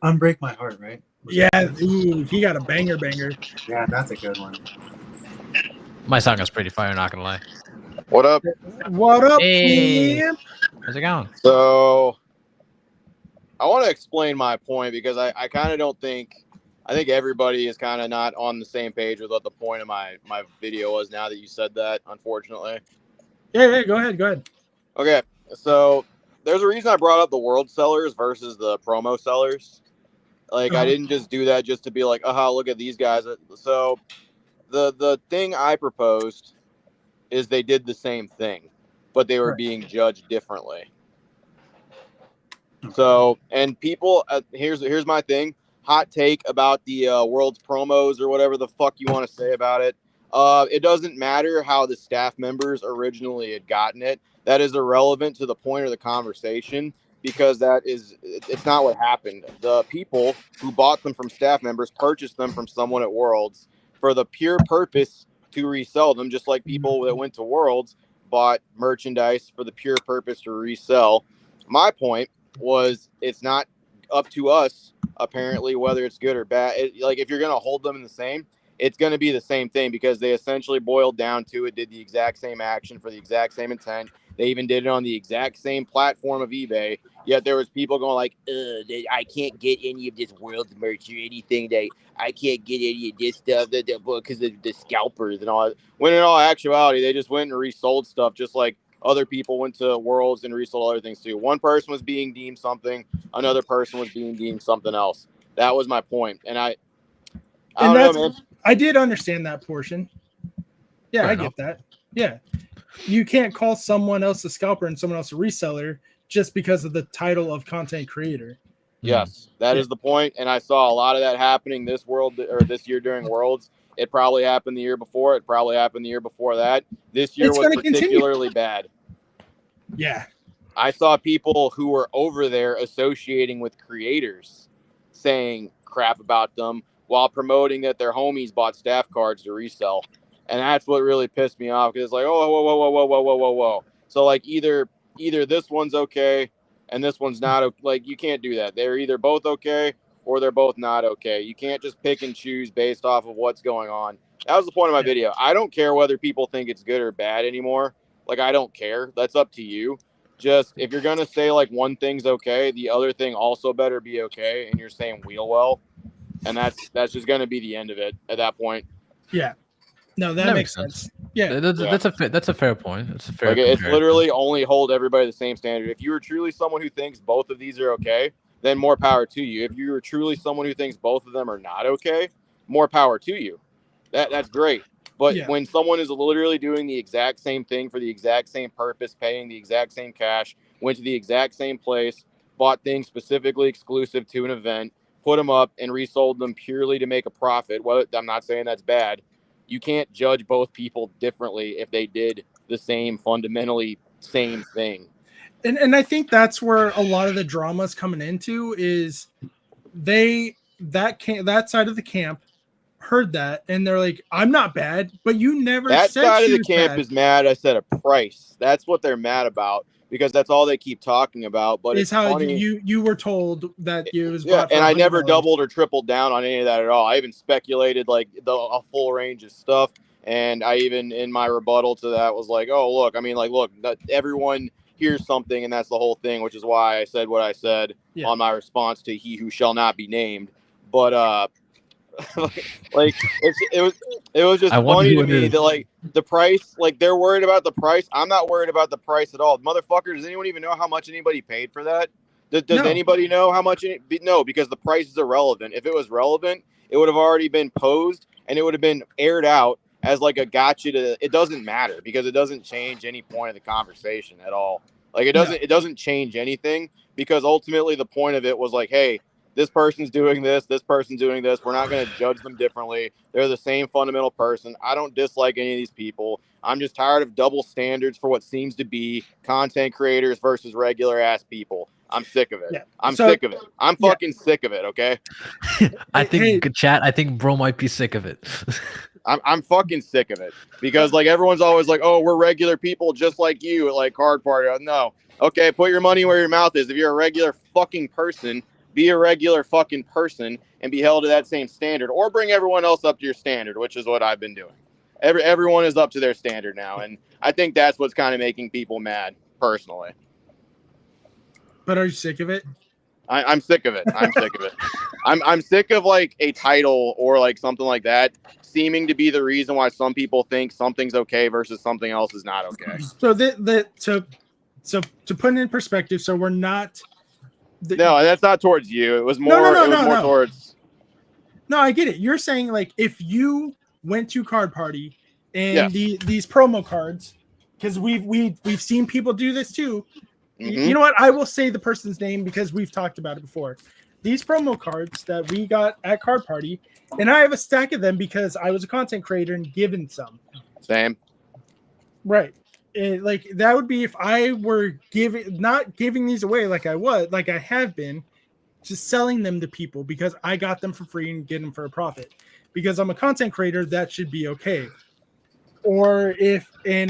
Unbreak My Heart, right? Ooh, he got a banger. Yeah, that's a good one. My song is pretty fire, not gonna lie. What up? What up, Hey. Pam? How's it going? So I want to explain my point because I kind of don't think I think everybody is kind of not on the same page with what the point of my video was now that you said that, unfortunately. Yeah, go ahead. Okay, so there's a reason I brought up the world sellers versus the promo sellers. Like, I didn't just do that just to be like, look at these guys. So the thing I proposed is they did the same thing, but they were being judged differently. So, and people, here's my thing. Hot take about the world's promos or whatever the fuck you want to say about it. It doesn't matter how the staff members originally had gotten it. That is irrelevant to the point of the conversation because it's not what happened. The people who bought them from staff members purchased them from someone at Worlds for the pure purpose to resell them, just like people that went to Worlds bought merchandise for the pure purpose to resell. My point was it's not up to us, apparently, whether it's good or bad. Like, if you're going to hold them in the same, it's going to be the same thing because they essentially boiled down to it, did the exact same action for the exact same intent. They even did it on the exact same platform of eBay. Yet there was people going like, I can't get any of this World merch or anything. I can't get any of this stuff because of the scalpers and all that. When in all actuality, they just went and resold stuff just like other people went to Worlds and resold other things too. One person was being deemed something. Another person was being deemed something else. That was my point. And I don't know, man. I did understand that portion. Yeah, I get that. Yeah. You can't call someone else a scalper and someone else a reseller just because of the title of content creator. Yes, that is the point. And I saw a lot of that happening this year during Worlds. It probably happened the year before. It probably happened the year before that. This year was particularly bad. Yeah. I saw people who were over there associating with creators saying crap about them while promoting that their homies bought staff cards to resell. And that's what really pissed me off because it's like, whoa. So like either this one's okay and this one's not. Like, you can't do that. They're either both okay or they're both not okay. You can't just pick and choose based off of what's going on. That was the point of my video. I don't care whether people think it's good or bad anymore. Like, I don't care. That's up to you. Just if you're going to say like one thing's okay, the other thing also better be okay. And you're saying wheel well. And that's just going to be the end of it at that point. Yeah. No, that makes sense. Yeah. That's a fair point. It's a fair. Like it's comparison. literally only hold everybody the same standard. If you are truly someone who thinks both of these are okay, then more power to you. If you are truly someone who thinks both of them are not okay, more power to you. That's great. But Yeah. when someone is literally doing the exact same thing for the exact same purpose, paying the exact same cash, went to the exact same place, bought things specifically exclusive to an event, put them up and resold them purely to make a profit. Well, I'm not saying that's bad. You can't judge both people differently if they did the same, fundamentally same thing. And I think that's where a lot of the drama is coming into is that side of the camp heard that and they're like, I'm not bad, but you never That said side of she the was camp bad. is mad. I said a price. That's what they're mad about because that's all they keep talking about. But Is it's how funny. you were told that it was Yeah, bought for and I never $100. doubled or tripled down on any of that at all. I even speculated like a full range of stuff, and I even in my rebuttal to that was like, "Oh, look, I mean, like, look, everyone hears something, and that's the whole thing," which is why I said what I said on my response to "He Who Shall Not Be Named." But like it was just funny to me that like the price, like they're worried about the price. I'm not worried about the price at all. Motherfucker, does anyone even know how much anybody paid for that? Does No. anybody know how much? No, because the price is irrelevant. If it was relevant, it would have already been posed and it would have been aired out as like a gotcha to. It doesn't matter because it doesn't change any point of the conversation at all. Like it doesn't change anything because ultimately the point of it was like, hey, this person's doing this person's doing this. We're not going to judge them differently. They're the same fundamental person. I don't dislike any of these people. I'm just tired of double standards for what seems to be content creators versus regular ass people. I'm sick of it. Yeah. I'm sick of it. I'm fucking sick of it. Okay. I think chat. I think bro might be sick of it. I'm fucking sick of it because like everyone's always like, oh, we're regular people just like you at like Card Party. No. Okay. Put your money where your mouth is. If you're a regular fucking person, be a regular fucking person and be held to that same standard or bring everyone else up to your standard, which is what I've been doing. Everyone is up to their standard now. And I think that's what's kind of making people mad personally. But are you sick of it? I'm sick of it. I'm sick of it. I'm sick of like a title or like something like that seeming to be the reason why some people think something's okay versus something else is not okay. So so to put it in perspective, so we're not. No, that's not towards you. It was more. More towards. No, I get it. You're saying like if you went to Card Party and these promo cards, because we've seen people do this too. Mm-hmm. You know what? I will say the person's name because we've talked about it before. These promo cards that we got at Card Party, and I have a stack of them because I was a content creator and given some. Same. Right. Like that would be if I were not giving these away like I have been, just selling them to people because I got them for free and get them for a profit. Because I'm a content creator, that should be okay. Or if in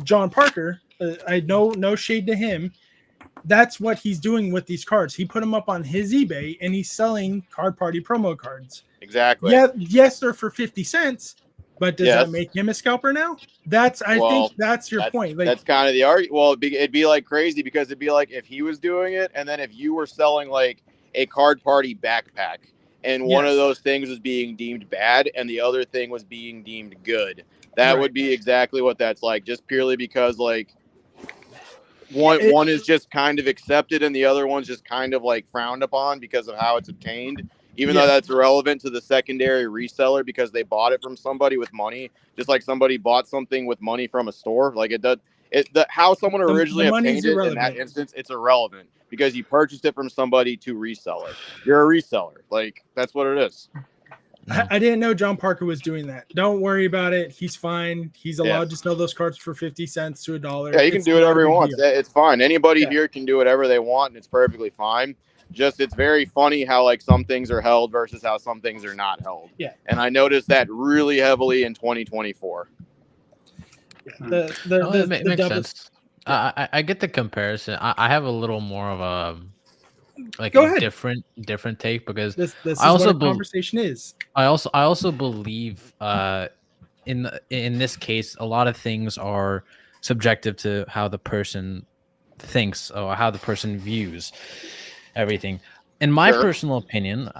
John Parker, I know no shade to him, that's what he's doing with these cards. He put them up on his eBay and he's selling Card Party promo cards. Exactly. Yeah, yes, they're for 50 cents. But does that make him a scalper now? I think that's your point. Like, that's kind of the argument. Well, it'd be like crazy because it'd be like if he was doing it, and then if you were selling like a Card Party backpack, and one of those things was being deemed bad, and the other thing was being deemed good. That would be exactly what that's like. Just purely because like one is just kind of accepted, and the other one's just kind of like frowned upon because of how it's obtained. Even though that's irrelevant to the secondary reseller because they bought it from somebody with money, just like somebody bought something with money from a store. Like how someone originally obtained it in that instance, it's irrelevant because you purchased it from somebody to resell it. You're a reseller. Like that's what it is. I didn't know John Parker was doing that. Don't worry about it. He's fine. He's allowed to sell those cards for 50 cents to $1. Yeah, he can do whatever he wants. It's fine. Anybody here can do whatever they want, and it's perfectly fine. Just it's very funny how like some things are held versus how some things are not held. Yeah. And I noticed that really heavily in 2024. It makes sense. I get the comparison. I have a little more of a different take because this is what the conversation is. I also believe in this case a lot of things are subjective to how the person thinks or how the person views everything. In my personal opinion,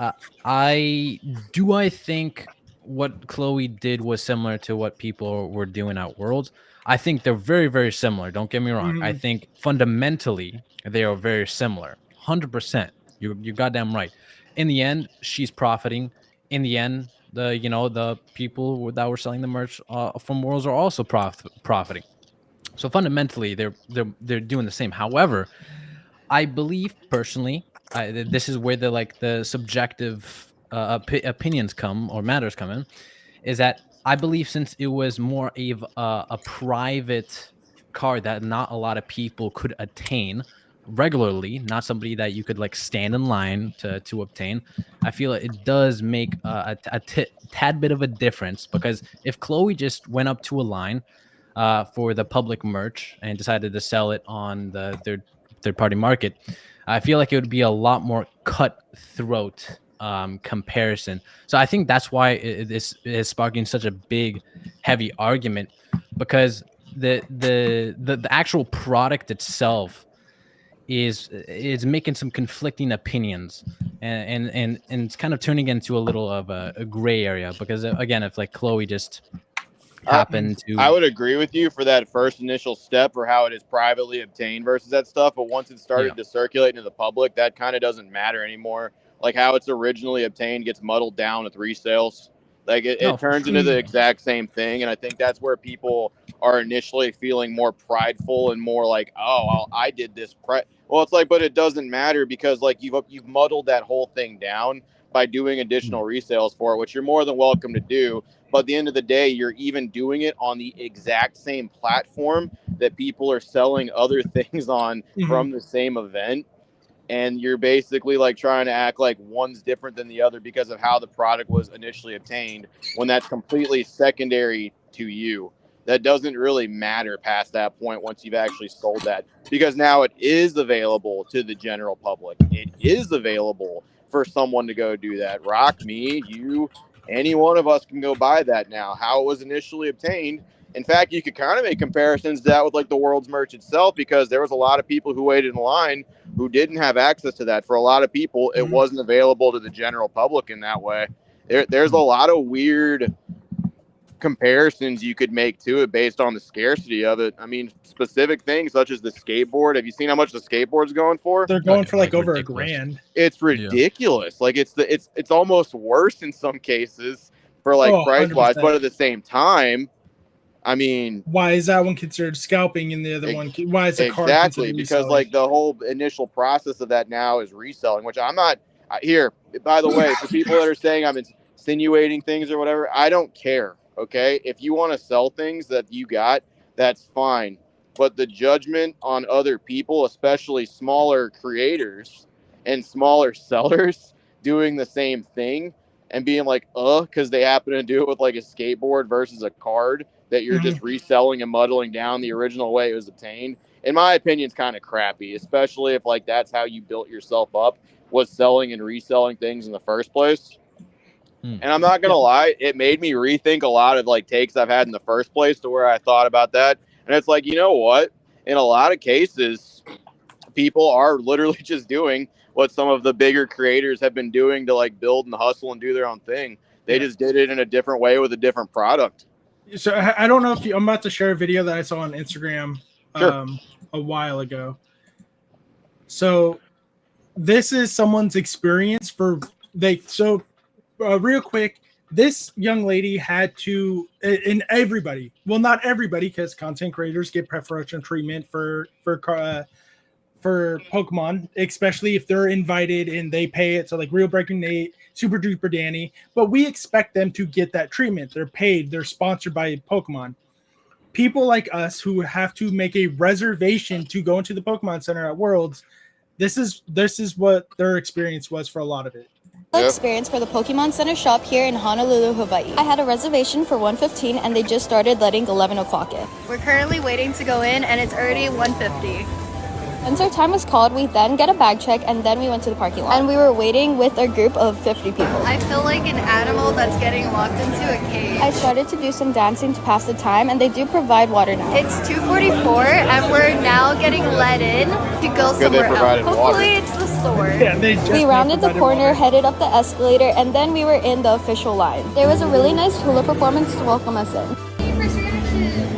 I think what Chloe did was similar to what people were doing at Worlds. I think they're very, very similar. Don't get me wrong. I think fundamentally they are very similar. 100%. You're goddamn right. In the end, she's profiting. In the end, the people that were selling the merch from Worlds are also profiting. So fundamentally, they're doing the same. However, I believe personally, this is where the subjective opinions come or matters come in, is that I believe since it was more of a private card that not a lot of people could attain regularly, not somebody that you could like stand in line to obtain. I feel it does make a tad bit of a difference, because if Chloe just went up to a line for the public merch and decided to sell it on the third party market, I feel like it would be a lot more cutthroat comparison. So I think that's why it is sparking such a big, heavy argument, because the actual product itself is making some conflicting opinions, and it's kind of turning into a little of a gray area, because again, if like Chloe just happened to, I would agree with you for that first initial step for how it is privately obtained versus that stuff, but once it started to circulate into the public, that kind of doesn't matter anymore. Like how it's originally obtained gets muddled down with resales. Like it turns into the exact same thing, and I think that's where people are initially feeling more prideful and more like, oh, well, I did this. Well, it's like, but it doesn't matter, because like you've muddled that whole thing down by doing additional resales for it, which you're more than welcome to do. But at the end of the day, you're even doing it on the exact same platform that people are selling other things on from the same event. And you're basically like trying to act like one's different than the other because of how the product was initially obtained, when that's completely secondary to you. That doesn't really matter past that point once you've actually sold that, because now it is available to the general public. It is available for someone to go do that. Rock, me, you, any one of us can go buy that now. How it was initially obtained. In fact, you could kind of make comparisons to that with like the World's merch itself, because there was a lot of people who waited in line who didn't have access to that. For a lot of people, it wasn't available to the general public in that way. There's a lot of weird comparisons you could make to it based on the scarcity of it. I mean, specific things such as the skateboard. Have you seen how much the skateboard's going for? They're going for like over $1,000. It's ridiculous. Like it's almost worse in some cases for like price wise, but at the same time, I mean, why is that one considered scalping and the other one? Why is it exactly because like the whole initial process of that now is reselling, which I'm not here. By the way, for people that are saying I'm insinuating things or whatever, I don't care. Okay, if you want to sell things that you got, that's fine. But the judgment on other people, especially smaller creators and smaller sellers doing the same thing and being like, because they happen to do it with like a skateboard versus a card that you're just reselling and muddling down the original way it was obtained, in my opinion, is kind of crappy, especially if like that's how you built yourself up, was selling and reselling things in the first place. And I'm not going to lie, it made me rethink a lot of like takes I've had in the first place, to where I thought about that. And it's like, you know what? In a lot of cases, people are literally just doing what some of the bigger creators have been doing to like build and hustle and do their own thing. They just did it in a different way with a different product. So I don't know if I'm about to share a video that I saw on Instagram a while ago. So this is someone's experience real quick, this young lady had to, and everybody, well, not everybody, because content creators get preferential treatment for Pokemon, especially if they're invited and they pay it. So like Real Breaking Nate, Super Duper Danny, but we expect them to get that treatment. They're paid, they're sponsored by Pokemon. People like us who have to make a reservation to go into the Pokemon Center at Worlds, this is what their experience was for a lot of it. Experience for the Pokemon Center shop here in Honolulu, Hawaii. I had a reservation for 1:15 and they just started letting 11 o'clock in. We're currently waiting to go in and it's already 1:50. Once our time was called, we then get a bag check, and then we went to the parking lot. And we were waiting with a group of 50 people. I feel like an animal that's getting locked into a cage. I started to do some dancing to pass the time, and they do provide water now. It's 2:44, and we're now getting let in to go Good they somewhere else. provided water. Hopefully it's the store. Yeah, they just We rounded the provided corner, water. headed up the escalator, and then we were in the official line. There was a really nice hula performance to welcome us in.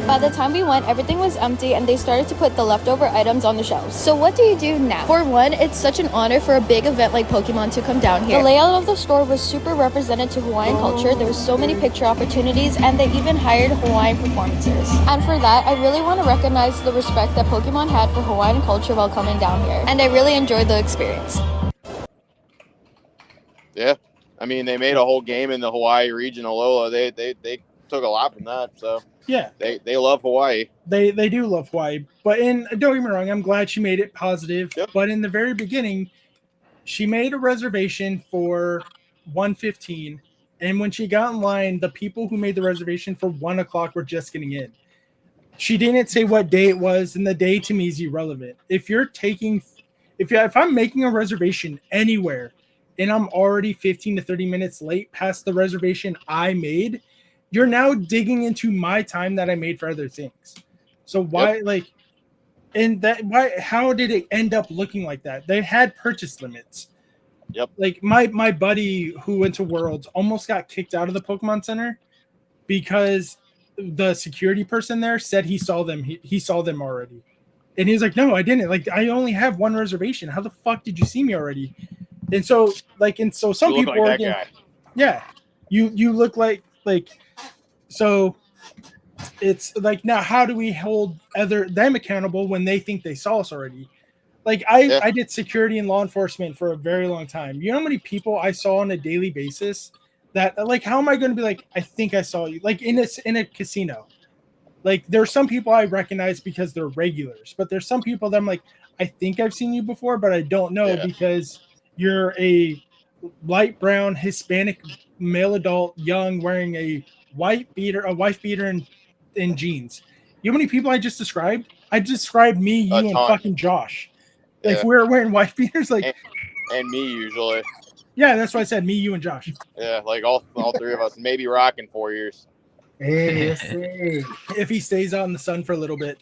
By the time we went, everything was empty and they started to put the leftover items on the shelves. So what do you do now? For one, it's such an honor for a big event like Pokemon to come down here. The layout of the store was super represented to Hawaiian culture. There were so many picture opportunities, and they even hired Hawaiian performances. And for that, I really want to recognize the respect that Pokemon had for Hawaiian culture while coming down here. And I really enjoyed the experience. Yeah, I mean, they made a whole game in the Hawaii region, Alola. They took a lot from that, so Yeah, they love Hawaii. they do love Hawaii. But don't get me wrong, I'm glad she made it positive. Yep. But in the very beginning, she made a reservation for 1:15, and when she got in line, the people who made the reservation for 1 o'clock were just getting in. She didn't say what day it was, and the day to me is irrelevant. If I'm making a reservation anywhere and I'm already 15 to 30 minutes late past the reservation I made, you're now digging into my time that I made for other things. So why, how did it end up looking like that? They had purchase limits. Yep. Like my buddy who went to Worlds almost got kicked out of the Pokemon Center because the security person there said he saw them. He saw them already. And he's like, no, I didn't. Like, I only have one reservation. How the fuck did you see me already? And so some You look people like are that guy. yeah, you look like so it's like, now how do we hold them accountable when they think they saw us already? Like I did security and law enforcement for a very long time. You know how many people I saw on a daily basis that, like, how am I going to be like, I think I saw you, like in a casino? Like, there's some people I recognize because they're regulars, but there's some people that I'm like, I think I've seen you before, but I don't know because you're a light brown Hispanic male adult, young, wearing a wife beater and jeans. You know how many people I just described? I described me, you, and fucking Josh. If we're wearing wife beaters, like, and me usually. Yeah, that's why I said me, you, and Josh. Yeah, like all three of us, maybe Rock in 4 years. Hey, If he stays out in the sun for a little bit.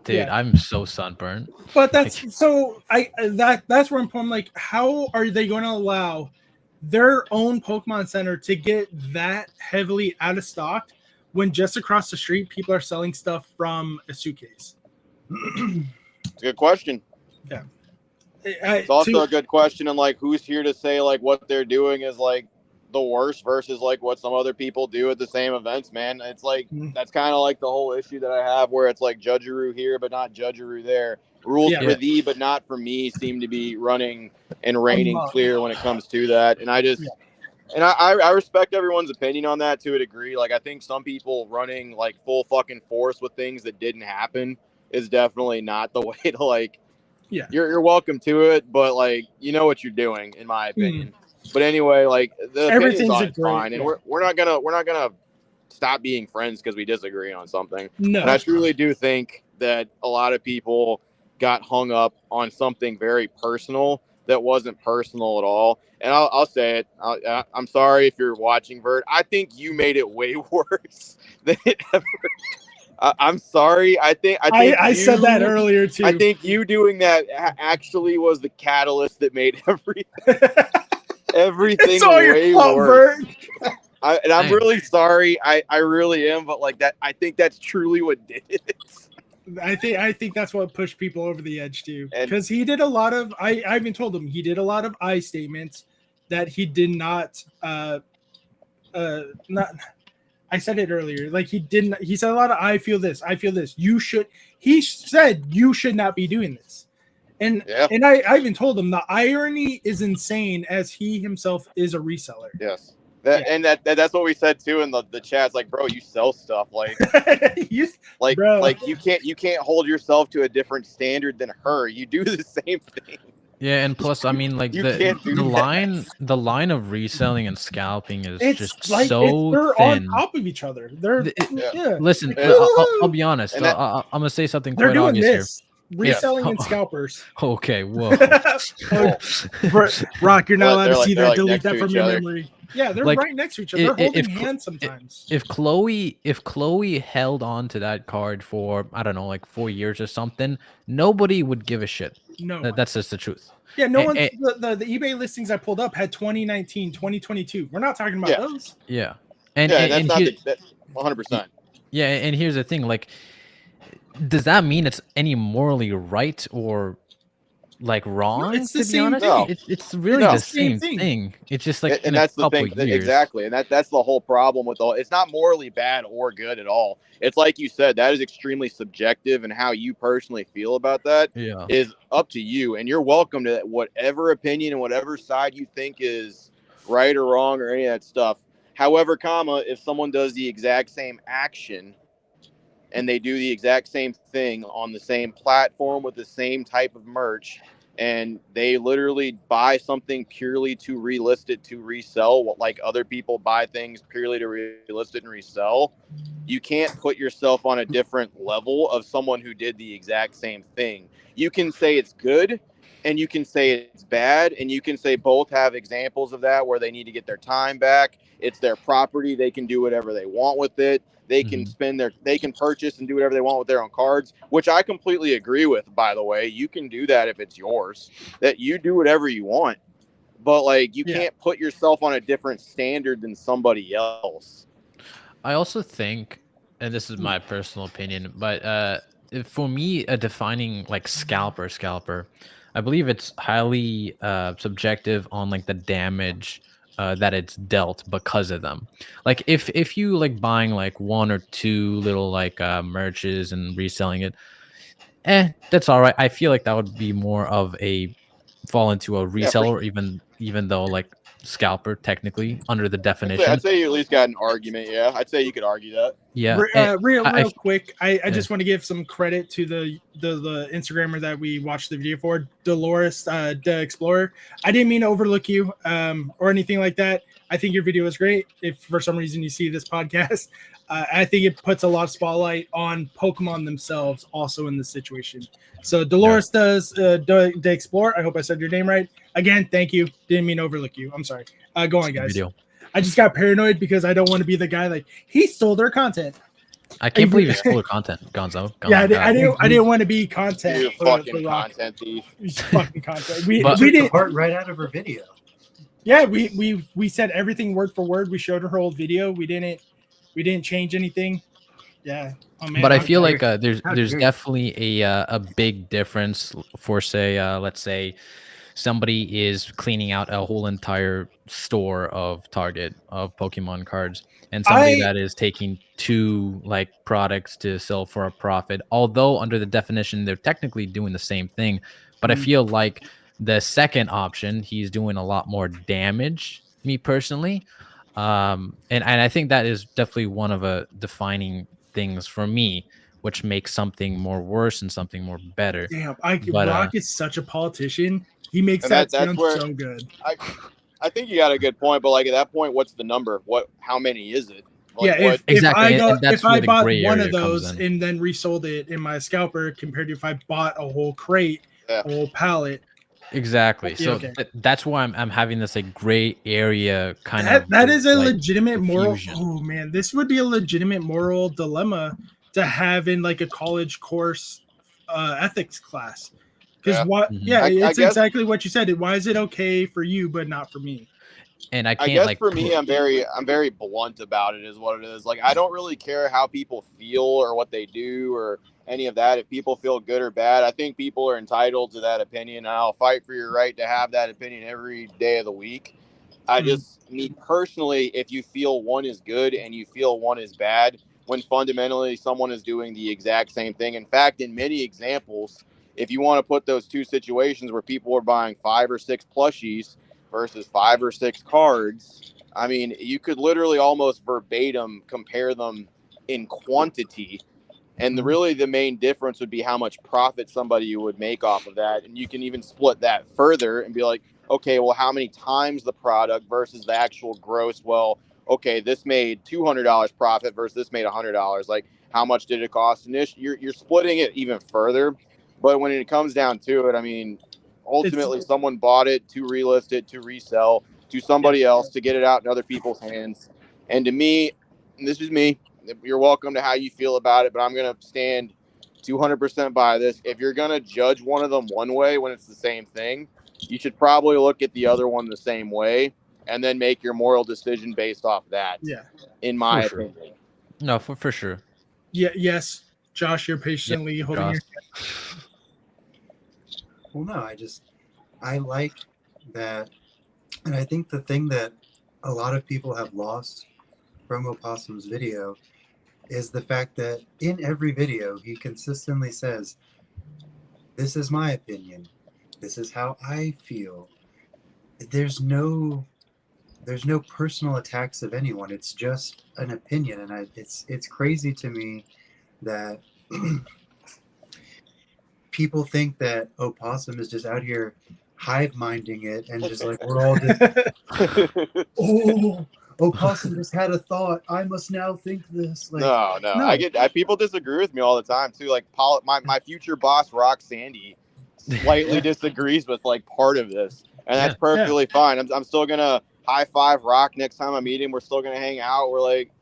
Dude, I'm so sunburned. But that's so that's where I'm like, how are they going to allow their own Pokemon Center to get that heavily out of stock when just across the street people are selling stuff from a suitcase? It's a good question. Yeah. It's also a good question, and like, who's here to say like what they're doing is like the worst versus like what some other people do at the same events, man. It's like that's kind of like the whole issue that I have, where it's like judgeroo here but not judgeroo there. Rules for thee but not for me seem to be running and reigning clear when it comes to that. And I just and I respect everyone's opinion on that to a degree. Like, I think some people running like full fucking force with things that didn't happen is definitely not the way to, like, you're welcome to it, but like, you know what you're doing, in my opinion. But anyway, like, the opinion's on it's fine, and we're not gonna stop being friends because we disagree on something. No. And I truly do think that a lot of people got hung up on something very personal that wasn't personal at all. And I'll say it. I'm sorry if you're watching, Vert. I think you made it way worse than it ever. I'm sorry. I think I said that earlier too. I think you doing that actually was the catalyst that made everything way worse. I'm really sorry. I really am. But like that, I think that's truly what did it. I think that's what pushed people over the edge too, because he did a lot of. I even told him he did a lot of I statements that he did not. I said it earlier. Like, he didn't. He said a lot of I feel this. I feel this. You should. He said you should not be doing this. And I even told him the irony is insane, as he himself is a reseller. Yes. That's what we said too in the chats. Like, bro, you sell stuff. Like, you can't hold yourself to a different standard than her. You do the same thing. Yeah, and plus, I mean, like, the line of reselling and scalping is just like, so they're thin. on top of each other. They're Listen, I'll be honest. I'm gonna say something they're quite doing obvious this. here. reselling and scalpers. Okay, whoa. Rock, you're not allowed to see they're that. like Delete next that to from each your other. memory. Yeah, they're Like, right next to each other. They're holding hands sometimes. If Chloe held on to that card for, I don't know, like 4 years or something, nobody would give a shit. No. That's just the truth. Yeah, no one. And- The eBay listings I pulled up had 2019, 2022. We're not talking about those. Yeah. That's not 100%. Yeah, and here's the thing, like, does that mean it's any morally right or like wrong? it's the to be same honest, thing. it's really No. the same thing. It's just like, and that's the thing, exactly, and that's the whole problem with all. It's not morally bad or good at all. It's like you said, that is extremely subjective, and how you personally feel about that is up to you, and you're welcome to whatever opinion and whatever side you think is right or wrong or any of that stuff. However, if someone does the exact same action and they do the exact same thing on the same platform with the same type of merch, and they literally buy something purely to relist it to resell, like other people buy things purely to relist it and resell, you can't put yourself on a different level of someone who did the exact same thing. You can say it's good and you can say it's bad, and you can say both have examples of that where they need to get their time back. It's their property. They can do whatever they want with it. They can they can purchase and do whatever they want with their own cards, which I completely agree with, by the way. You can do that if it's yours, that you do whatever you want, but like, you can't put yourself on a different standard than somebody else. I also think, and this is my personal opinion, but for me, a defining like scalper, I believe it's highly subjective on like the damage that it's dealt because of them. Like if you like buying like one or two little like merches and reselling it, that's all right. I feel like that would be more of a fall into a reseller, even though like scalper technically under the definition. I'd say you at least got an argument. Yeah, I'd say you could argue that. Yeah. Real quick, I just want to give some credit to the Instagrammer that we watched the video for, Dolores the Explorer. I didn't mean to overlook you or anything like that. I think your video was great. If for some reason you see this podcast, I think it puts a lot of spotlight on Pokemon themselves also in this situation. So Dolores does the Explorer. I hope I said your name right. Again, thank you. Didn't mean to overlook you. I'm sorry. Go on, guys. I just got paranoid because I don't want to be the guy like he stole their content. I can't believe you stole their content, Gonzo. Yeah, I didn't want to be content. You fucking content thief. Fucking content. We took did the part right out of her video. Yeah, we said everything word for word. We showed her whole video. We didn't change anything. Yeah. Oh, man, but I feel like there's definitely a big difference for let's say somebody is cleaning out a whole entire store of Target of Pokemon cards, and somebody that is taking two like products to sell for a profit. Although under the definition they're technically doing the same thing, but I feel like the second option, he's doing a lot more damage. Me personally, and I think that is definitely one of a defining things for me, which makes something more worse and something more better. Damn, Rock is such a politician. He makes that sound so good. I think you got a good point, but like at that point, what's the number? How many is it? Like, yeah, exactly. If I bought one of those and then resold it in my scalper, compared to if I bought a whole crate, a whole pallet. Exactly. So that's why I'm having this like gray area kind of. That is a legitimate moral. Oh man, this would be a legitimate moral dilemma to have in like a college course ethics class. Because it's exactly what you said. Why is it okay for you but not for me? And I guess for me, I'm very blunt about it. Is what it is. Like, I don't really care how people feel or what they do or any of that. If people feel good or bad, I think people are entitled to that opinion. I'll fight for your right to have that opinion every day of the week. Me personally, if you feel one is good and you feel one is bad, when fundamentally someone is doing the exact same thing. In fact, in many examples, if you want to put those two situations where people are buying 5 or 6 plushies versus 5 or 6 cards, I mean, you could literally almost verbatim compare them in quantity. And really the main difference would be how much profit somebody would make off of that. And you can even split that further and be like, okay, well, how many times the product versus the actual gross? Well, okay, this made $200 profit versus this made $100. Like, how much did it cost? And you're splitting it even further. But when it comes down to it, I mean, ultimately someone bought it to relist it, to resell to somebody else, to get it out in other people's hands. And to me, and this is me, you're welcome to how you feel about it, but I'm going to stand 200% by this. If you're going to judge one of them one way when it's the same thing, you should probably look at the other one the same way and then make your moral decision based off that. Yeah. In my For sure. opinion. No, for sure. Yeah. Yes. Josh, you're patiently holding your. Well, no, I like that. And I think the thing that a lot of people have lost from Opossum's video is the fact that in every video, he consistently says, this is my opinion. This is how I feel. There's no personal attacks of anyone. It's just an opinion. And it's crazy to me that people think that Opossum is just out here hive minding it and just like we're all just Opossum just had a thought. I must now think this. Like, no. People disagree with me all the time too. Like my future boss, Rock Sandy, slightly disagrees with like part of this, and that's perfectly fine. I'm still gonna high five Rock next time I meet him. We're still gonna hang out. We're like,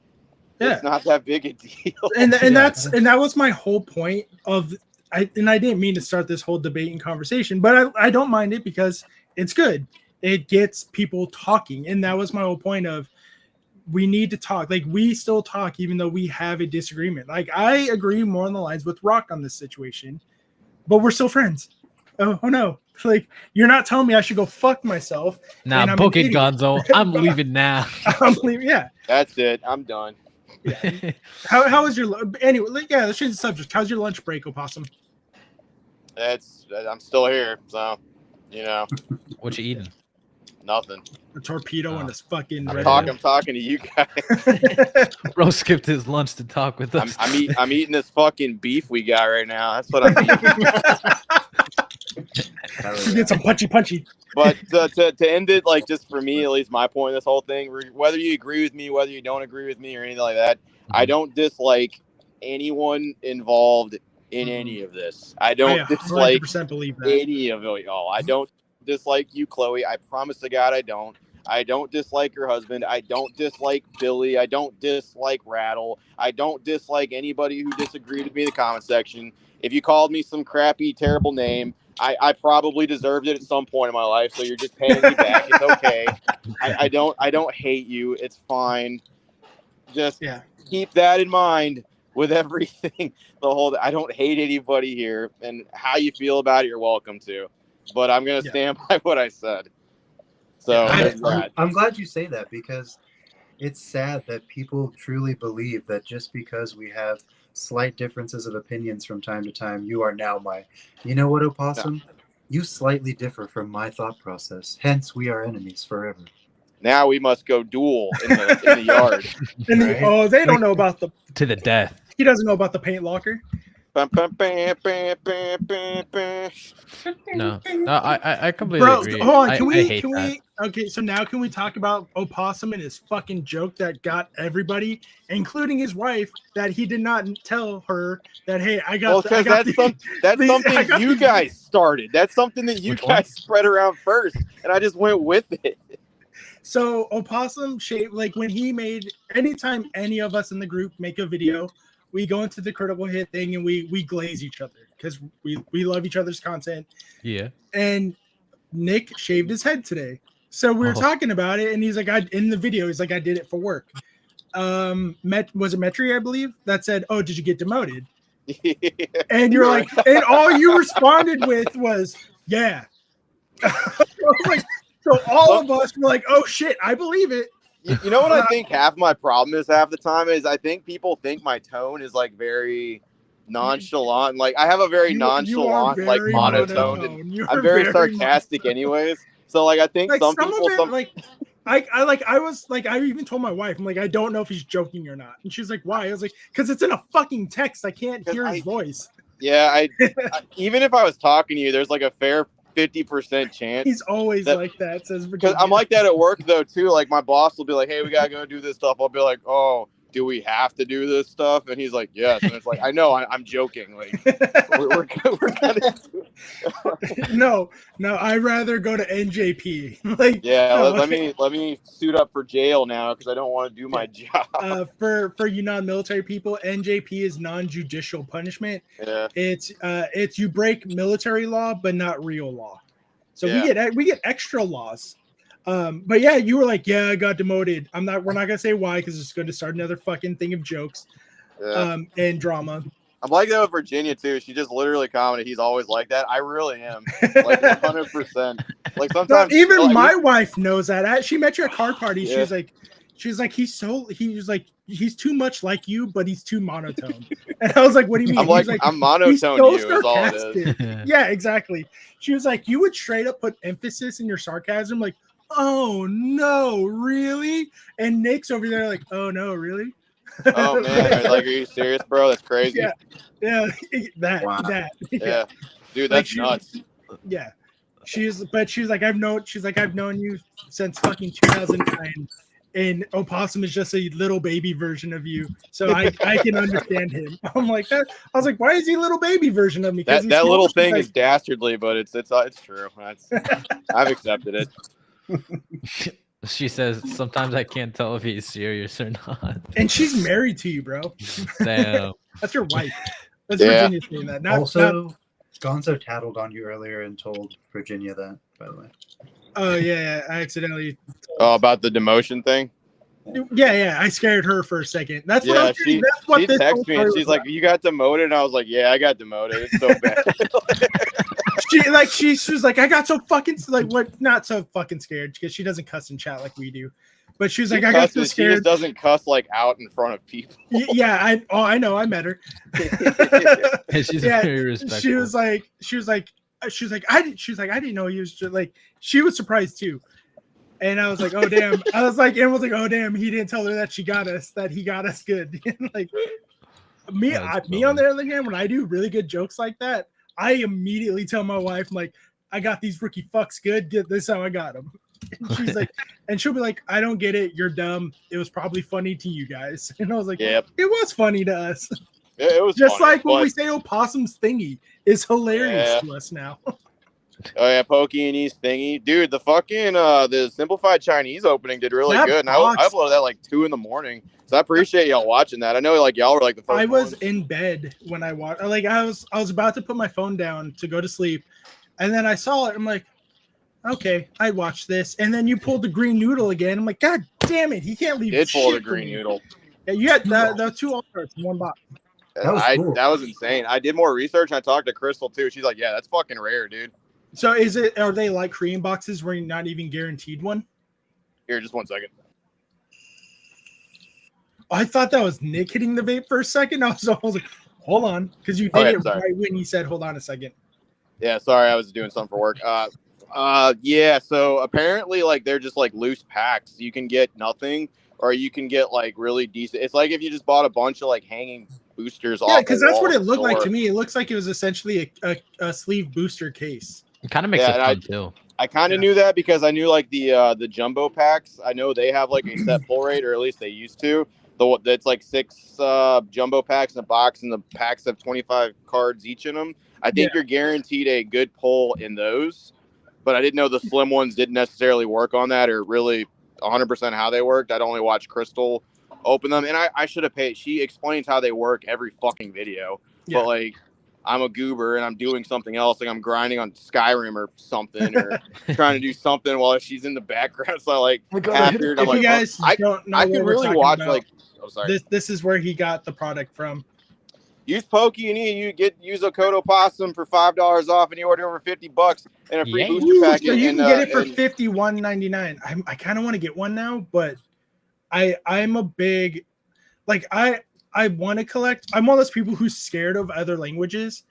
it's not that big a deal. And that was my whole point of. I didn't mean to start this whole debate and conversation, but I don't mind it because it's good. It gets people talking, and that was my whole point of we need to talk. Like we still talk even though we have a disagreement. Like I agree more on the lines with Rock on this situation, but we're still friends. Oh no! Like you're not telling me I should go fuck myself. Now book it, Gonzo. I'm leaving now. I'm leaving. Yeah, that's it. I'm done. Yeah. How was your anyway? Let's change the subject. How's your lunch break, Opossum? I'm still here, so you know. What you eating? Nothing. A torpedo and this fucking. I'm talking to you guys. Bro skipped his lunch to talk with us. I'm eating this fucking beef we got right now. That's what I'm eating. Get some punchy. But to end it, like just for me, at least my point of this whole thing, whether you agree with me, whether you don't agree with me, or anything like that, I don't dislike anyone involved in any of this. I don't dislike any of y'all. I don't dislike you, Chloe. I promise to God I don't. I don't dislike your husband. I don't dislike Billy. I don't dislike Rattle. I don't dislike anybody who disagreed with me in the comment section. If you called me some crappy, terrible name, I probably deserved it at some point in my life, so you're just paying me back. It's okay. I don't hate you. It's fine. Just keep that in mind with everything. I don't hate anybody here, and how you feel about it, you're welcome to. But I'm gonna stand by what I said. So I'm glad you say that, because it's sad that people truly believe that just because we have slight differences of opinions from time to time, you are now you know what, Opossum? No. You slightly differ from my thought process. Hence, we are enemies forever. Now we must go duel in the yard. Right? They don't know about to the death. He doesn't know about the paint locker. No, I completely agree. Hold on, can we? Okay, so now can we talk about Opossum and his fucking joke that got everybody, including his wife, that he did not tell her that, hey, I got. Well, that's something you guys started. That's something that you guys spread around first, and I just went with it. So Opossum, like when he made, anytime any of us in the group make a video, we go into the critical hit thing and we glaze each other because we love each other's content. Yeah. And Nick shaved his head today. So we were talking about it, and he's like, in the video, he's like, I did it for work. Was it Metri, I believe, that said, oh, did you get demoted? Yeah. And you're like, and all you responded with was, yeah. So all of us were like, oh shit, I believe it. You know what I think half my problem is half the time is I think people think my tone is like very nonchalant. Like I have a very nonchalant, like monotone, and I'm very sarcastic anyways. So like I think like some people I even told my wife, I'm like, I don't know if he's joking or not. And she's like, why? I was like, because it's in a fucking text. I can't hear his voice. Yeah, I even if I was talking to you, there's like a fair 50% chance. He's always like that. Says because I'm like that at work though too. Like my boss will be like, "Hey, we gotta go do this stuff." I'll be like, "Oh, do we have to do this stuff? And he's like, yes. And it's like, I know, I'm joking. Like, we're gonna do it. No, I'd rather go to NJP. Like, yeah, no. let me suit up for jail now because I don't want to do my job. For you non-military people, NJP is non-judicial punishment. Yeah. It's you break military law but not real law. So Yeah. we get extra laws. But yeah, you were like, yeah, I got demoted. We're not gonna say why because it's going to start another fucking thing of jokes and drama. I'm like that with Virginia too. She just literally commented, "He's always like that." I really am, like 100%. Like sometimes, even my wife knows that. She met you at car party. Yeah. She's like, he's too much like you, but he's too monotone. And I was like, what do you mean? I'm like, I'm monotone so you is all it is. Yeah, exactly. She was like, you would straight up put emphasis in your sarcasm, like, oh no, really? And Nick's over there like, oh no, really? Oh man, like, are you serious, bro? That's crazy. Yeah, that. Yeah, dude, that's nuts. Yeah, she was like, I've known you since fucking 2009, and Opossum is just a little baby version of you, so I can understand him. I'm like that. I was like, why is he a little baby version of me? That little thing is dastardly, but it's true. I've accepted it. She says sometimes I can't tell if he's serious or not. And she's married to you, bro. Damn. That's your wife. That's Virginia saying that. Gonzo tattled on you earlier and told Virginia that, by the way. Oh yeah, I accidentally. Oh, about the demotion thing. Yeah, I scared her for a second. That's what I'm she texted me and she's like, "You got demoted," and I was like, "Yeah, I got demoted. It's so bad." she was like, I got so fucking not so fucking scared because she doesn't cuss in chat like we do, but she was like, I got so scared. She just doesn't cuss like out in front of people. Yeah, I know, I met her. She's very respectful. She was like, I didn't know he was just like, she was surprised too. And I was like, oh damn. Oh damn, he didn't tell her that he got us good. Like me on the other hand, when I do really good jokes like that, I immediately tell my wife, I'm like, I got these rookie fucks good. This is how I got them. And she's like, and she'll be like, I don't get it. You're dumb. It was probably funny to you guys. And I was like, yep. It was funny to us. It was just funny, like when we say Opossum's thingy is hilarious to us now. Oh yeah, Pokey and East thingy, dude. The fucking the simplified Chinese opening did really good, and I uploaded that like 2 a.m. So I appreciate y'all watching that. I know like y'all were like the first. I was in bed when I watched. Like I was about to put my phone down to go to sleep, and then I saw it. I'm like, okay, I watched this, and then you pulled the green noodle again. I'm like, God damn it, he can't leave. Did pull the green noodle? Yeah, you had the 2 all-stars in one box. That was insane. I did more research and I talked to Crystal too. She's like, yeah, that's fucking rare, dude. So are they like Korean boxes where you're not even guaranteed one? Here, just 1 second. I thought that was Nick hitting the vape for a second. I was like, hold on, because you did it right when you said, hold on a second. Yeah, sorry, I was doing something for work. Yeah, so apparently like they're just like loose packs. You can get nothing or you can get like really decent. It's like if you just bought a bunch of like hanging boosters off. Yeah, because that's what it looked like to me. It looks like it was essentially a sleeve booster case. It kind of makes it fun too. I kind of knew that because I knew like the jumbo packs. I know they have like a set pull rate, or at least they used to. That's like 6 jumbo packs in a box, and the packs have 25 cards each in them. I think you're guaranteed a good pull in those, but I didn't know the slim ones didn't necessarily work on that, or really 100% how they worked. I'd only watch Crystal open them, and I should have paid. She explains how they work every fucking video, but like I'm a goober and I'm doing something else, like I'm grinding on Skyrim or something, or trying to do something while she's in the background. So like, after, if you guys don't know, I can really watch about, like. Oh, sorry. This is where he got the product from. Use Pokey and use a code Opossum for $5 off, and you order over $50 and a free booster packet. So you can get it for $51.99. I kind of want to get one now, but I'm a big I want to collect. I'm one of those people who's scared of other languages.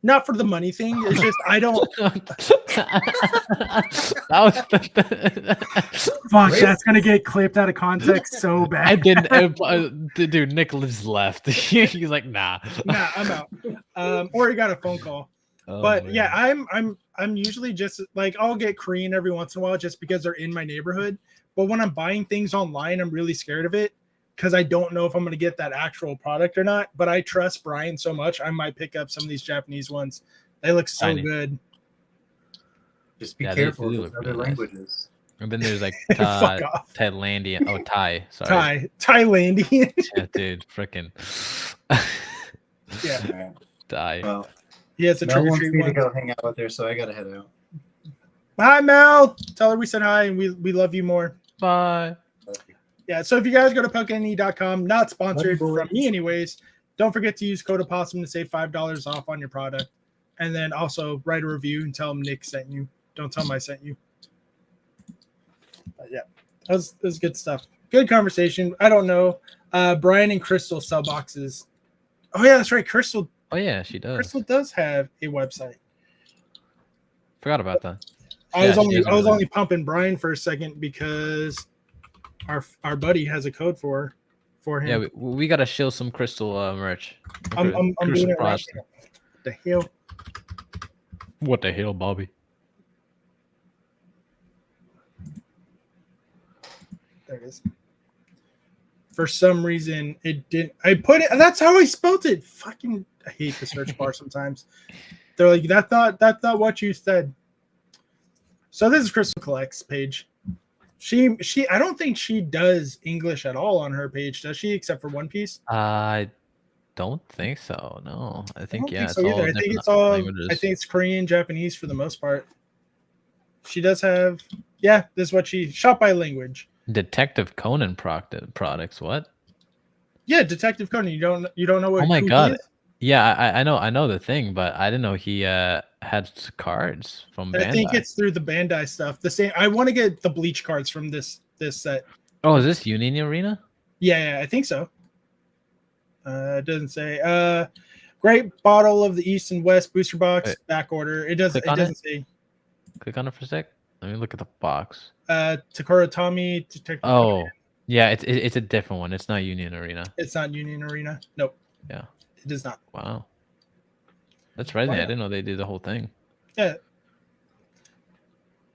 Not for the money thing. It's just I don't. Fuck, that's gonna get clipped out of context so bad. I didn't. Dude, Nick just left. He's like, nah, I'm out. Or he got a phone call. But man. Yeah, I'm usually just like I'll get Korean every once in a while just because they're in my neighborhood. But when I'm buying things online, I'm really scared of it. because I don't know if I'm going to get that actual product or not. But I trust Brian so much, I might pick up some of these Japanese ones. They look so Tiny. good. Just be Yeah, they careful do with look other really nice. languages. And then there's like Fuck off. Thailandian. Oh, Thai. Sorry. Thailandian. Yeah, dude, freaking. Yeah. All right. Thai. Well, Yeah, it's a Mel trick or wants treat me to one. go hang out with her, so I gotta head out. Hi, Mel. Tell her we said hi and we love you more. Bye. Yeah, so if you guys go to PokeNE.com, not sponsored Love you, from boys. me anyways, don't forget to use code Opossum to save $5 off on your product. And then also write a review and tell them Nick sent you. Don't tell them I sent you. But yeah, that was good stuff. Good conversation. I don't know. Brian and Crystal sell boxes. Oh yeah, that's right. Crystal Oh yeah, she does. Crystal does have a website. Forgot about that. I was Yeah, she only doesn't I was really- only pumping Brian for a second because our buddy has a code for him. Yeah, we gotta shill some Crystal merch. I'm Crystal doing it right products. now. What the hell? What the hell, Bobby? There it is. For some reason, it didn't. I put it. That's how I spelled it. Fucking, I hate the search bar sometimes. They're like, that's not what you said. So this is Crystal Collects page. She. I don't think she does English at all on her page, does she? Except for One Piece. I don't think so. No, I I think don't yeah, think so either. I think different it's all. languages. I think it's Korean, Japanese for the most part. She does have. Yeah, this is what she shop by language. Detective Conan products. What? Yeah, Detective Conan. You don't know what? Oh my who he god. is? Yeah, I know the thing, but I didn't know he had cards from Bandai. I think it's through the Bandai stuff. The same. I want to get the Bleach cards from this set. Oh, is this Union Arena? Yeah, I think so. It doesn't say. Great bottle of the East and West booster box Wait. back order. It doesn't. Click It on doesn't say. Click on it for a sec. Let me look at the box. Takara Tommy. Detective Oh, Conan. yeah, it's a different one. It's not Union Arena. It's not Union Arena. Nope. Yeah. It is not. Wow. That's surprising. Wow. I didn't know they did the whole thing. Yeah.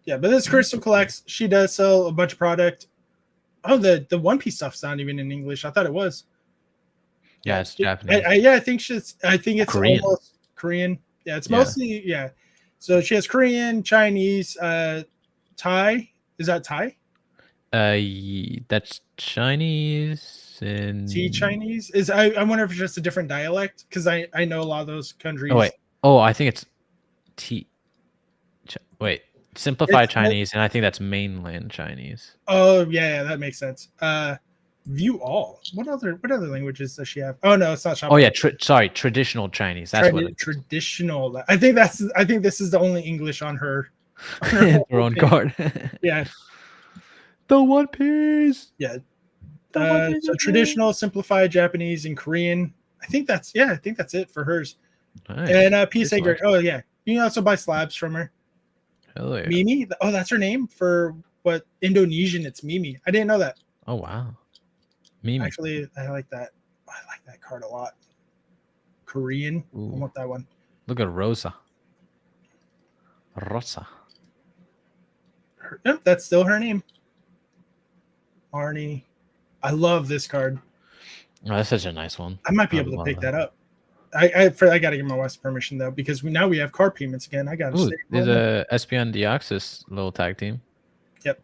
Yeah, but this Crystal Collects. She does sell a bunch of product. Oh, the One Piece stuff's not even in English. I thought it was. Yeah, it's she- Japanese. I think I think it's Korean. almost Korean. Yeah, it's Yeah. mostly yeah. So she has Korean, Chinese, Thai. Is that Thai? That's Chinese and Tea Chinese? I wonder if it's just a different dialect because I know a lot of those countries. Oh wait. Oh, I think it's T. Wait, simplified It's- Chinese, and I think that's mainland Chinese. Oh yeah, that makes sense. View all. What other languages does she have? Oh no, it's not. Oh yeah, sorry, traditional Chinese. That's what it is. Traditional. I think this is the only English on her. Their own thing. card. Yeah. The One Piece. Yeah. The One Piece So is traditional, simplified Japanese, and Korean. I think that's it for hers. Nice. And Good PSA grade. selection. Oh yeah, you can also buy slabs from her. Hell yeah. Mimi. Oh, that's her name for what Indonesian. It's Mimi. I didn't know that. Oh wow. Mimi. Actually, I like that. I like that card a lot. Korean. I Ooh. want that one. Look at Rosa. Rosa. Yep, that's still her name. Arnie. I love this card. Oh, that's such a nice one. I might be I able to love pick that. that up. I got to get my wife's permission though because now we have car payments again. I got to Ooh, stay. there's a Espeon Deoxys little tag team. Yep.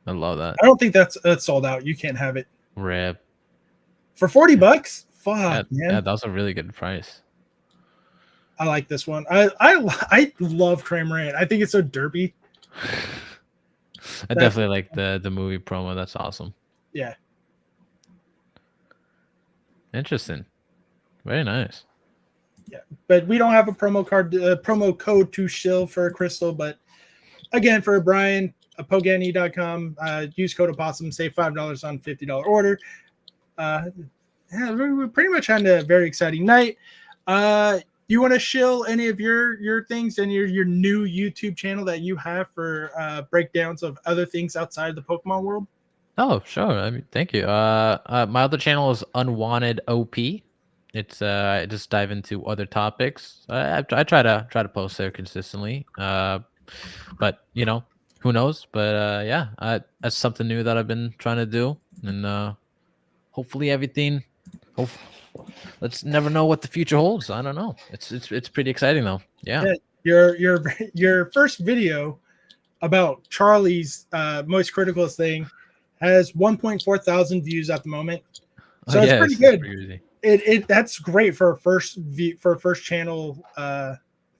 I love that. I don't think that's sold out. You can't have it Rip. for $40. Fuck, Yeah, man. yeah, that was a really good price. I like this one. I love Cramorant. I think it's so derpy. I definitely like the movie promo. That's awesome. Yeah. Interesting. Very nice. But we don't have a promo code to shill for Crystal. But again, for Brian, Pogani.com, use code Opossum, save $5 on $50 order. Yeah, we're pretty much on a very exciting night. You want to shill any of your things and your new YouTube channel that you have for breakdowns of other things outside the Pokemon world? Oh, sure. I mean, thank you. My other channel is Unwanted OP. It's I just dive into other topics. I try to post there consistently. But you know, who knows? But yeah, that's something new that I've been trying to do, and hopefully everything. Let's never know what the future holds. I don't know. It's pretty exciting though. Yeah. Your first video about Charlie's Most Critical's thing has 1.4 thousand views at the moment, so it's pretty good. Pretty That's great for a first channel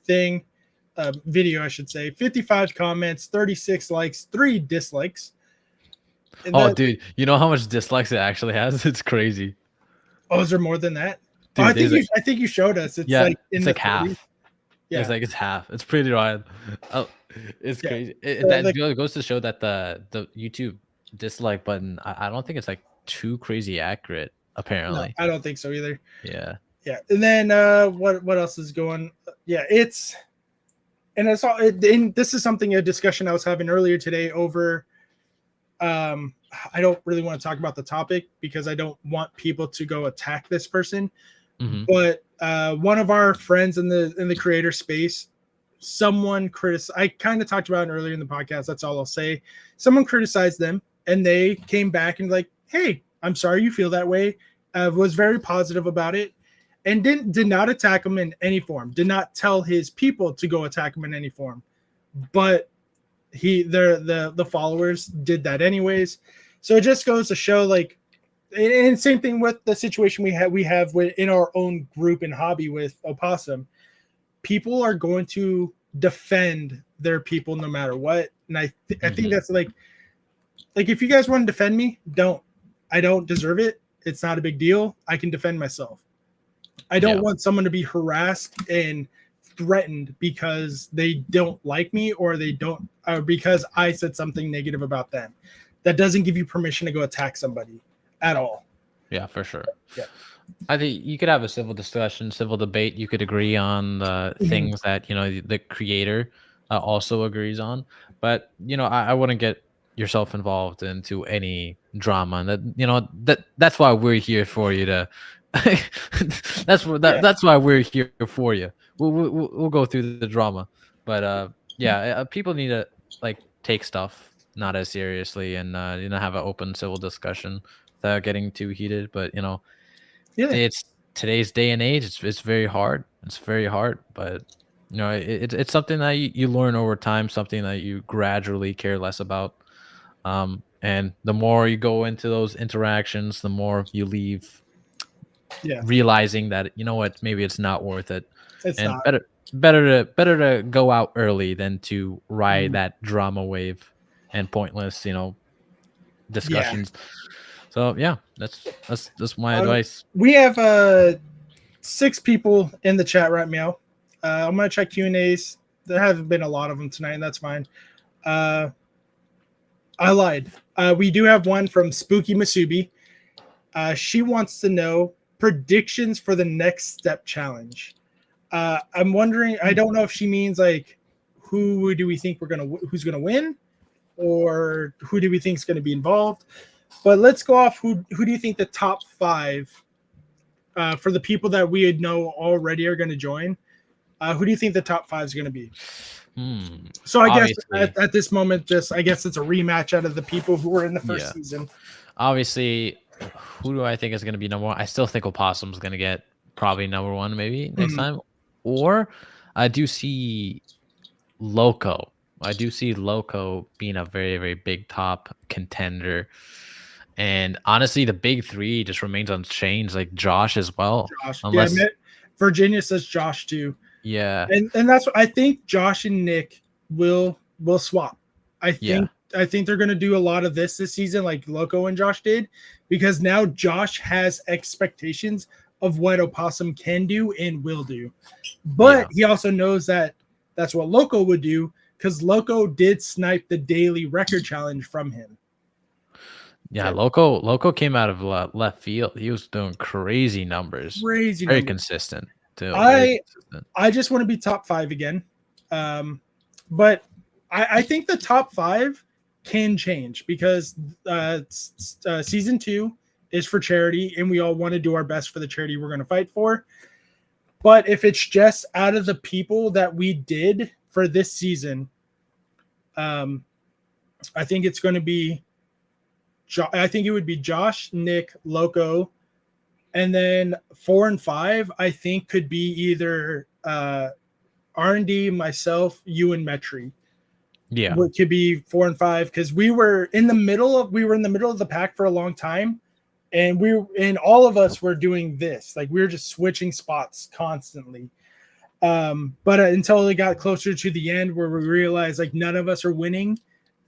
thing video, I should say. 55 comments, 36 likes, 3 dislikes. And dude, you know how much dislikes it actually has? It's crazy. Oh, is there more than that? Dude, I think you showed us. It's like it's like half. Yeah, it's half. It's pretty wild. Oh, it's crazy. That goes to show that the YouTube dislike button, I don't think it's like too crazy accurate. Apparently, no, I don't think so either. Yeah. And then what else is going? Yeah, it's all. And this is a discussion I was having earlier today over. I don't really want to talk about the topic because I don't want people to go attack this person. Mm-hmm. But one of our friends in the creator space, someone criticized. I kind of talked about it earlier in the podcast. That's all I'll say. Someone criticized them, and they came back and like, "Hey, I'm sorry you feel that way." Was very positive about it, and did not attack him in any form. Did not tell his people to go attack him in any form, but the followers did that anyways. So it just goes to show, like, and same thing with the situation we have in our own group and hobby with Opossum. People are going to defend their people no matter what, and I think that's like if you guys want to defend me, I don't deserve it. It's not a big deal. I can defend myself. I don't want someone to be harassed and threatened because they don't like me or because I said something negative about them. That doesn't give you permission to go attack somebody at all. Yeah, for sure. Yeah. I think you could have a civil discussion, civil debate. You could agree on the things that, the creator also agrees on. But, I wouldn't get yourself involved into any drama. And that's why we're here for you to that's why we're here for you. We'll go through the drama. But people need to take stuff not as seriously and have an open civil discussion without getting too heated. But it's today's day and age. It's very hard. It's very hard, but it's something that you learn over time, something that you gradually care less about. And the more you go into those interactions, the more you leave realizing that maybe it's not worth it. It's and not. better to go out early than to ride that drama wave and pointless discussions. So that's my advice. We have 6 people in the chat right now. I'm gonna check Q&As. There haven't been a lot of them tonight, and that's fine. I lied. We do have one from Spooky Masubi. She wants to know predictions for the next step challenge. I'm wondering. I don't know if she means like who do we think who's gonna win, or who do we think is going to be involved. But let's go off. Who do you think the top 5 for the people that we know already are going to join? Who do you think the top 5 is going to be? So I guess at this moment, I guess it's a rematch out of the people who were in the first season. Obviously, who do I think is going to be number 1? I still think Opossum's going to get probably number 1 maybe next time. Or I do see Loco. I do see Loco being a very, very big top contender. And honestly, the big 3 just remains unchanged, like Josh as well. Unless... Virginia says Josh too. Yeah. And that's what I think. Josh and Nick will swap. I think they're going to do a lot of this season like Loco and Josh did, because now Josh has expectations of what Opossum can do and will do. But he also knows that that's what Loco would do, because Loco did snipe the daily record challenge from him. Yeah, Loco came out of left field. He was doing crazy numbers. Very consistent too. I just want to be top 5 again. But I think the top 5 can change, because season 2 is for charity, and we all want to do our best for the charity we're going to fight for. But if it's just out of the people that we did for this season, I think it's going to be I think it would be Josh, Nick, Loco, and then 4 and 5. I think could be either R&D, myself, you, and Metri. Yeah. What could be 4 and 5 because we were in the middle of the pack for a long time, and all of us were doing this. Like we were just switching spots constantly. But until it got closer to the end where we realized like none of us are winning,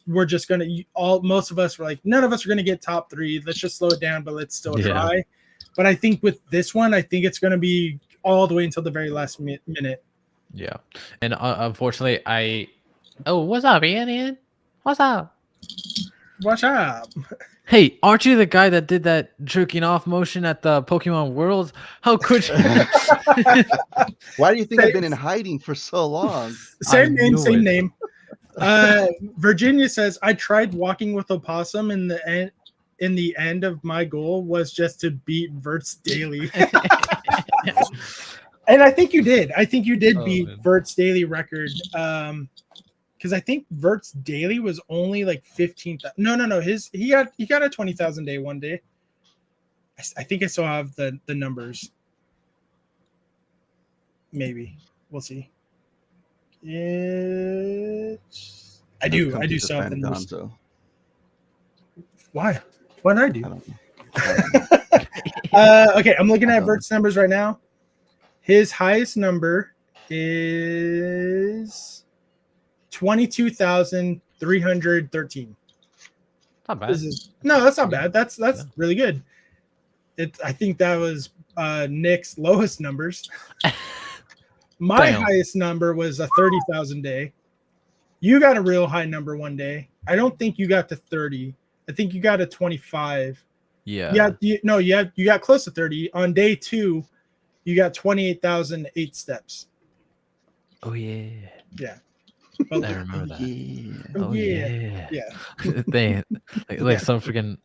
we're just most of us were like, none of us are gonna get top 3. Let's just slow it down, but let's still try. But I think with this one, I think it's gonna be all the way until the very last minute. Yeah. And unfortunately, what's up, Ian? What's up? Watch out. Hey, aren't you the guy that did that jerking off motion at the Pokemon Worlds? How could you? Why do you think I've been in hiding for so long? Same name. Virginia says, I tried walking with opossum in the end of my goal was just to beat Vert's daily. And I think you did. I think you did beat Vert's daily record. Because I think Vert's daily was only like 15,000. No. He got a 20,000 day one day. I think I still have the numbers. Maybe we'll see. I do still have the numbers. Why? What did I do? Okay, I'm looking at Vert's numbers right now. His highest number is 22,313. Not bad. No, that's not bad. That's really good. I think that was Nick's lowest numbers. My highest number was a 30,000 day. You got a real high number one day. I don't think you got to 30. I think you got a 25. Yeah. You got close to 30. On day 2, you got 28,008 steps. Oh yeah. Yeah. I remember that. Yeah. They like some freaking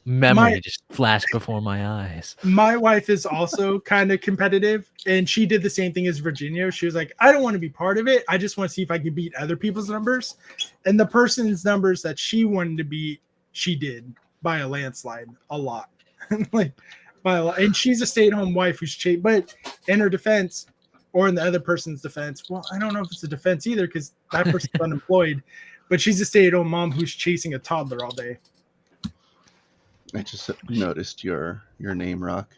memory just flashed before my eyes. My wife is also kind of competitive, and she did the same thing as Virginia. She was like, I don't want to be part of it. I just want to see if I can beat other people's numbers. And the person's numbers that she wanted to beat, she did by a landslide, a lot. And she's a stay-at-home wife who's but in her defense, or in the other person's defense, well, I don't know if it's a defense either because that person's unemployed, but she's a stay-at-home mom who's chasing a toddler all day. I just noticed your name, Rock.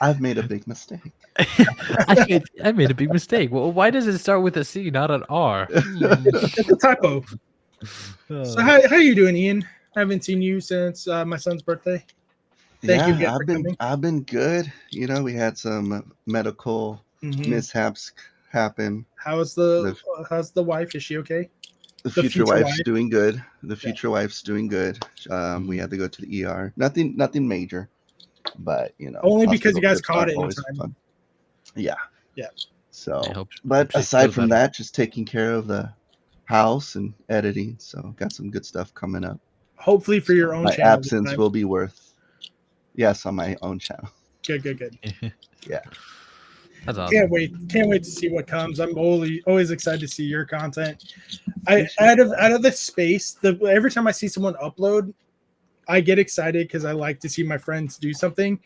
I've made a big mistake. I made a big mistake. Well, why does it start with a C, not an R? It's a typo. So how are you doing, Ian? I haven't seen you since my son's birthday. Thank you again for coming. I've been good. You know, we had some medical mishaps happen. How's the wife? Is she okay? The future wife's doing good. The future wife's doing good. We had to go to the ER. Nothing major, but you know, only because you guys caught it in time. Fun. Yeah. So, but aside from that, just taking care of the house and editing. So, got some good stuff coming up. Hopefully, for your own channel. My absence will be worth. Yes, on my own channel. Good. Yeah. That's awesome. Can't wait to see what comes. I'm always excited to see your content. Out of the space, every time I see someone upload, I get excited because I like to see my friends do something.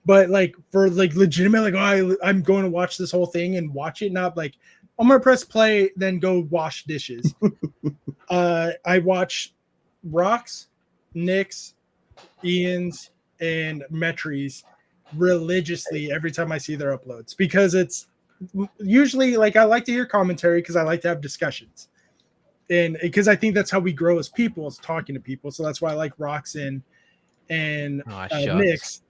But like for like legitimate, like I'm going to watch this whole thing and watch it, not like I'm gonna press play, then go wash dishes. I watch Rock's, Nick's, Ian's, and Metri's religiously every time I see their uploads because it's usually like I like to hear commentary because I like to have discussions, and because I think that's how we grow as people, is talking to people. So that's why I like Rock's and Nick's.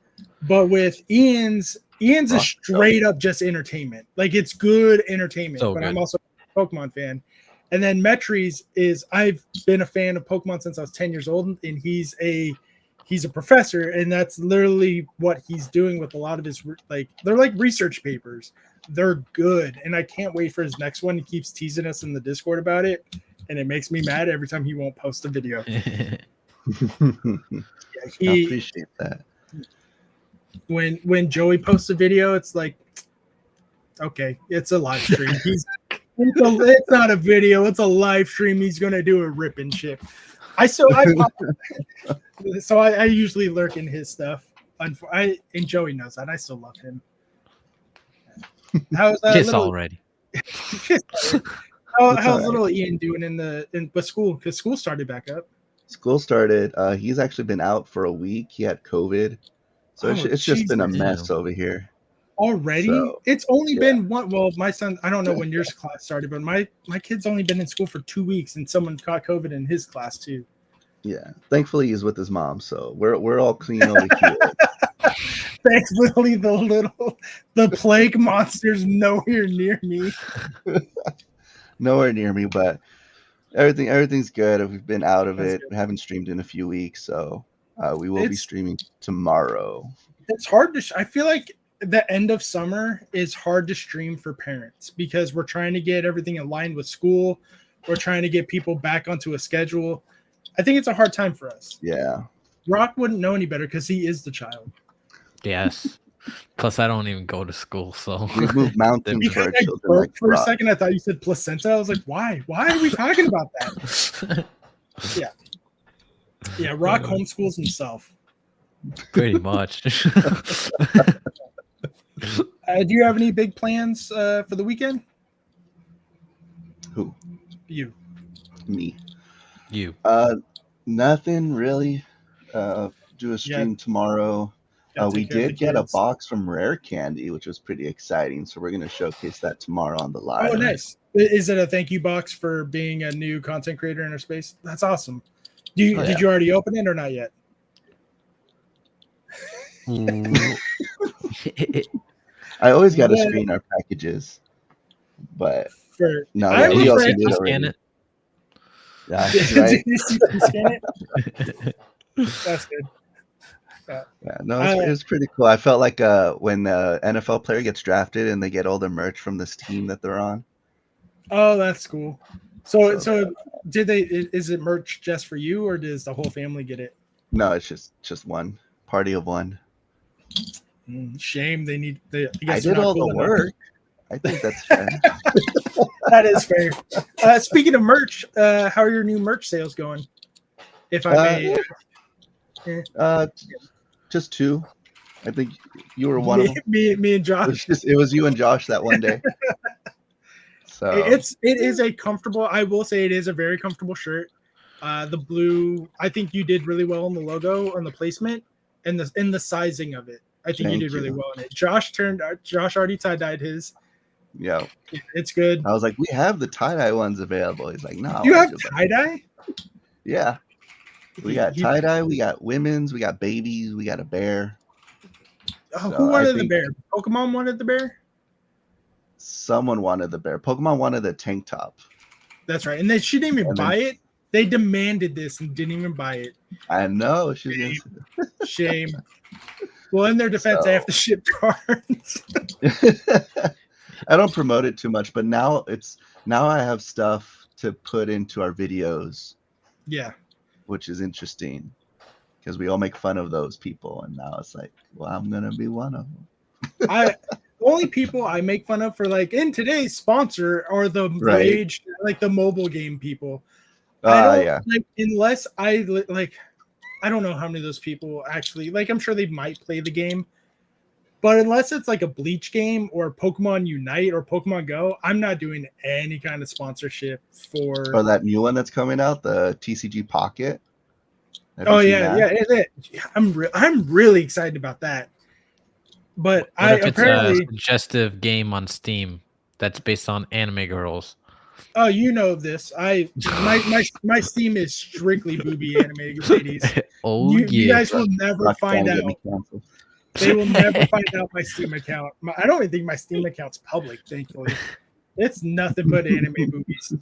But with Ian's is straight up just entertainment. Like it's good entertainment. But I'm also a Pokemon fan. And then Metri's is I've been a fan of Pokemon since I was 10 years old, and he's a professor, and that's literally what he's doing with a lot of his they're like research papers. They're good, and I can't wait for his next one. He keeps teasing us in the Discord about it, and it makes me mad every time he won't post a video. I appreciate that. When Joey posts a video, it's like, okay, it's a live stream. It's not a video. It's a live stream. He's gonna do a rip and chip. So I usually lurk in his stuff. And Joey knows that. I still love him. How's Kiss already. how's little Ian doing in school? Because school started back up. School started. He's actually been out for a week. He had COVID, so it's just been a mess over here. Already? So, it's only been one. Well, my son, I don't know when your class started, but my kid's only been in school for 2 weeks, and someone caught COVID in his class too. Yeah, thankfully he's with his mom, so we're all clean over here. Thankfully, the plague monster's nowhere near me. Nowhere near me, but everything's good. We've been out of That's it. good. We haven't streamed in a few weeks, so we will be streaming tomorrow. It's hard to. I feel like the end of summer is hard to stream for parents because we're trying to get everything aligned with school. We're trying to get people back onto a schedule. I think it's a hard time for us. Yeah. Rock wouldn't know any better because he is the child. Yes. Plus, I don't even go to school, so We've moved mountains for our children. Like For a Rock. second, I thought you said placenta. I was like, why? Why are we talking about that? Yeah. Rock homeschools himself. pretty much. Do you have any big plans for the weekend? Who? You. Me. You. Nothing really. Do a stream tomorrow. We did get a box from Rare Candy, which was pretty exciting. So we're going to showcase that tomorrow on the live. Oh, nice. Is it a thank you box for being a new content creator in our space? That's awesome. Did you already open it or not yet? I always got to screen our packages, but no, I'm we also afraid did to already. scan it. Yeah, Did right? you scan it? That's good. Yeah, no, it was pretty cool. I felt like when the NFL player gets drafted and they get all the merch from this team that they're on. Oh, that's cool. So did they? Is it merch just for you, or does the whole family get it? No, it's just one party of one. Shame. I did all the work. I think that's fair. That is fair. Speaking of merch, how are your new merch sales going? If I may. Just two. I think you were one of them. Me and Josh. It was you and Josh that one day. So it is a comfortable. I will say it is a very comfortable shirt. The blue. I think you did really well on the logo, on the placement, and the sizing of it. I think you did really well in it. Josh already tie-dyed his. Yeah, it's good. I was like, we have the tie-dye ones available. He's like, no. You have tie-dye? Yeah. We got tie-dye, we got women's, we got babies, we got a bear. Oh, who wanted the bear? Pokemon wanted the bear? Someone wanted the bear. Pokemon wanted the tank top. That's right. And then she didn't even buy it. They demanded this and didn't even buy it. I know. Shame. Well, in their defense, I have to ship cards. I don't promote it too much, but now I have stuff to put into our videos. Yeah. Which is interesting because we all make fun of those people, and now it's like, well, I'm gonna be one of them. The only people I make fun of for like in today's sponsor are the rage, like the mobile game people. Unless I don't know how many of those people actually like. I'm sure they might play the game, but unless it's like a Bleach game or Pokemon Unite or Pokemon Go, I'm not doing any kind of sponsorship for. Or that new one that's coming out, the TCG Pocket. I'm really excited about that. But it's a suggestive game on Steam that's based on anime girls. Oh, you know this. My Steam is strictly booby anime ladies. You guys will never find out. They will never find out my Steam account. I don't even think my Steam account's public, thankfully. It's nothing but anime movies.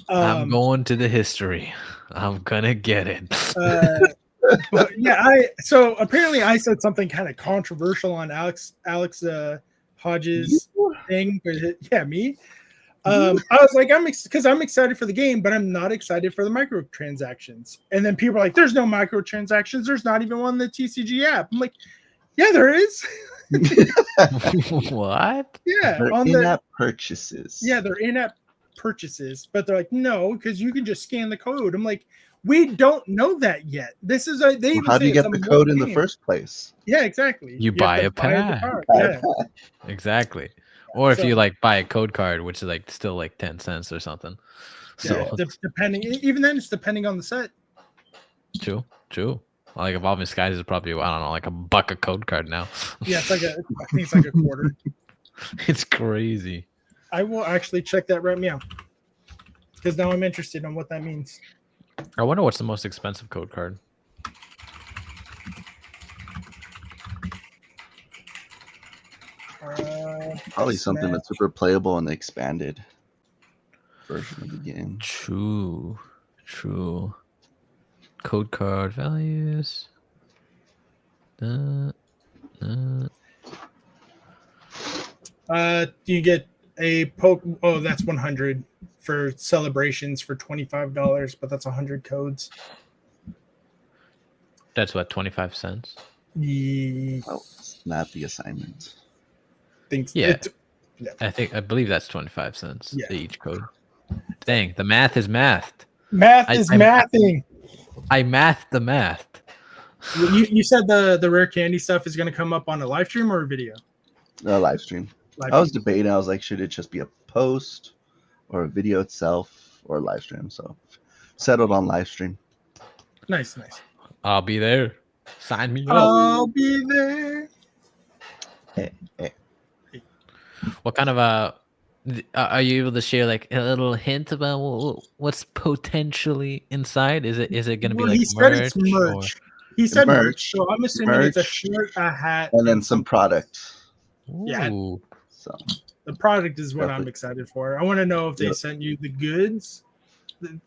I'm going to the history. I'm gonna get it. But yeah, so apparently I said something kind of controversial on Alex Hodges thing. Yeah, me. I was like, I'm excited for the game, but I'm not excited for the microtransactions. And then people are like, there's no microtransactions. There's not even one in the TCG app. I'm like, yeah, there is. What? Yeah, they're on in-app purchases. Yeah, they're in-app. purchases, but they're like, no, because you can just scan the code. I'm like, we don't know that yet. This is they even How do say you it's get a the mobile code in the game. first place? Yeah, exactly. You have buy to a pack. Yeah. Exactly. Or if So- you like buy a code card, which is like still like 10 cents or something. So depending, even then, it's depending on the set. true. Like Evolving Skies is probably, I don't know, like $1 a code card now. Yeah, I think it's like a quarter. It's crazy. I will actually check that right now because now I'm interested in what that means. I wonder what's the most expensive code card. Probably something that's super playable in the expanded version of the game. True. Code card values. You get a poke. Oh, that's 100 for celebrations for $25, but that's 100 codes. That's what, 25 cents? Oh, it's not the assignment. Yeah. I believe that's 25 cents each code. Dang, the math is mathed. Math is mathing. I mathed the math. You said the rare candy stuff is going to come up on a live stream or a video? Live stream. I was debating. I was like, should it just be a post or a video itself or a live stream? So settled on live stream. Nice. I'll be there. Sign me up. I'll be there. Hey. What kind of are you able to share like a little hint about what's potentially inside? Is it going to be like he said it's merch? He said merch, so I'm assuming it's a shirt, a hat, and then some product. Yeah. So the product is what I'm excited for. I want to know if they sent you the goods,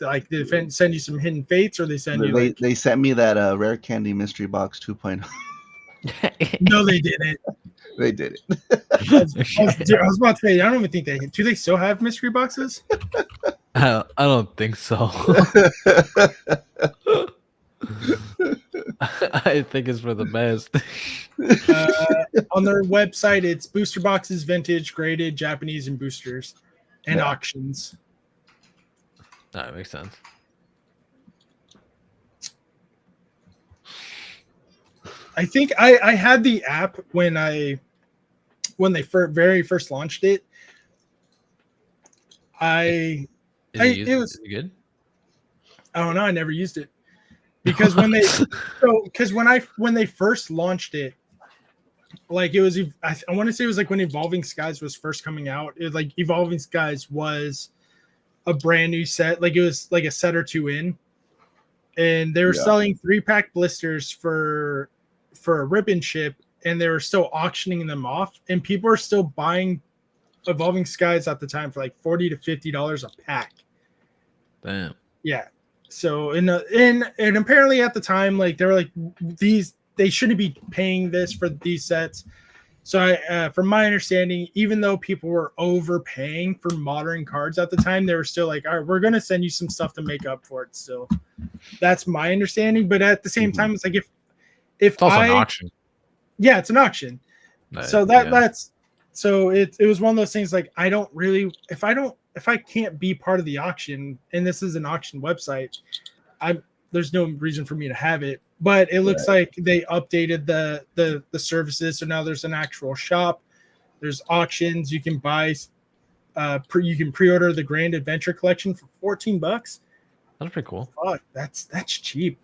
like they send you some hidden fates, or they send you. They sent me that rare candy mystery box 2.0. No, they didn't. They did it. I was about to say, I don't even think they do. They still have mystery boxes? I don't think so. I think it's for the best. On their website, it's booster boxes, vintage, graded, Japanese, and boosters, and auctions. That makes sense. I think I had the app when they very first launched it. Is it good? I don't know. I never used it because when they first launched it, like it was, I want to say it was like when Evolving Skies was first coming out. It was like Evolving Skies was a brand new set, like it was like a set or two in, and they were selling 3-pack blisters for a ribbon ship, and they were still auctioning them off, and people are still buying Evolving Skies at the time for like $40 to $50 a pack. Damn. Yeah. So and apparently at the time, like they were like they shouldn't be paying this for these sets. So from my understanding, even though people were overpaying for modern cards at the time, they were still like, all right, we're gonna send you some stuff to make up for it. Still, that's my understanding. But at the same time, it's like if it's also an auction. Yeah, it's an auction. So that's so it was one of those things like I don't really if I can't be part of the auction, and this is an auction website, there's no reason for me to have it. But it looks like they updated the services, so now there's an actual shop. There's auctions. You can buy, you can pre-order the Grand Adventure Collection for $14. That's pretty cool. Fuck, that's cheap.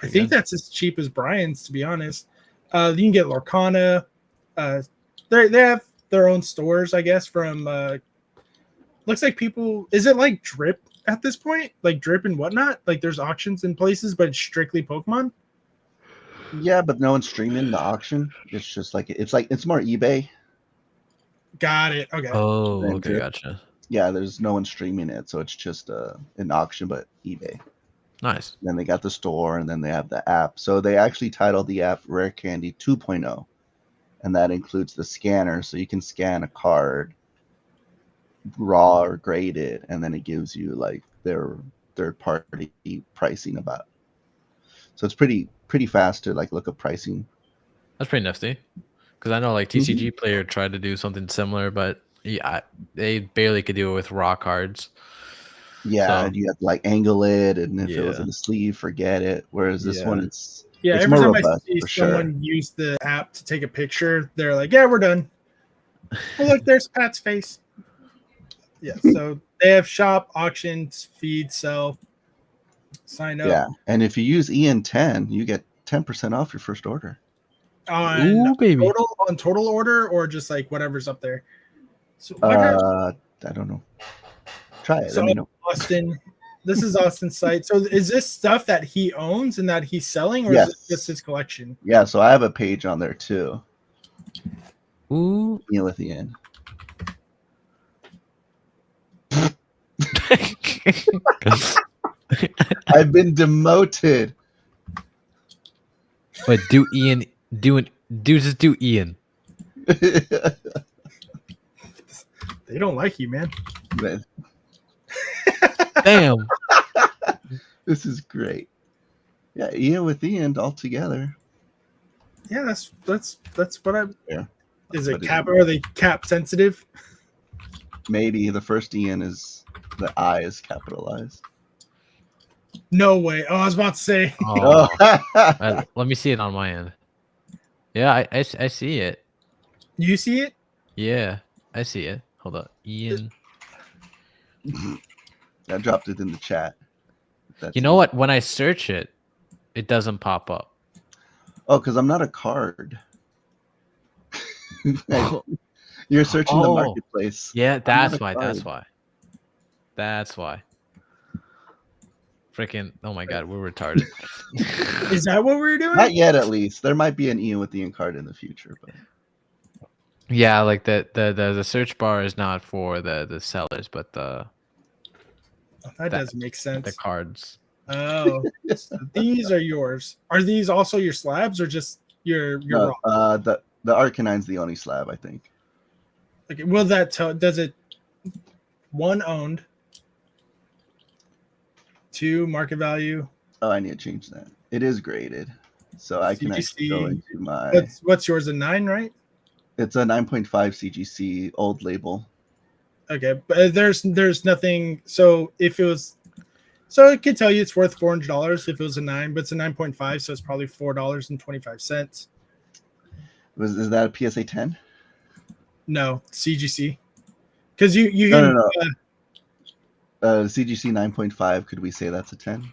I think that's as cheap as Brian's, to be honest. You can get Lorcana. They have their own stores, I guess. From looks like people. Is it like Drip at this point? Like Drip and whatnot. Like there's auctions in places, but it's strictly Pokemon. Yeah, but no one's streaming the auction. It's just like it's more eBay. Got it. Okay. Oh, okay, gotcha. Yeah, there's no one streaming it, so it's just an auction, but eBay. Nice. Then they got the store, and then they have the app. So they actually titled the app Rare Candy 2.0, and that includes the scanner, so you can scan a card, raw or graded, and then it gives you like their third-party pricing about. So it's pretty fast to like look up pricing. That's pretty nifty, because I know like TCG Player tried to do something similar, but Yeah, they barely could do it with raw cards. Yeah, So- you have to like angle it, and if it was Yeah. in the sleeve, forget it. Whereas this one, it's every more time I robust see for sure. someone use the app to take a picture, they're like, "Yeah, we're done." Oh, look, there's Pat's face. Yeah, so they have shop, auctions, feed, sell, sign up. Yeah, and if you use EN10, you get 10% off your first order. On Ooh, baby. total order or just like whatever's up there. So I don't know. Try it. so Let me know. Austin, this is Austin's site. So is this stuff that he owns and that he's selling, or Yes. is it just his collection? Yeah, so I have a page on there too. Ooh. Meal at the end. I've been demoted. But do Ian just do Ian. They don't like you, man. Man, Damn. this is great. Yeah, Ian with Ian all together. Yeah, that's what I. Yeah. Is it But cap? Are they cap sensitive? Maybe the first Ian is the I is capitalized. No way. Oh, I was about to say. Oh. Let me see it on my end. Yeah, I see it. You see it? Yeah, I see it. Hold up. Ian. I dropped it in the chat. That's You know what? When I search it, it doesn't pop up. Oh, because I'm not a card. You're searching the Oh. marketplace. Yeah, that's not a why. That's card. why. That's why. Freaking! Oh my God, we're retarded. Is that what we're doing? Not yet, at least. There might be an Ian with Ian card in the future, but Yeah, like the search bar is not for the sellers, but the That doesn't make sense. the cards. Oh, so these are yours. Are these also your slabs or just your no, raw? the Arcanine's the only slab, I think. Okay, will that tell? Does it? One owned. Two market value. Oh, I need to change that. It is graded, so I can actually go into my. What's yours? A 9, right? It's a 9.5 CGC old label. Okay, but there's nothing. So if it was, so it could tell you it's worth $400 if it was a 9, but it's a 9.5, so it's probably $4.25. Is that a PSA 10? No, CGC. Because you No, can. no. CGC 9.5. Could we say that's a 10?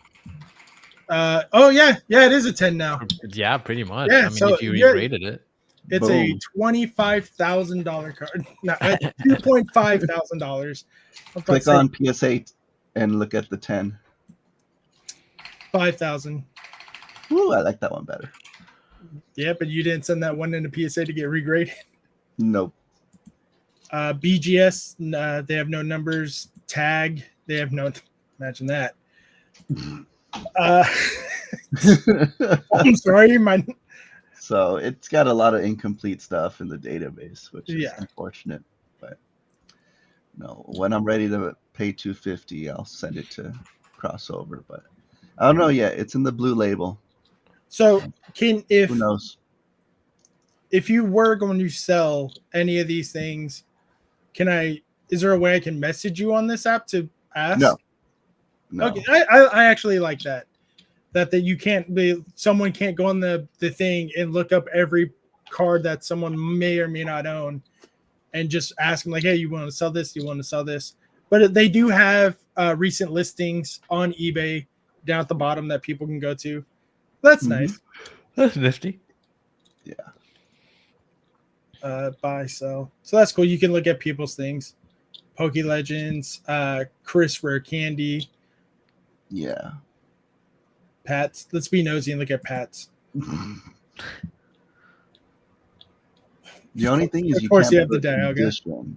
Oh yeah, it is a 10 now. Yeah, pretty much. Yeah, I mean, so if you re-rated it. It's Boom. a $25,000 card. No, $2,500. Click on PSA and look at the 10. 5,000. Ooh, I like that one better. Yeah, but you didn't send that one into PSA to get regraded. Nope. BGS, they have no numbers. Tag, they have no. Imagine that. I'm sorry, So it's got a lot of incomplete stuff in the database, which is unfortunate. But no, when I'm ready to pay $250, I'll send it to crossover. But I don't know yet. It's in the blue label. So who knows? If you were going to sell any of these things, is there a way I can message you on this app to ask? No. Okay, I actually like that you can't be, someone can't go on the thing and look up every card that someone may or may not own and just ask them like, hey, you want to sell this? You want to sell this? But they do have recent listings on eBay down at the bottom that people can go to. That's nice. That's nifty. Yeah. Buy, sell. So that's cool. You can look at people's things. Poke Legends, Chris Rare Candy. Yeah. Pat's. Let's be nosy and look at Pat's. The only thing is, of course, you have put the dialga. condition.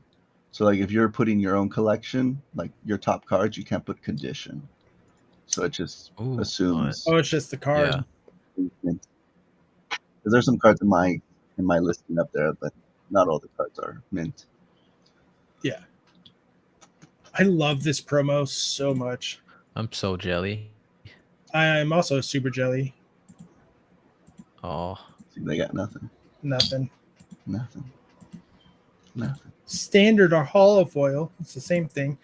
So, like, if you're putting your own collection, like your top cards, you can't put condition. So it just assumes. Oh, it's just the card. Because there's some cards in my listing up there, but not all the cards are mint. Yeah. I love this promo so much. I'm so jelly. I'm also super jelly. Oh. See, they got nothing. Nothing. standard or hollow foil. It's the same thing.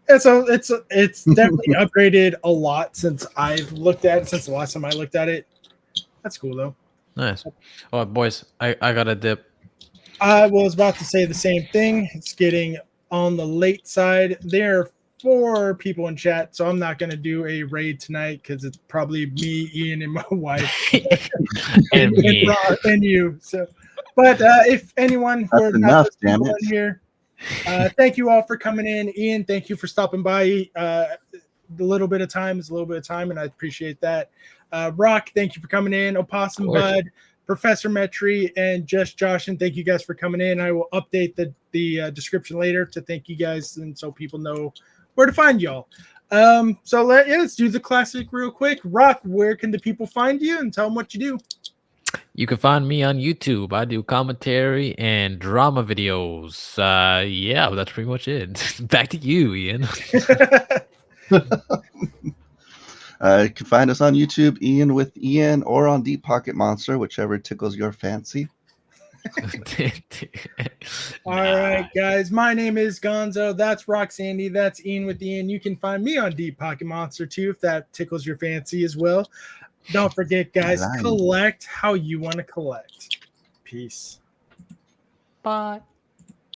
And so it's definitely upgraded a lot since I've looked at it, since the last time I looked at it. That's cool though. Nice. Oh, boys, I got a dip. I was about to say the same thing. It's getting on the late side. There are 4 people in chat, so I'm not going to do a raid tonight because it's probably me, Ian, and my wife, And me. and you. So, but if anyone who are That's not enough, listening damn on it. here, thank you all for coming in. Ian, thank you for stopping by. The little bit of time is a little bit of time, and I appreciate that. Rock, thank you for coming in. Opossum Bud, Professor Metri, and Just Josh, and thank you guys for coming in. I will update the description later to thank you guys, and so people know where to find y'all. So let's do the classic real quick. Rock, where can the people find you, and tell them what you do? You can find me on YouTube. I do commentary and drama videos. Yeah, that's pretty much it. Back to you, Ian. You can find us on YouTube, Ian with Ian, or on Deep Pocket Monster, whichever tickles your fancy. All right, guys. My name is Gonzo. That's Roxandy. That's Ian with Ian. You can find me on Deep Pocket Monster too, if that tickles your fancy as well. Don't forget, guys, Right. collect how you want to collect. Peace. Bye.